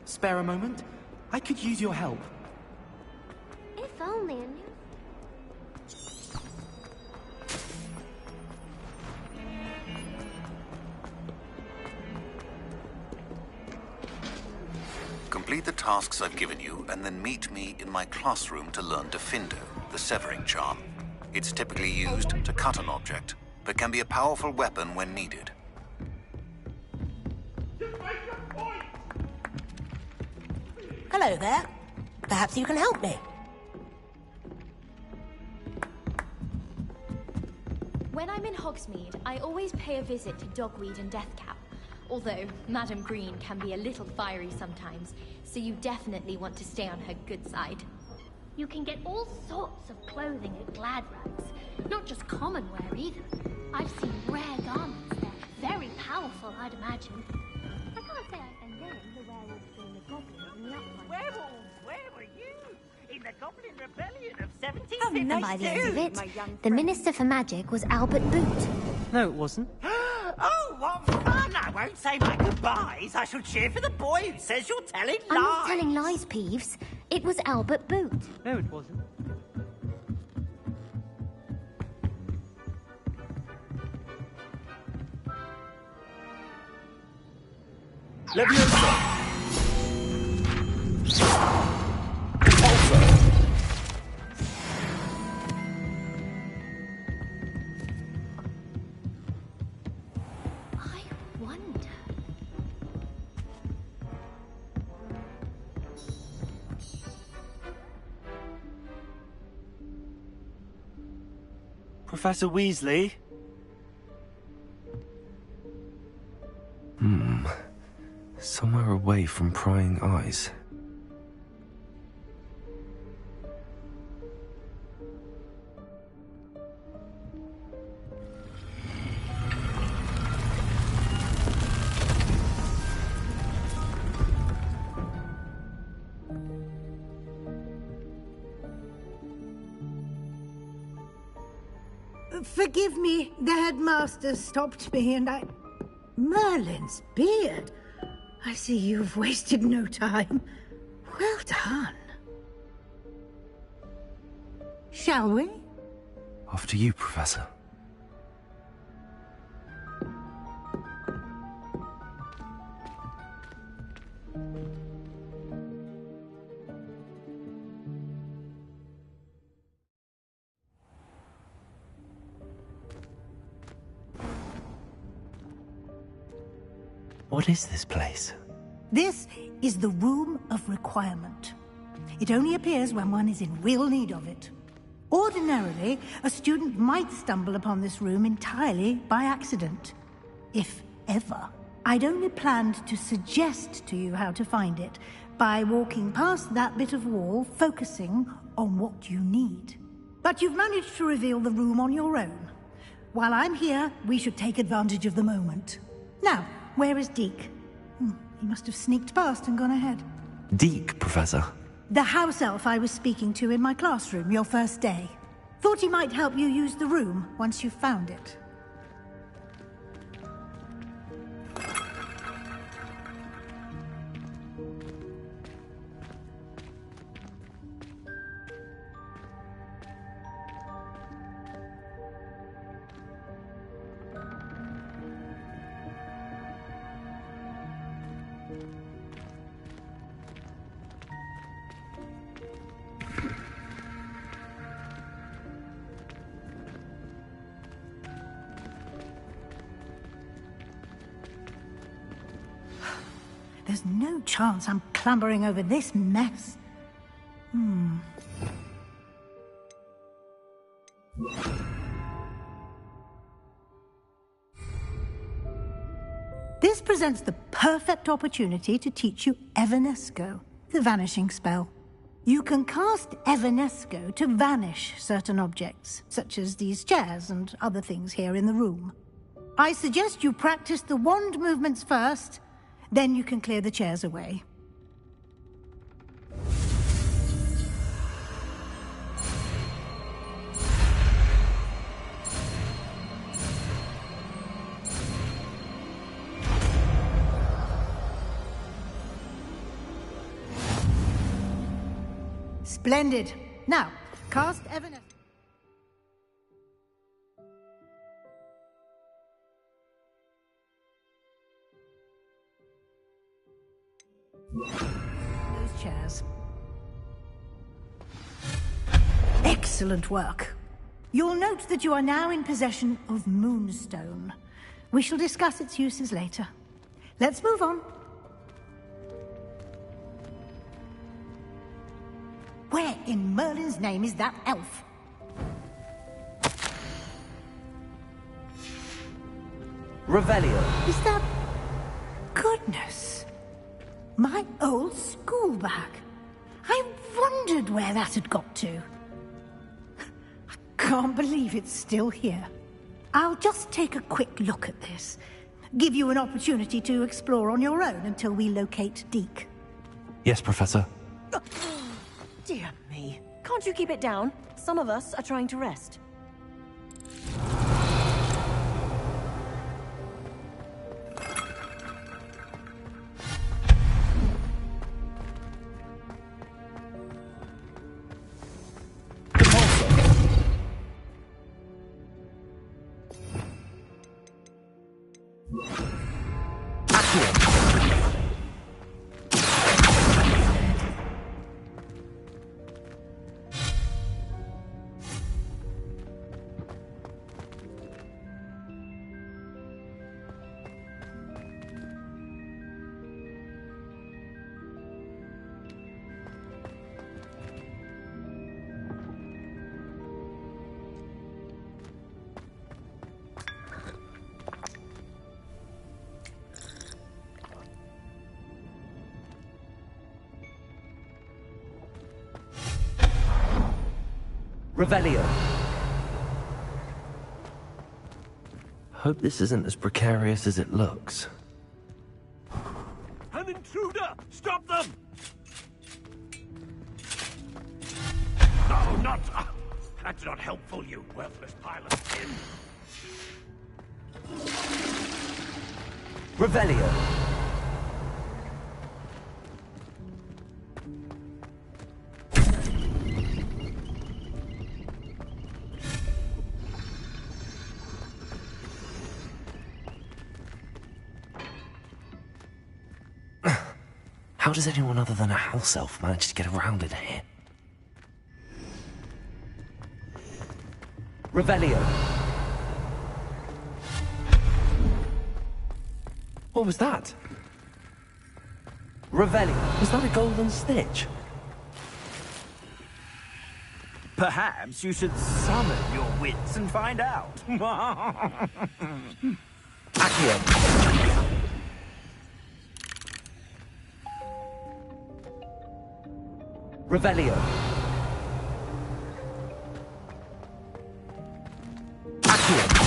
Spare a moment? I could use your help. If only I knew. Complete the tasks I've given you, and then meet me in my classroom to learn Defindo, the severing charm. It's typically used to cut an object, but can be a powerful weapon when needed. Hello there. Perhaps you can help me. When I'm in Hogsmeade, I always pay a visit to Dogweed and Deathcap. Although Madam Green can be a little fiery sometimes, so you definitely want to stay on her good side. You can get all sorts of clothing at Glad Rags. Not just common wear either. I've seen rare garments there. Very powerful, I'd imagine. I can't say I... And then the werewolves and the goblins in the upland. Werewolves, where were you? In the Goblin Rebellion of 17... Oh, And nice by the end of suit, it, my young the friend. Minister for Magic was Albert Boot. No, it wasn't. Oh, what fun! I won't say my goodbyes. I shall cheer for the boy who says you're telling lies. I'm not telling lies, Peeves. It was Albert Boot. No, it wasn't. Leviosa! I wonder... Professor Weasley? Somewhere away from prying eyes. Forgive me, the headmaster stopped me and I... Merlin's beard. I see you've wasted no time. Well done. Shall we? After you, Professor. What is this place? This is the Room of Requirement. It only appears when one is in real need of it. Ordinarily, a student might stumble upon this room entirely by accident. If ever. I'd only planned to suggest to you how to find it by walking past that bit of wall, focusing on what you need. But you've managed to reveal the room on your own. While I'm here, we should take advantage of the moment. Now, where is Deke? He must have sneaked past and gone ahead. Deke, Professor. The house elf I was speaking to in my classroom your first day. Thought he might help you use the room once you found it. There's no chance I'm clambering over this mess. This presents the perfect opportunity to teach you Evanesco, the vanishing spell. You can cast Evanesco to vanish certain objects, such as these chairs and other things here in the room. I suggest you practice the wand movements first, then you can clear the chairs away. Splendid. Now, cast Evanesco. Those chairs. Excellent work. You'll note that you are now in possession of Moonstone. We shall discuss its uses later. Let's move on. Where in Merlin's name is that elf? Revelio. Is that... Goodness. My old school bag. I wondered where that had got to. I can't believe it's still here. I'll just take a quick look at this. Give you an opportunity to explore on your own until we locate Deke. Yes, Professor. Dear me. Can't you keep it down? Some of us are trying to rest. Revelio. Hope this isn't as precarious as it looks. An intruder! Stop them! No, not... that's not helpful, you worthless pile of tin. Revelio. How does anyone other than a house elf manage to get around in here? Revelio. What was that? Revelio. Was that a golden stitch? Perhaps you should summon your wits and find out. Accio. Revelio. Accio.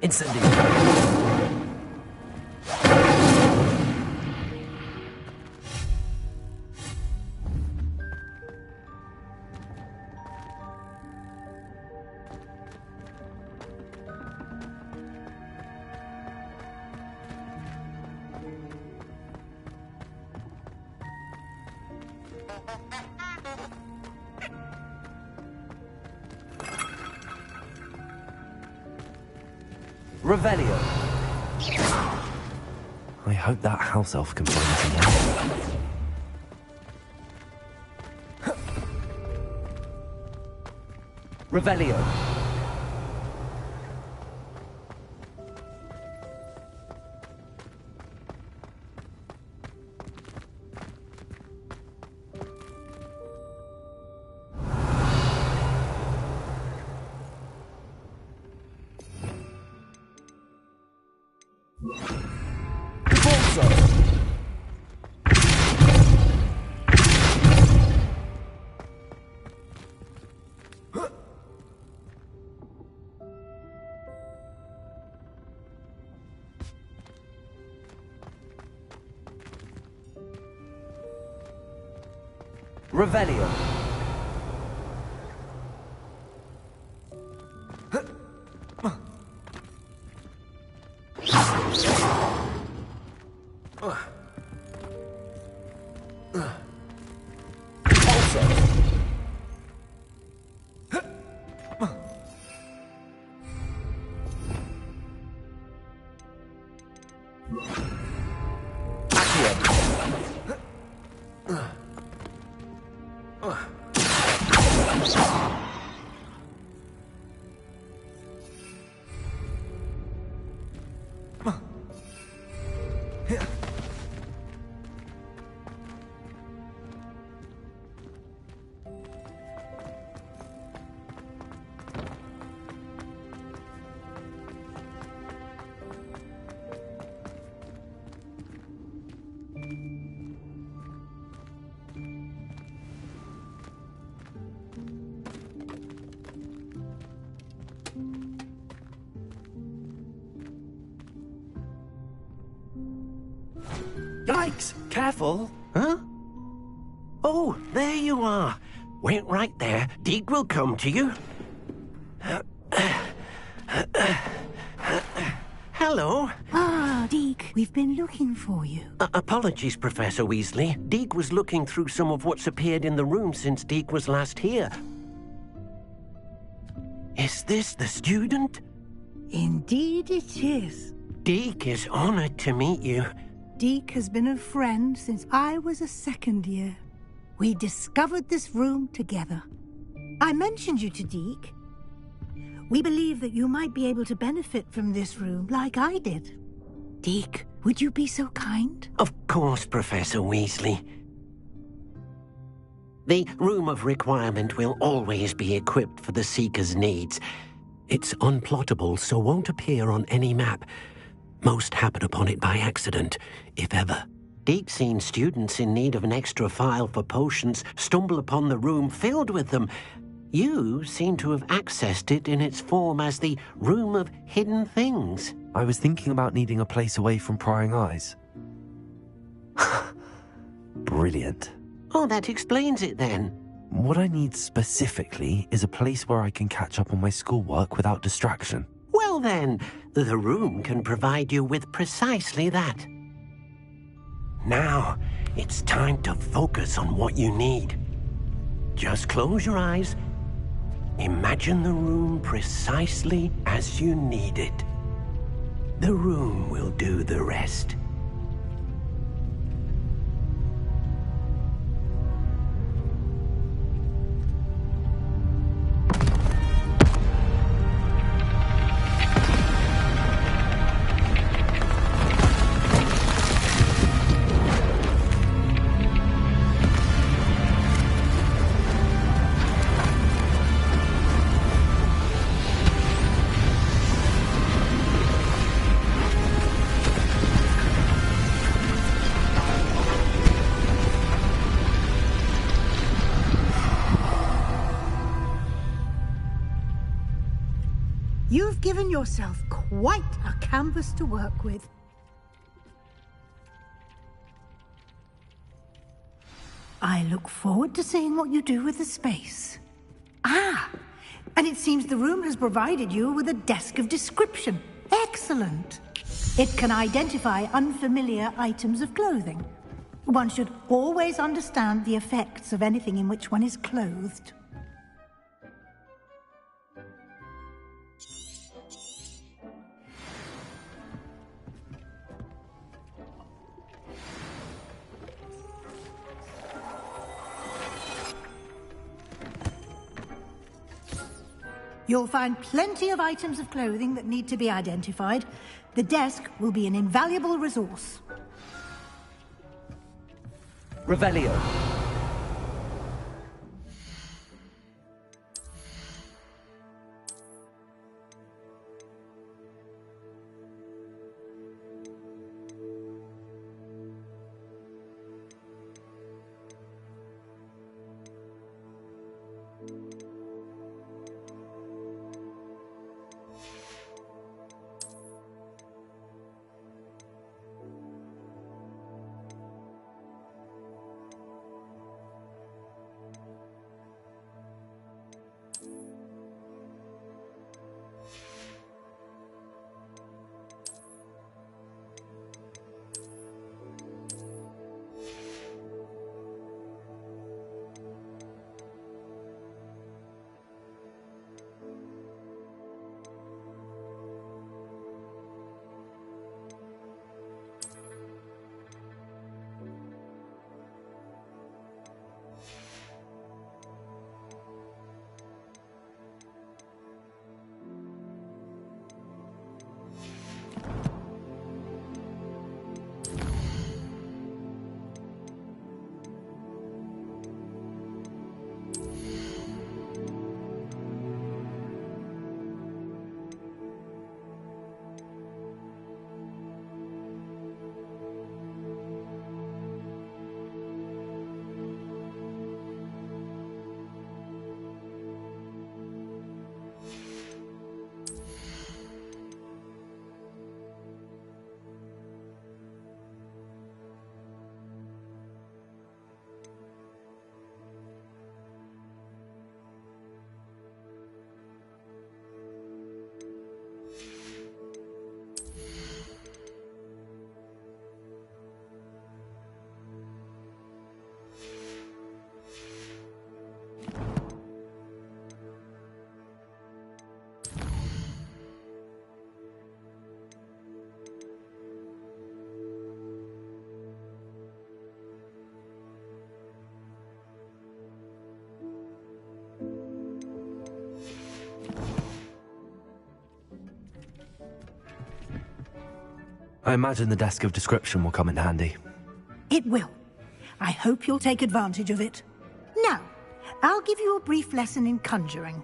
Incendio. Revelio. I hope that house elf can find someone. Revelio. Revelio. Yikes! Careful! Huh? Oh, there you are. Wait right there. Deke will come to you. Hello. Ah, Deke, we've been looking for you. Apologies, Professor Weasley. Deke was looking through some of what's appeared in the room since Deke was last here. Is this the student? Indeed it is. Deke is honored to meet you. Deke has been a friend since I was a second year. We discovered this room together. I mentioned you to Deke. We believe that you might be able to benefit from this room like I did. Deke, would you be so kind? Of course, Professor Weasley. The Room of Requirement will always be equipped for the Seeker's needs. It's unplottable, so won't appear on any map. Most happen upon it by accident, if ever. Deke's seen students in need of an extra file for potions stumble upon the room filled with them. You seem to have accessed it in its form as the Room of Hidden Things. I was thinking about needing a place away from prying eyes. Brilliant. Oh, that explains it then. What I need specifically is a place where I can catch up on my schoolwork without distraction. Well then, the room can provide you with precisely that. Now, it's time to focus on what you need. Just close your eyes. Imagine the room precisely as you need it. The room will do the rest. You've given yourself quite a canvas to work with. I look forward to seeing what you do with the space. Ah, and it seems the room has provided you with a desk of description. Excellent. It can identify unfamiliar items of clothing. One should always understand the effects of anything in which one is clothed. You'll find plenty of items of clothing that need to be identified. The desk will be an invaluable resource. Revelio. I imagine the desk of description will come in handy. It will. I hope you'll take advantage of it. Now, I'll give you a brief lesson in conjuring.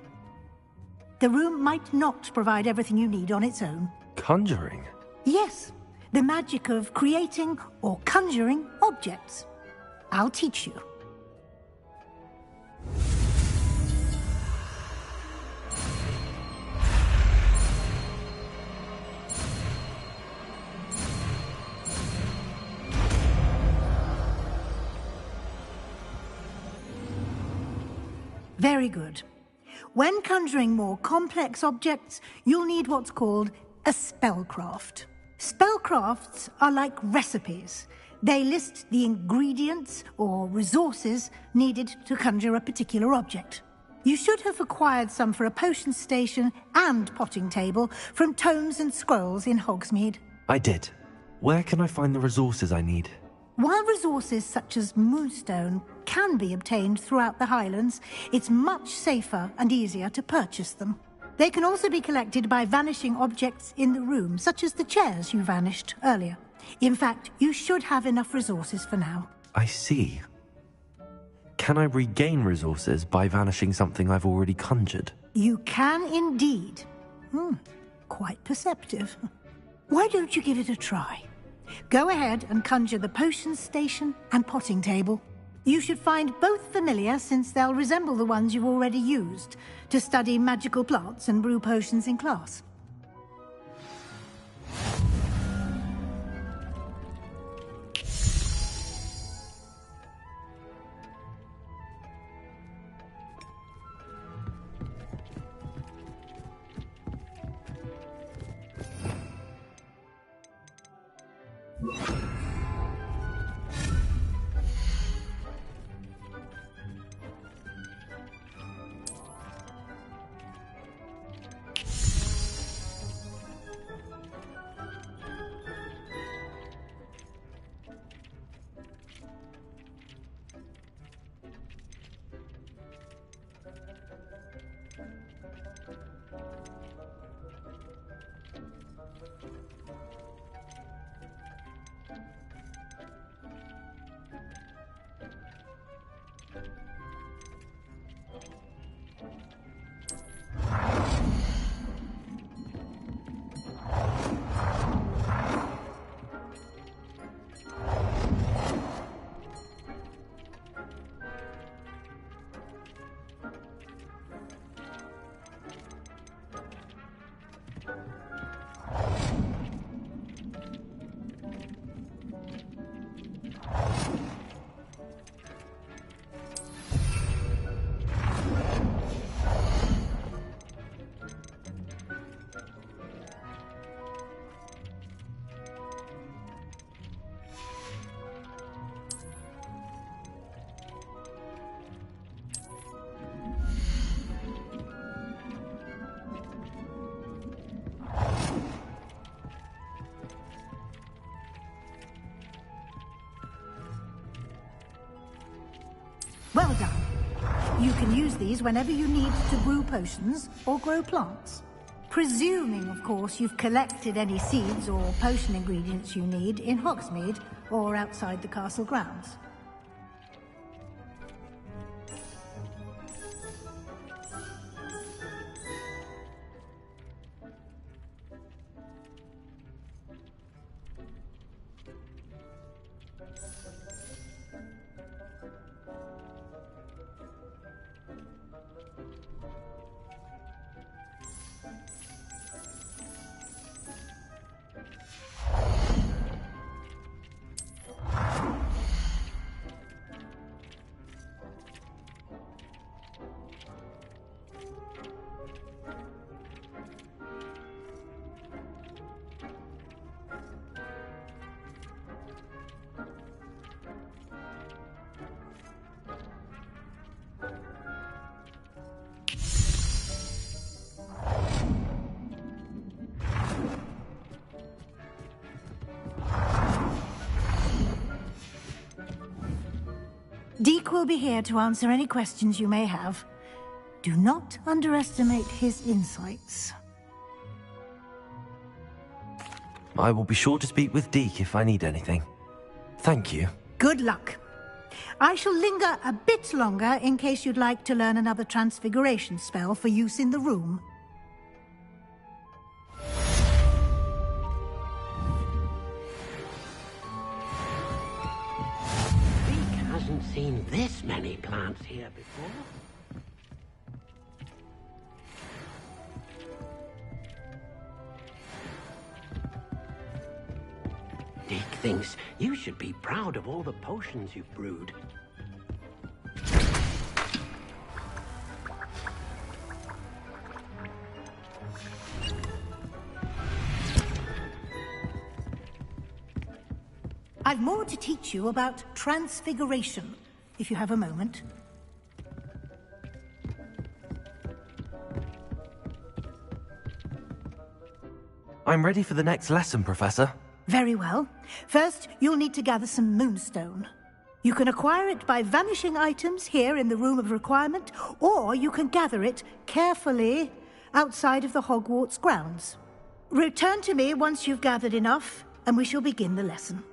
The room might not provide everything you need on its own. Conjuring? Yes, the magic of creating or conjuring objects. I'll teach you. Very good. When conjuring more complex objects, you'll need what's called a spellcraft. Spellcrafts are like recipes. They list the ingredients or resources needed to conjure a particular object. You should have acquired some for a potion station and potting table from tomes and scrolls in Hogsmeade. I did. Where can I find the resources I need? While resources such as moonstone can be obtained throughout the Highlands, it's much safer and easier to purchase them. They can also be collected by vanishing objects in the room, such as the chairs you vanished earlier. In fact, you should have enough resources for now. I see. Can I regain resources by vanishing something I've already conjured? You can indeed. Quite perceptive. Why don't you give it a try? Go ahead and conjure the potion station and potting table. You should find both familiar, since they'll resemble the ones you've already used to study magical plants and brew potions in class. Well done. You can use these whenever you need to brew potions or grow plants. Presuming, of course, you've collected any seeds or potion ingredients you need in Hogsmeade or outside the castle grounds. Deke will be here to answer any questions you may have. Do not underestimate his insights. I will be sure to speak with Deke if I need anything. Thank you. Good luck. I shall linger a bit longer in case you'd like to learn another transfiguration spell for use in the room. Hasn't seen this many plants here before. Dick thinks you should be proud of all the potions you've brewed. I've more to teach you about transfiguration, if you have a moment. I'm ready for the next lesson, Professor. Very well. First, you'll need to gather some moonstone. You can acquire it by vanishing items here in the Room of Requirement, or you can gather it carefully outside of the Hogwarts grounds. Return to me once you've gathered enough, and we shall begin the lesson.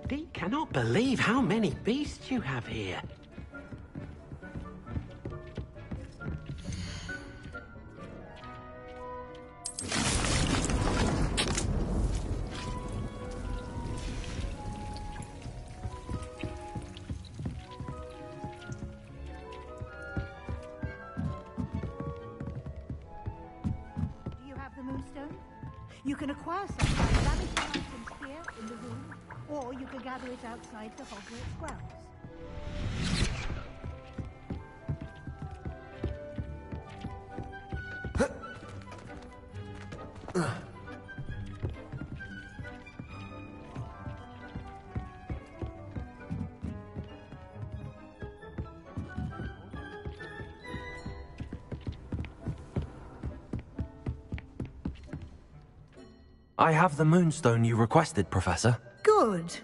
Deke cannot believe how many beasts you have here. Do you have the moonstone? You can acquire some by vanishing items here in the room, or you can gather it outside the Hogwarts grounds. I have the moonstone you requested, Professor. Good.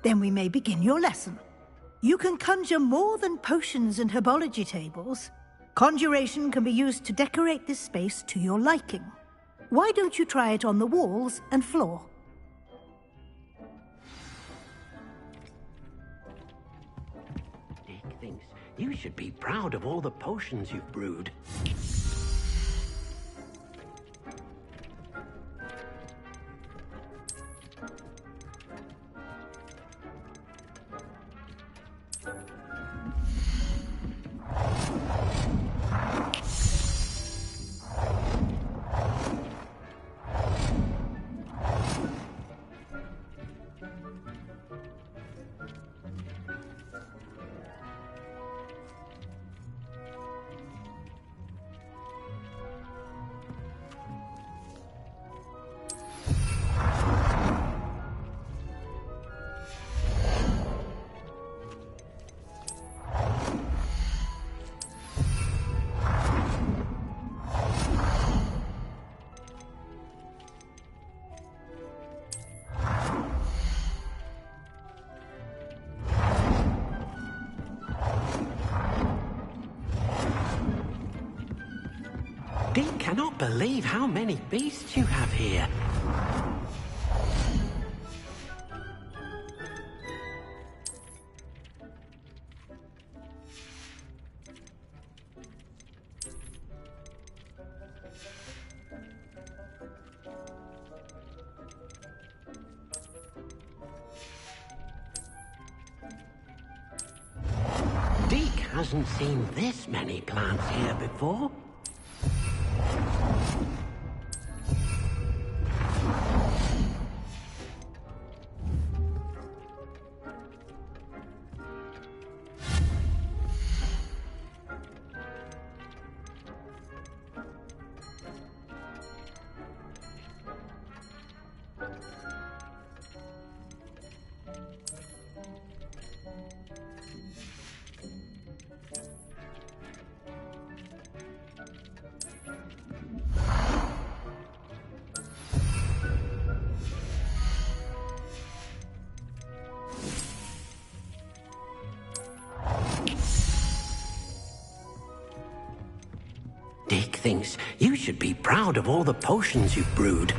Then we may begin your lesson. You can conjure more than potions and herbology tables. Conjuration can be used to decorate this space to your liking. Why don't you try it on the walls and floor? Dick thinks you should be proud of all the potions you've brewed. cannot believe how many beasts you have here. Deke hasn't seen this many plants here before. Deke thinks you should be proud of all the potions you've brewed.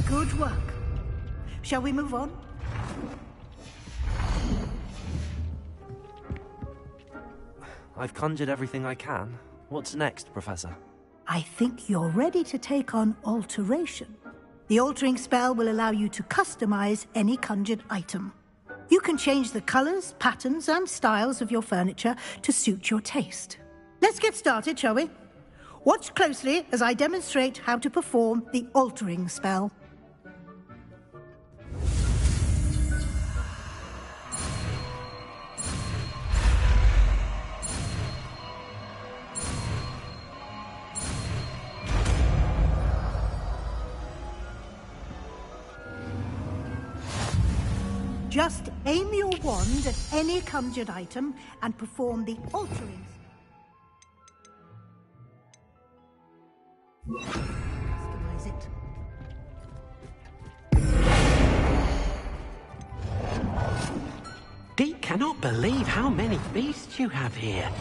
Good work. Shall we move on? I've conjured everything I can. What's next, Professor? I think you're ready to take on alteration. The altering spell will allow you to customize any conjured item. You can change the colors, patterns, and styles of your furniture to suit your taste. Let's get started, shall we? Watch closely as I demonstrate how to perform the altering spell. Just aim your wand at any conjured item and perform the altering. Customize it. Deke cannot believe how many beasts you have here.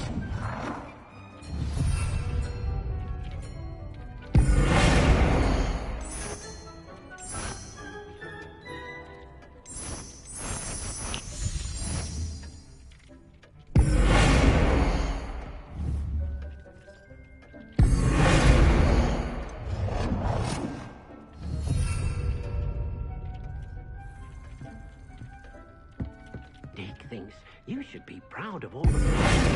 Deke thinks you should be proud of all the...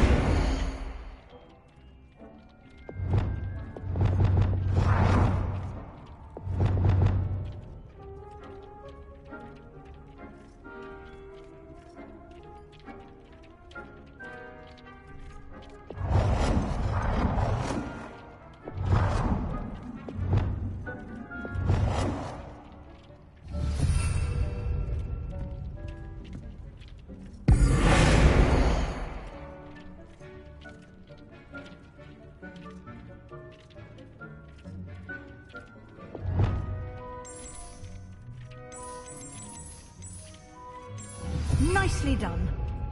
Nicely done.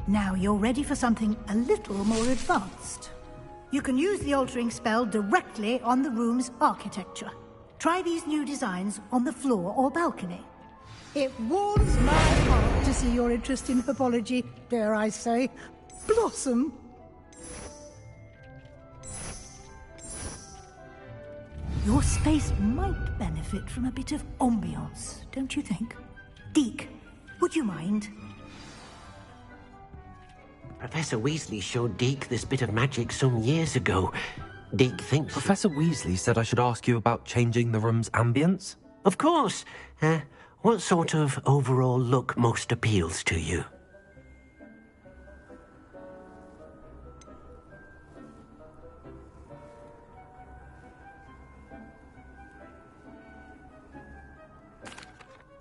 Now you're ready for something a little more advanced. You can use the altering spell directly on the room's architecture. Try these new designs on the floor or balcony. It warms my heart to see your interest in herbology, dare I say, blossom. Your space might benefit from a bit of ambiance, don't you think? Deke, would you mind? Professor Weasley showed Deke this bit of magic some years ago. Deke thinks... Professor Weasley said I should ask you about changing the room's ambience? Of course. What sort of overall look most appeals to you?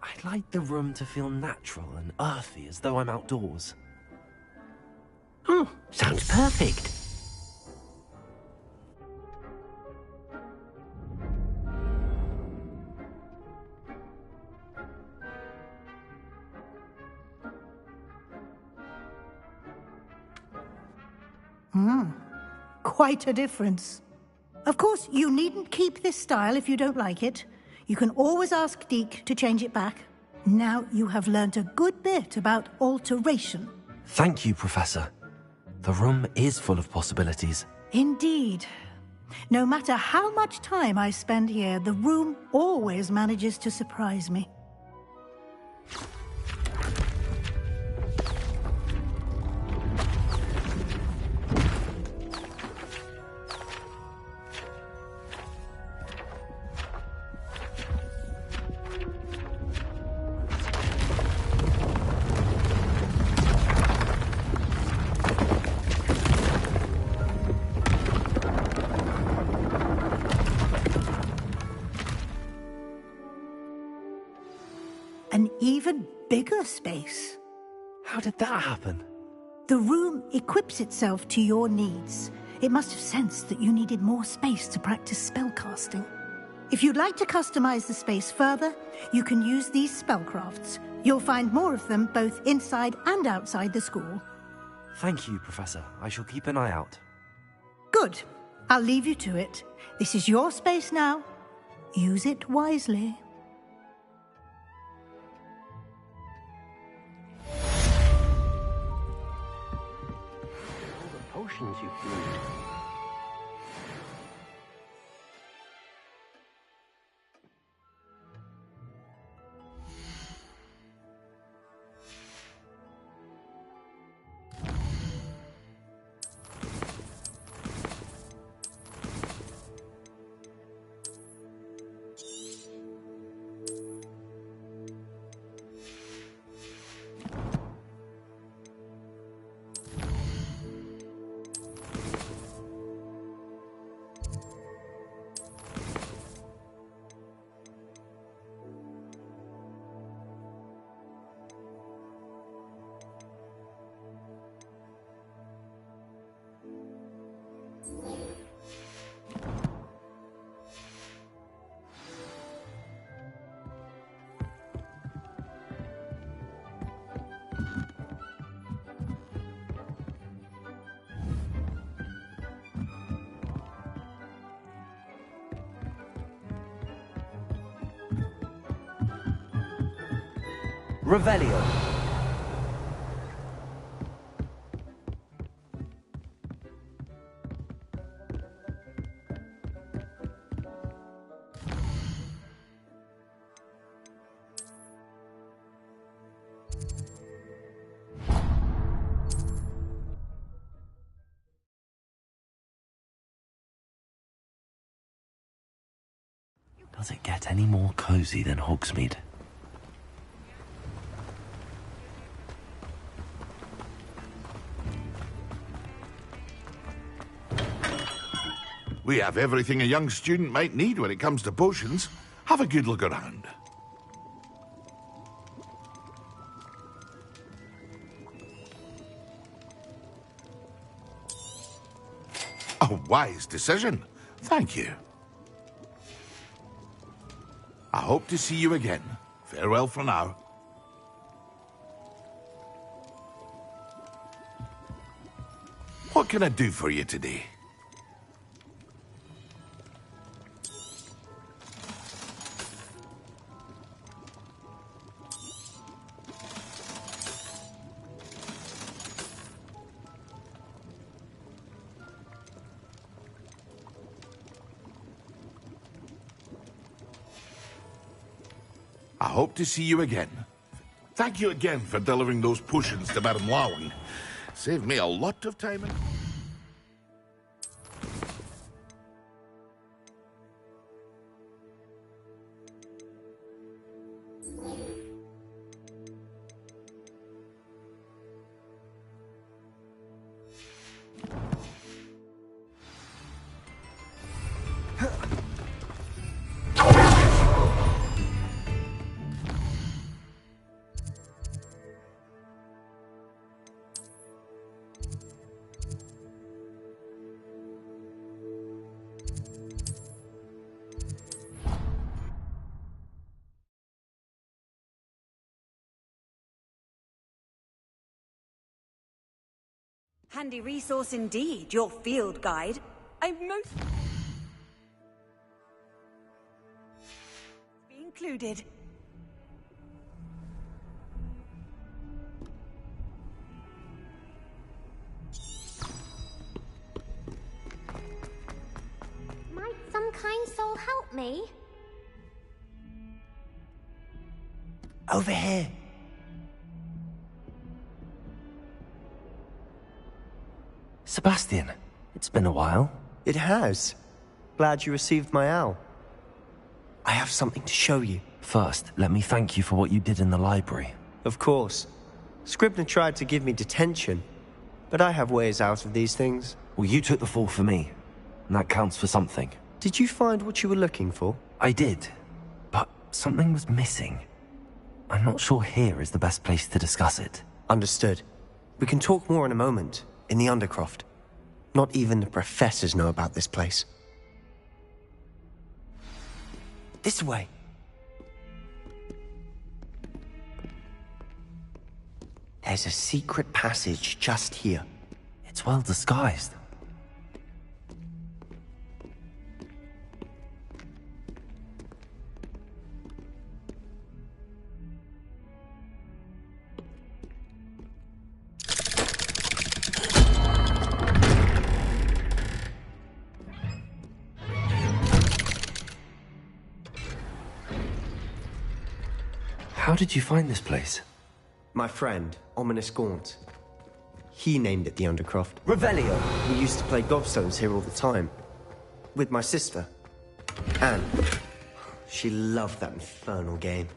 I'd like the room to feel natural and earthy, as though I'm outdoors. Oh, sounds perfect. Quite a difference. Of course, you needn't keep this style if you don't like it. You can always ask Deke to change it back. Now you have learnt a good bit about alteration. Thank you, Professor. The room is full of possibilities. Indeed. No matter how much time I spend here, the room always manages to surprise me. An even bigger space. How did that happen? The room equips itself to your needs. It must have sensed that you needed more space to practice spellcasting. If you'd like to customize the space further, you can use these spellcrafts. You'll find more of them both inside and outside the school. Thank you, Professor. I shall keep an eye out. Good. I'll leave you to it. This is your space now. Use it wisely. Potions you've brewed. Revelio. Does it get any more cozy than Hogsmeade? We have everything a young student might need when it comes to potions. Have a good look around. A wise decision. Thank you. I hope to see you again. Farewell for now. What can I do for you today? I hope to see you again. Thank you again for delivering those potions to Madame Lawing. Saved me a lot of time. Handy resource indeed, your field guide. I'm most... be included. Might some kind soul help me? Over here. Sebastian, it's been a while. It has. Glad you received my owl. I have something to show you. First, let me thank you for what you did in the library. Of course. Scribner tried to give me detention, but I have ways out of these things. Well, you took the fall for me, and that counts for something. Did you find what you were looking for? I did, but something was missing. I'm not sure here is the best place to discuss it. Understood. We can talk more in a moment, in the Undercroft. Not even the professors know about this place. This way. There's a secret passage just here. It's well disguised. How did you find this place? My friend, Ominous Gaunt. He named it the Undercroft. Revelio! We used to play gobstones here all the time. With my sister, Anne. She loved that infernal game.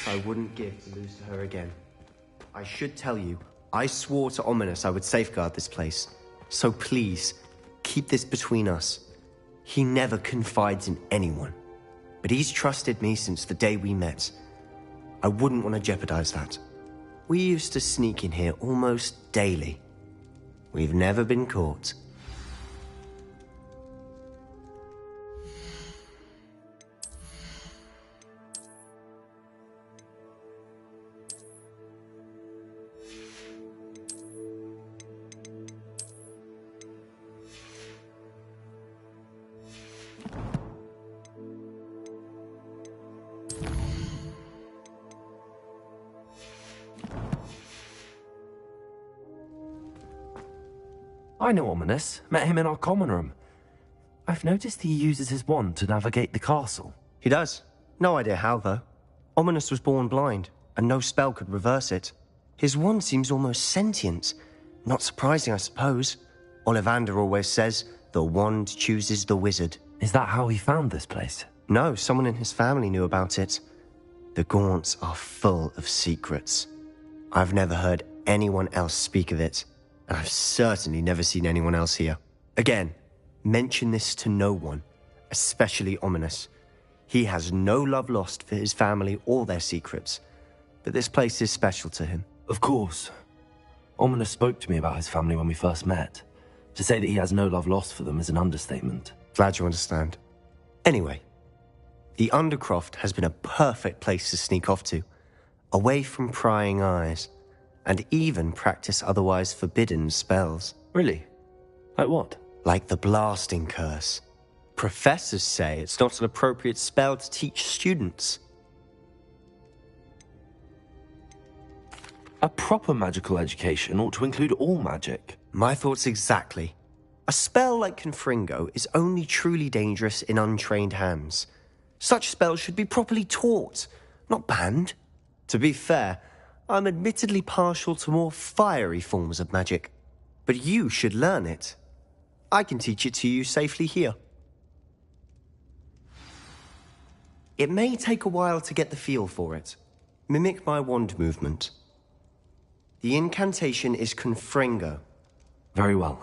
I wouldn't give to lose to her again. I should tell you, I swore to Ominous I would safeguard this place. So please, keep this between us. He never confides in anyone. But he's trusted me since the day we met. I wouldn't want to jeopardize that. We used to sneak in here almost daily. We've never been caught. I know Ominous. Met him in our common room. I've noticed he uses his wand to navigate the castle. He does. No idea how, though. Ominous was born blind, and no spell could reverse it. His wand seems almost sentient. Not surprising, I suppose. Ollivander always says, the wand chooses the wizard. Is that how he found this place? No, someone in his family knew about it. The Gaunts are full of secrets. I've never heard anyone else speak of it. And I've certainly never seen anyone else here. Again, mention this to no one, especially Ominous. He has no love lost for his family or their secrets, but this place is special to him. Of course. Ominous spoke to me about his family when we first met. To say that he has no love lost for them is an understatement. Glad you understand. Anyway, the Undercroft has been a perfect place to sneak off to, away from prying eyes. And even practice otherwise forbidden spells. Really? Like what? Like the blasting curse. Professors say it's not an appropriate spell to teach students. A proper magical education ought to include all magic. My thoughts exactly. A spell like Confringo is only truly dangerous in untrained hands. Such spells should be properly taught, not banned. To be fair, I'm admittedly partial to more fiery forms of magic, but you should learn it. I can teach it to you safely here. It may take a while to get the feel for it. Mimic my wand movement. The incantation is Confringo. Very well.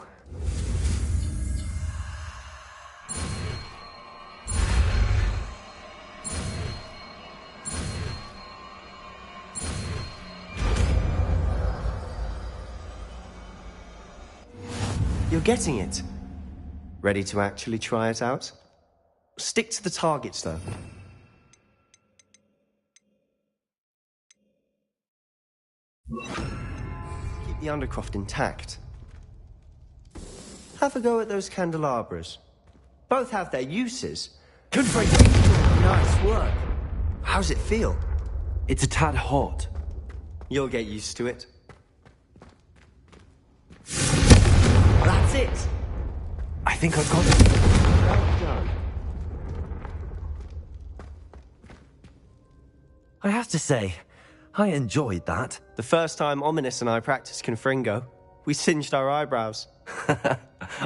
You're getting it. Ready to actually try it out? Stick to the targets, though. Keep the Undercroft intact. Have a go at those candelabras. Both have their uses. Nice work. How's it feel? It's a tad hot. You'll get used to it. That's it! I think I've got it. Well done. I have to say, I enjoyed that. The first time Ominous and I practiced Confringo, we singed our eyebrows.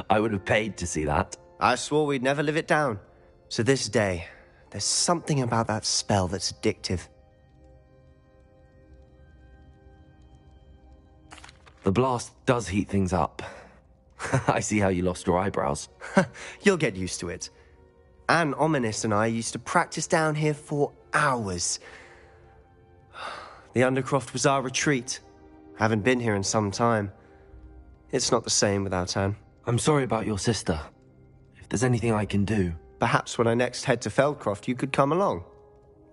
I would have paid to see that. I swore we'd never live it down. So this day, there's something about that spell that's addictive. The blast does heat things up. I see how you lost your eyebrows. You'll get used to it. Anne, Ominous and I used to practice down here for hours. The Undercroft was our retreat. Haven't been here in some time. It's not the same without Anne. I'm sorry about your sister. If there's anything I can do... Perhaps when I next head to Feldcroft, you could come along.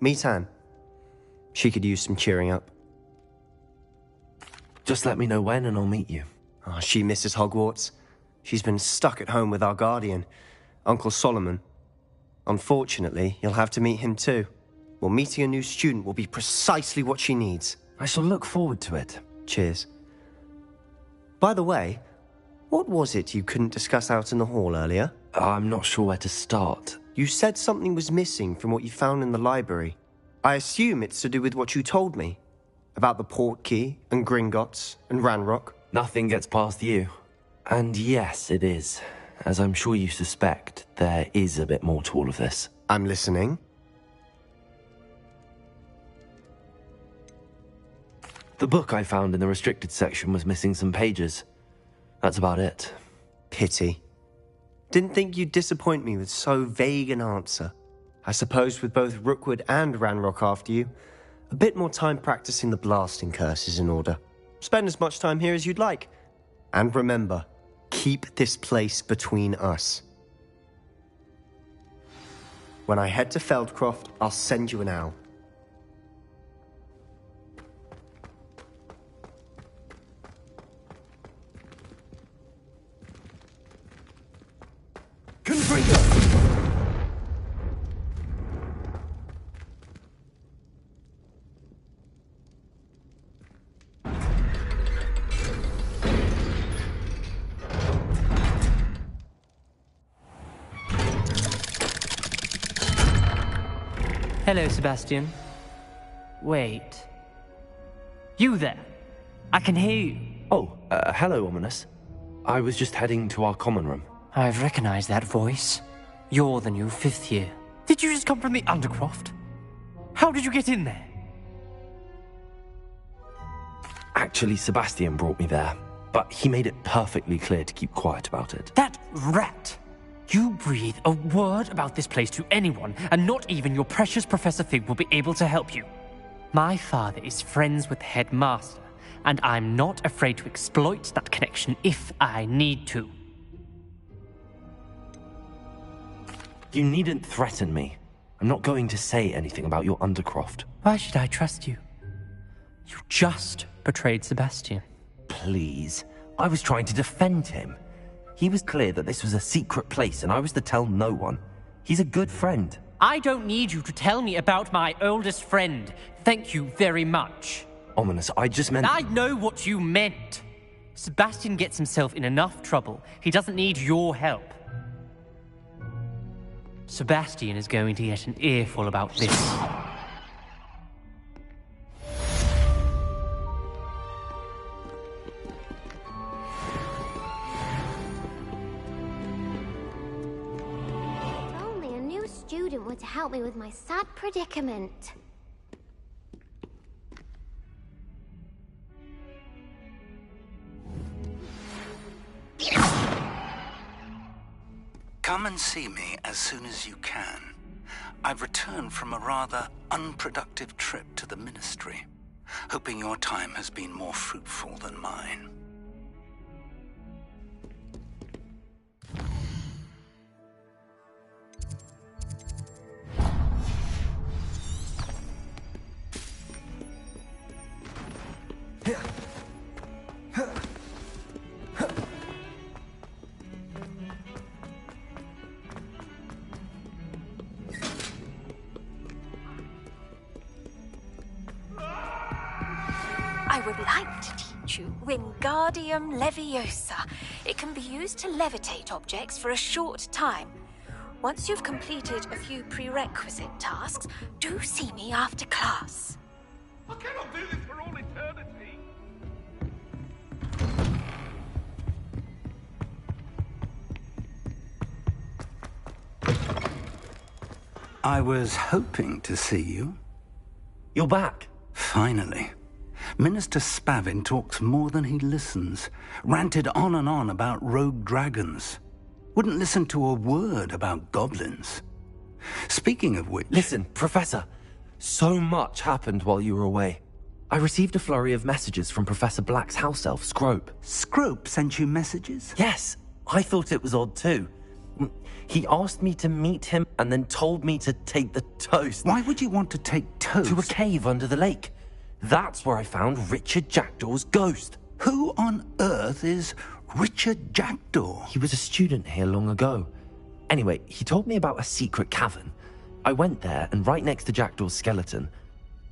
Meet Anne. She could use some cheering up. Just let me know when and I'll meet you. Oh, she misses Hogwarts. She's been stuck at home with our guardian, Uncle Solomon. Unfortunately, you'll have to meet him too. Well, meeting a new student will be precisely what she needs. I shall look forward to it. Cheers. By the way, what was it you couldn't discuss out in the hall earlier? I'm not sure where to start. You said something was missing from what you found in the library. I assume it's to do with what you told me. About the Portkey, and Gringotts, and Ranrock. Nothing gets past you. And yes, it is. As I'm sure you suspect, there is a bit more to all of this. I'm listening. The book I found in the restricted section was missing some pages. That's about it. Pity. Didn't think you'd disappoint me with so vague an answer. I suppose with both Rookwood and Ranrock after you, a bit more time practicing the blasting curse is in order. Spend as much time here as you'd like. And remember, keep this place between us. When I head to Feldcroft, I'll send you an owl. Hello, Sebastian. Wait. You there? I can hear you. Oh, hello, Ominous. I was just heading to our common room. I've recognized that voice. You're the new 5th year. Did you just come from the Undercroft? How did you get in there? Actually, Sebastian brought me there, but he made it perfectly clear to keep quiet about it. That rat! You breathe a word about this place to anyone, and not even your precious Professor Fig will be able to help you. My father is friends with the headmaster, and I'm not afraid to exploit that connection if I need to. You needn't threaten me. I'm not going to say anything about your Undercroft. Why should I trust you? You just betrayed Sebastian. Please. I was trying to defend him. He was clear that this was a secret place and I was to tell no one. He's a good friend. I don't need you to tell me about my oldest friend. Thank you very much. Ominous, I just meant... I know what you meant. Sebastian gets himself in enough trouble. He doesn't need your help. Sebastian is going to get an earful about this. help me with my sad predicament. Come and see me as soon as you can. I've returned from a rather unproductive trip to the Ministry, hoping your time has been more fruitful than mine. I would like to teach you Wingardium Leviosa. It can be used to levitate objects for a short time. Once you've completed a few prerequisite tasks, do see me after class. I cannot do this for all eternity. I was hoping to see you. You're back. Finally. Minister Spavin talks more than he listens. Ranted on and on about rogue dragons. Wouldn't listen to a word about goblins. Speaking of which... Listen, Professor. So much happened while you were away. I received a flurry of messages from Professor Black's house elf, Scrope. Scrope sent you messages? Yes. I thought it was odd too. He asked me to meet him and then told me to take the toast. Why would you want to take toast? To a cave under the lake. That's where I found Richard Jackdaw's ghost. Who on earth is Richard Jackdaw? He was a student here long ago. Anyway, he told me about a secret cavern. I went there, and right next to Jackdaw's skeleton,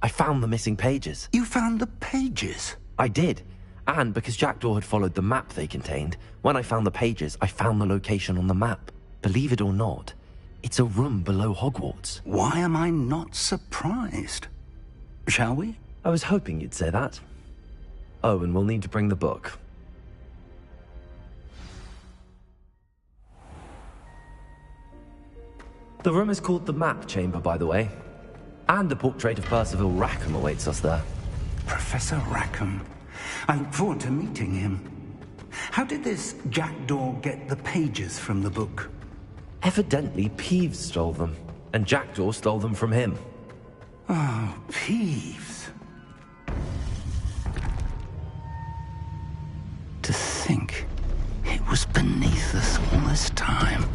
I found the missing pages. You found the pages? I did. And because Jackdaw had followed the map they contained, when I found the pages, I found the location on the map. Believe it or not, it's a room below Hogwarts. Why am I not surprised? Shall we? I was hoping you'd say that. Oh, and we'll need to bring the book. The room is called the Map Chamber, by the way. And the portrait of Percival Rackham awaits us there. Professor Rackham. I look forward to meeting him. How did this Jackdaw get the pages from the book? Evidently, Peeves stole them, and Jackdaw stole them from him. Oh, Peeves. To think it was beneath us all this time.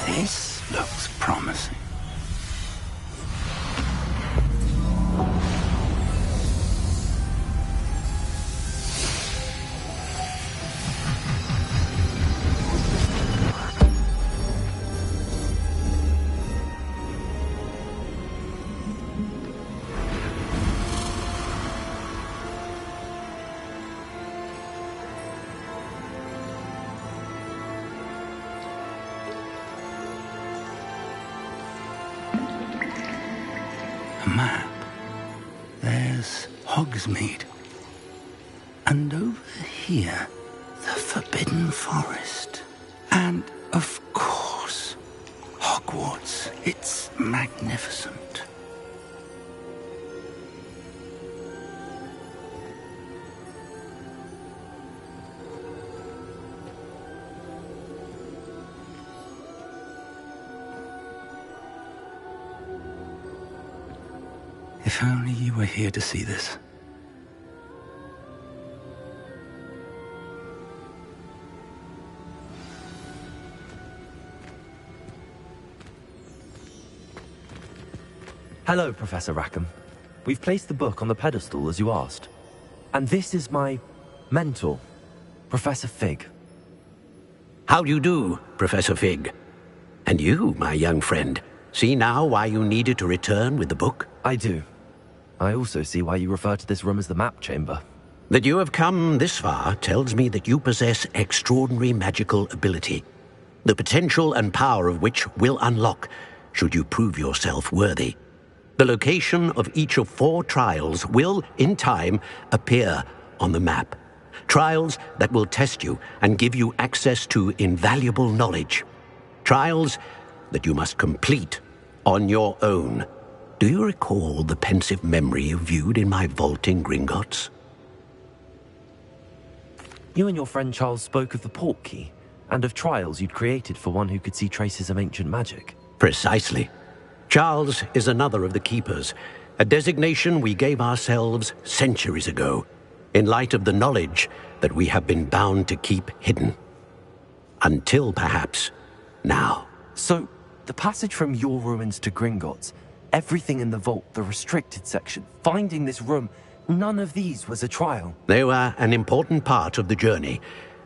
This looks promising. Map. There's Hogsmeade. And over here, the Forbidden Forest. And, of course, Hogwarts. It's magnificent. If only you were here to see this. Hello, Professor Rackham. We've placed the book on the pedestal as you asked. And this is my mentor, Professor Fig. How do you do, Professor Fig? And you, my young friend, see now why you needed to return with the book? I do. I also see why you refer to this room as the map chamber. That you have come this far tells me that you possess extraordinary magical ability, the potential and power of which will unlock should you prove yourself worthy. The location of each of 4 trials will, in time, appear on the map. Trials that will test you and give you access to invaluable knowledge. Trials that you must complete on your own. Do you recall the pensive memory you viewed in my vault in Gringotts? You and your friend Charles spoke of the port key, and of trials you'd created for one who could see traces of ancient magic. Precisely. Charles is another of the Keepers, a designation we gave ourselves centuries ago, in light of the knowledge that we have been bound to keep hidden. Until, perhaps, now. So, the passage from your ruins to Gringotts, everything in the vault, the restricted section, finding this room, none of these was a trial. They were an important part of the journey,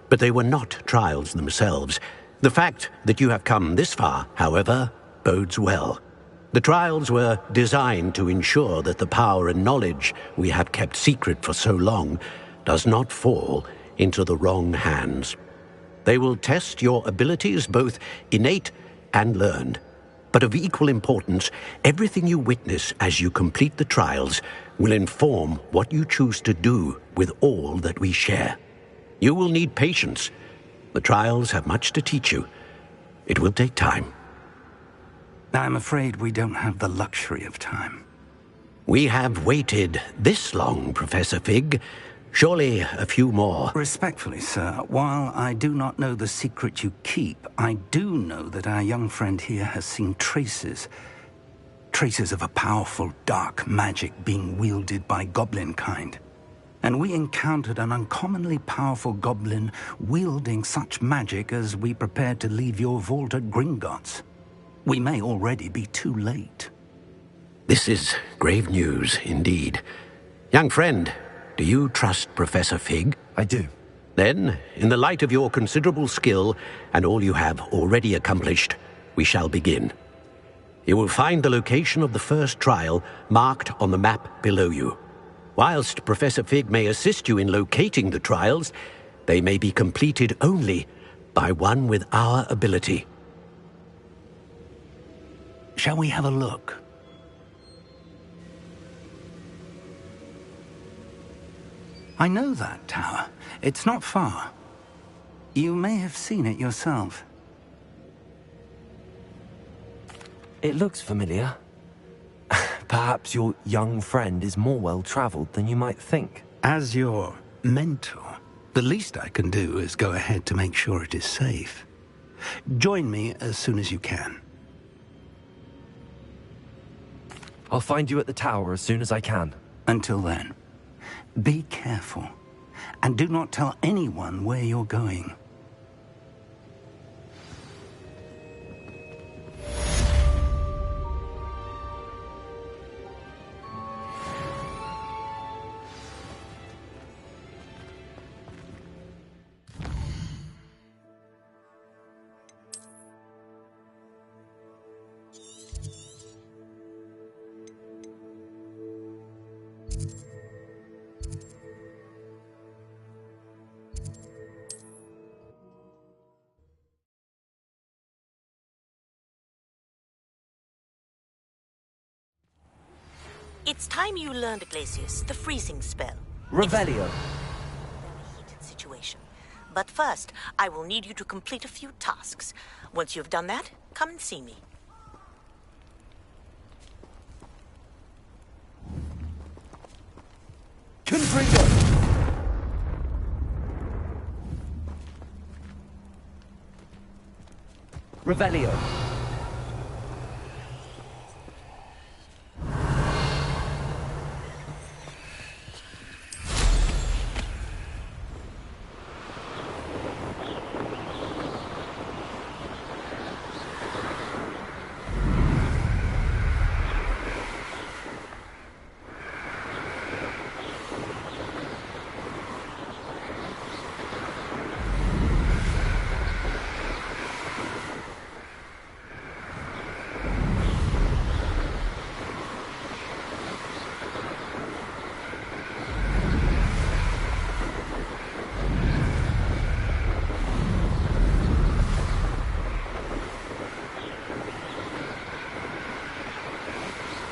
but they were not trials themselves. The fact that you have come this far, however, bodes well. The trials were designed to ensure that the power and knowledge we have kept secret for so long does not fall into the wrong hands. They will test your abilities, both innate and learned. But of equal importance, everything you witness as you complete the trials will inform what you choose to do with all that we share. You will need patience. The trials have much to teach you. It will take time. I'm afraid we don't have the luxury of time. We have waited this long, Professor Fig. Surely a few more. Respectfully, sir, while I do not know the secret you keep, I do know that our young friend here has seen traces of a powerful dark magic being wielded by goblin kind. And we encountered an uncommonly powerful goblin wielding such magic as we prepared to leave your vault at Gringotts. We may already be too late. This is grave news indeed. Young friend, do you trust Professor Fig? I do. Then, in the light of your considerable skill and all you have already accomplished, we shall begin. You will find the location of the first trial marked on the map below you. Whilst Professor Fig may assist you in locating the trials, they may be completed only by one with our ability. Shall we have a look? I know that tower. It's not far. You may have seen it yourself. It looks familiar. Perhaps your young friend is more well-traveled than you might think. As your mentor, the least I can do is go ahead to make sure it is safe. Join me as soon as you can. I'll find you at the tower as soon as I can. Until then, be careful, and do not tell anyone where you're going. It's time you learned, Glacius, the freezing spell. Revelio. Heated situation. But first, I will need you to complete a few tasks. Once you've done that, come and see me. Confringo! Revelio.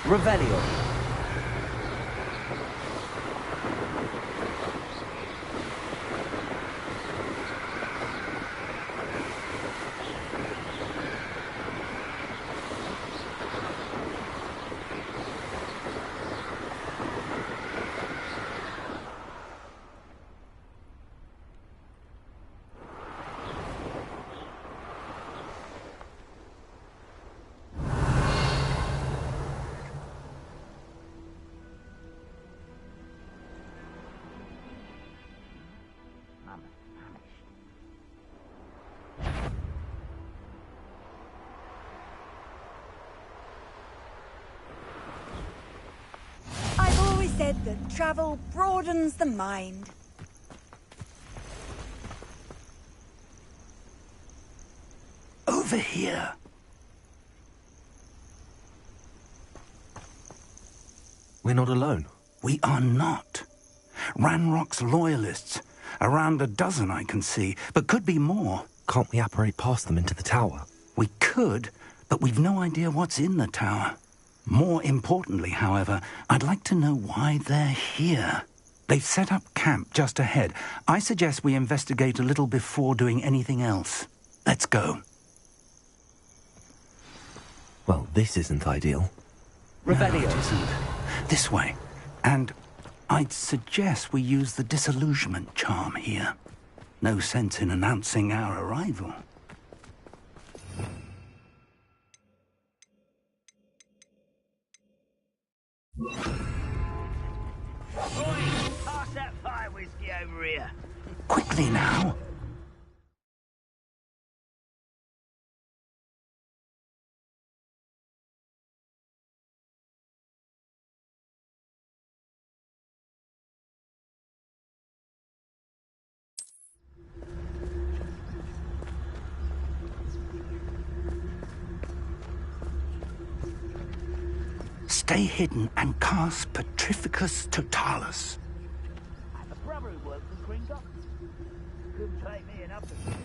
Revelio. I've always said that travel broadens the mind. Over here. We're not alone. We are not. Ranrock's loyalists. Around a dozen I can see, but could be more. Can't we apparate past them into the tower? We could, but we've no idea what's in the tower. More importantly, however, I'd like to know why they're here. They've set up camp just ahead. I suggest we investigate a little before doing anything else. Let's go. Well, this isn't ideal. Revelio. No, it isn't. This way. And I'd suggest we use the disillusionment charm here. No sense in announcing our arrival. Pass that fire whiskey over here. Quickly now. Stay hidden and cast Petrificus Totalis. I have a brother who works in Green Goblins. Couldn't take me enough to see.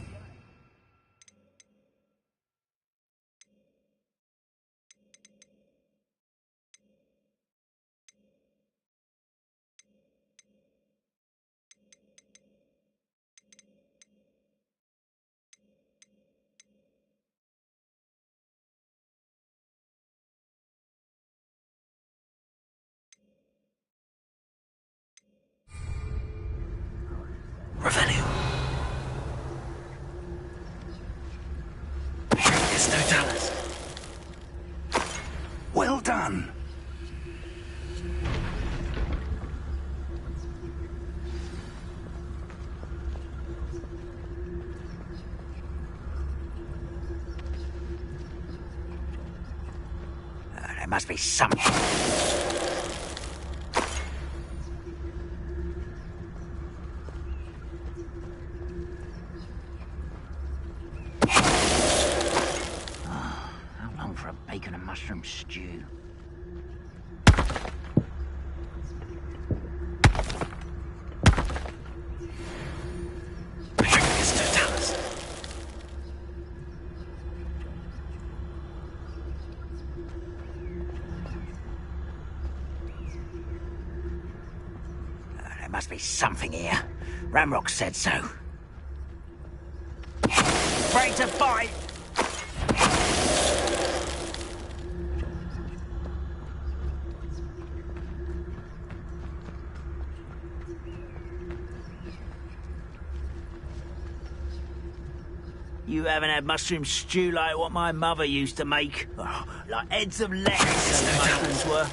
Revelio. Petrificus Totalis. Well done. There must be something. For a bacon and mushroom stew. Petrificus Totalis. There must be something here. Ramrock said so. Ready to fight! You haven't had mushroom stew like what my mother used to make. Oh, like heads of lettuce, the mushrooms were.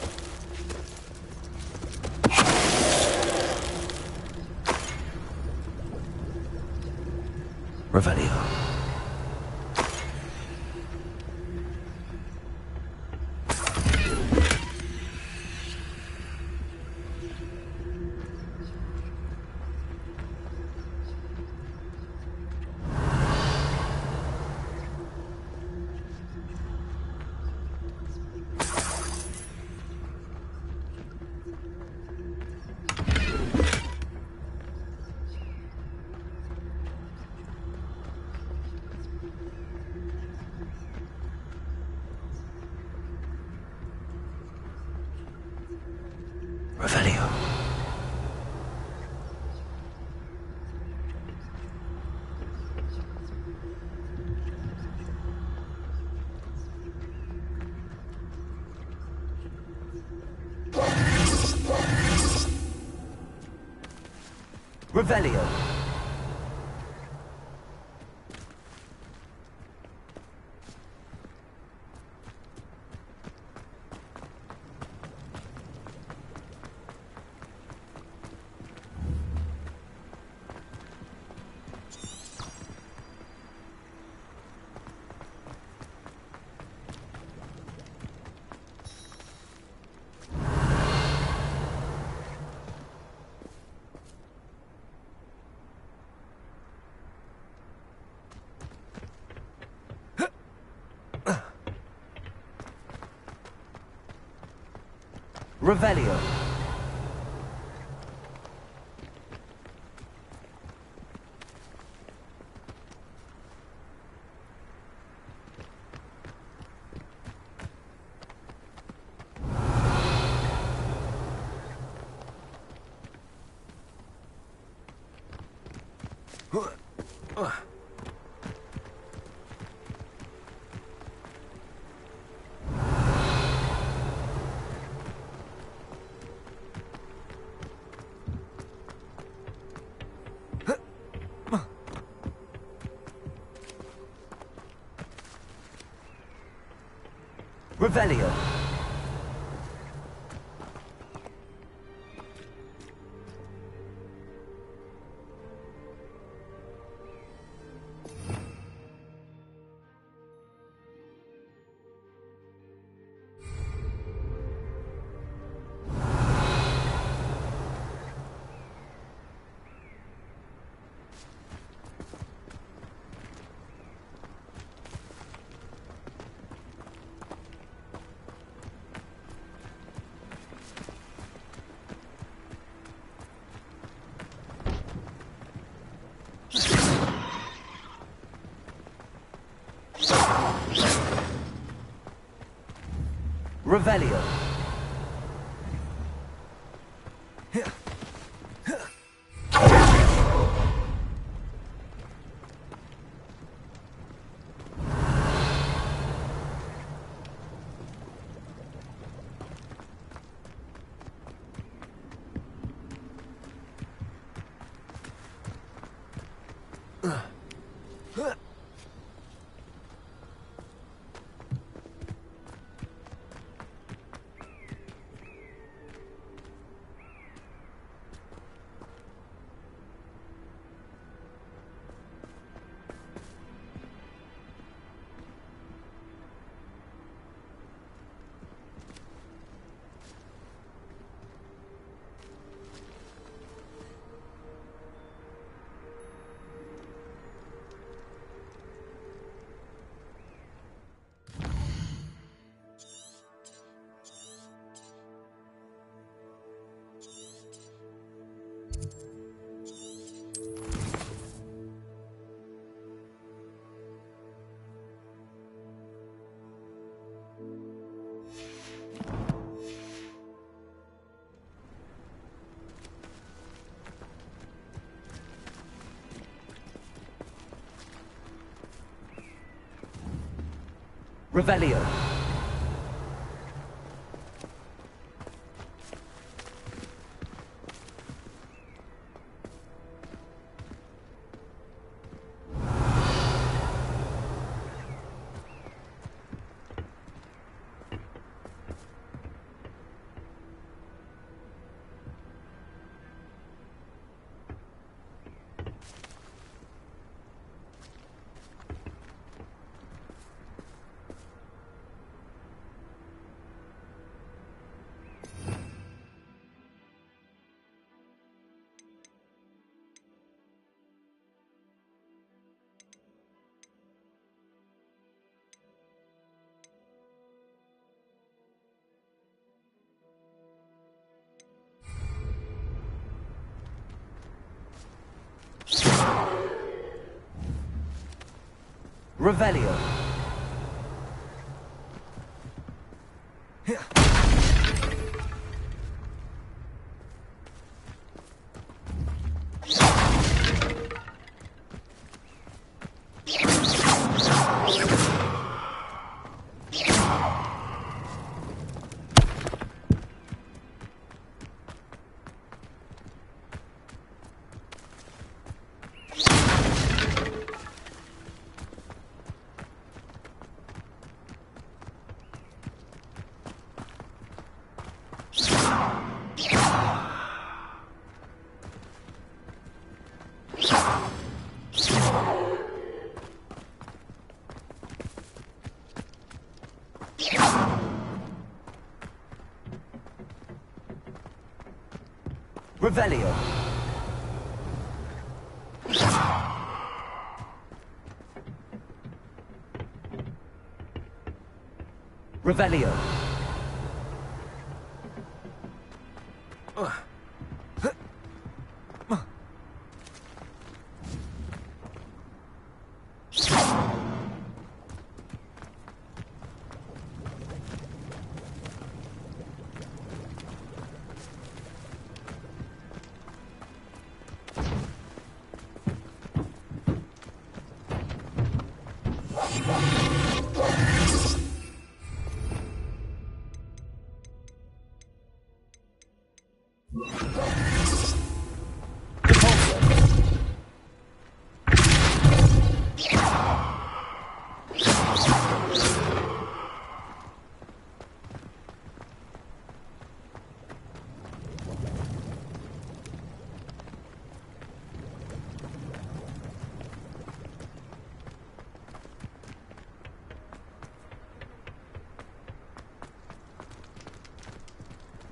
Revelio. Revelio. Revelio. Revelio. Revelio. Revelio. Revelio. Revelio. Revelio. Revelio.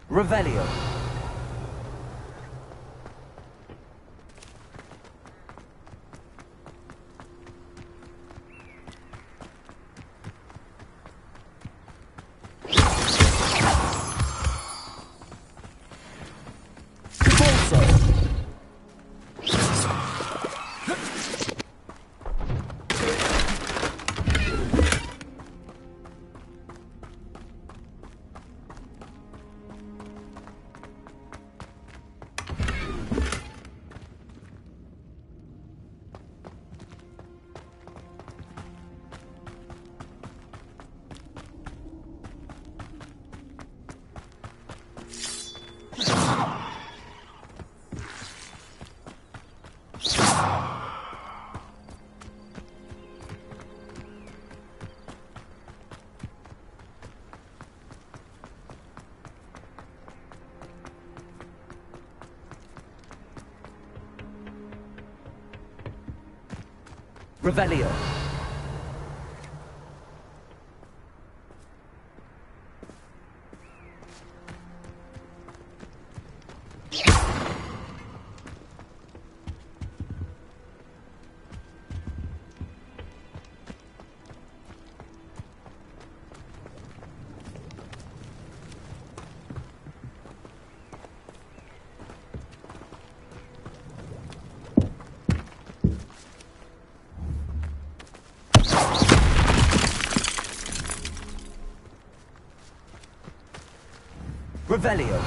Revelio. Revelio. Revelio.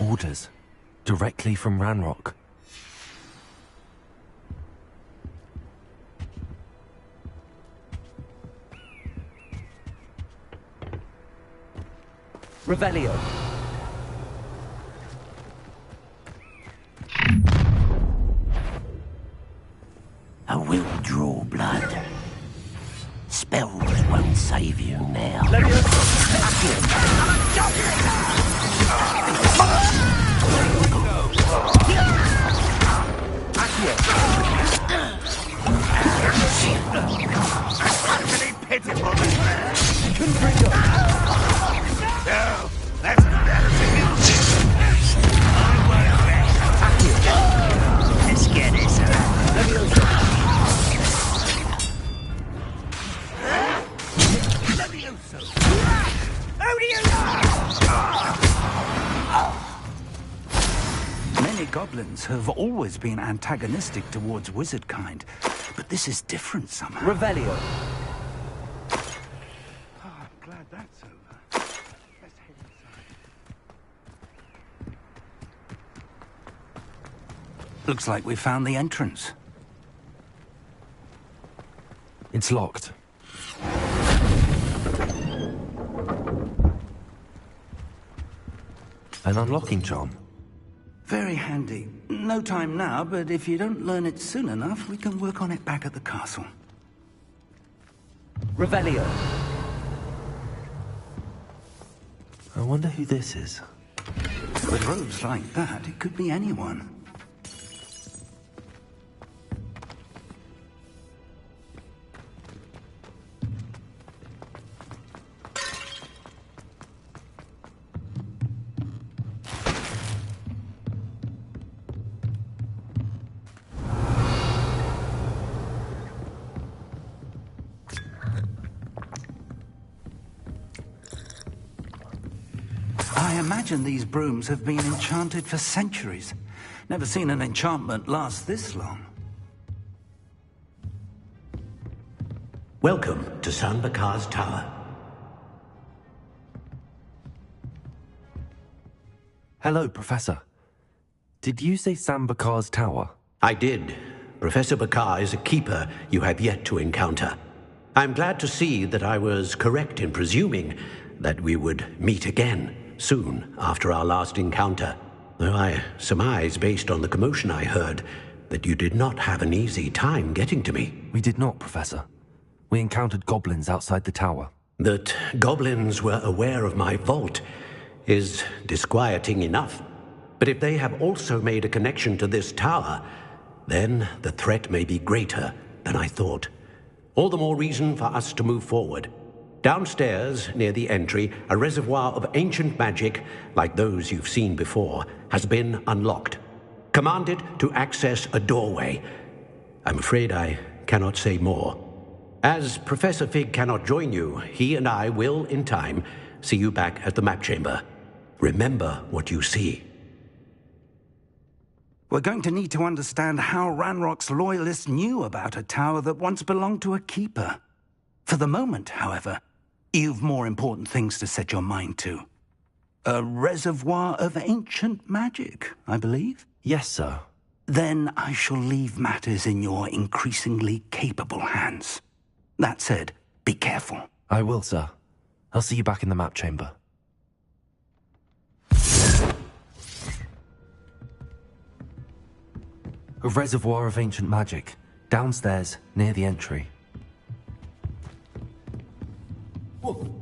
Orders. Directly from Ranrock. Revelio. I will draw blood. Spells won't save you now. Utterly pitiful. No, that's embarrassing. I won't rest. Let's get this. Many goblins have always been antagonistic towards wizard kind, but this is different somehow. Revelio. I'm glad that's over. Let's head inside. Looks like we found the entrance. It's locked. An unlocking charm. Very handy. No time now, but if you don't learn it soon enough, we can work on it back at the castle. Revelio. I wonder who this is. With robes like that, it could be anyone. I imagine these brooms have been enchanted for centuries. Never seen an enchantment last this long. Welcome to Sanbakar's Tower. Hello, Professor. Did you say Sambakar's Tower? I did. Professor Bakar is a keeper you have yet to encounter. I'm glad to see that I was correct in presuming that we would meet again soon after our last encounter. Though I surmise, based on the commotion I heard, that you did not have an easy time getting to me. We did not, Professor. We encountered goblins outside the tower. That goblins were aware of my vault is disquieting enough. But if they have also made a connection to this tower, then the threat may be greater than I thought. All the more reason for us to move forward. Downstairs, near the entry, a reservoir of ancient magic, like those you've seen before, has been unlocked. Command it to access a doorway. I'm afraid I cannot say more. As Professor Fig cannot join you, he and I will, in time, see you back at the map chamber. Remember what you see. We're going to need to understand how Ranrock's loyalists knew about a tower that once belonged to a keeper. For the moment, however, you've more important things to set your mind to. A reservoir of ancient magic, I believe? Yes, sir. Then I shall leave matters in your increasingly capable hands. That said, be careful. I will, sir. I'll see you back in the map chamber. A reservoir of ancient magic, downstairs, near the entry. Whoa.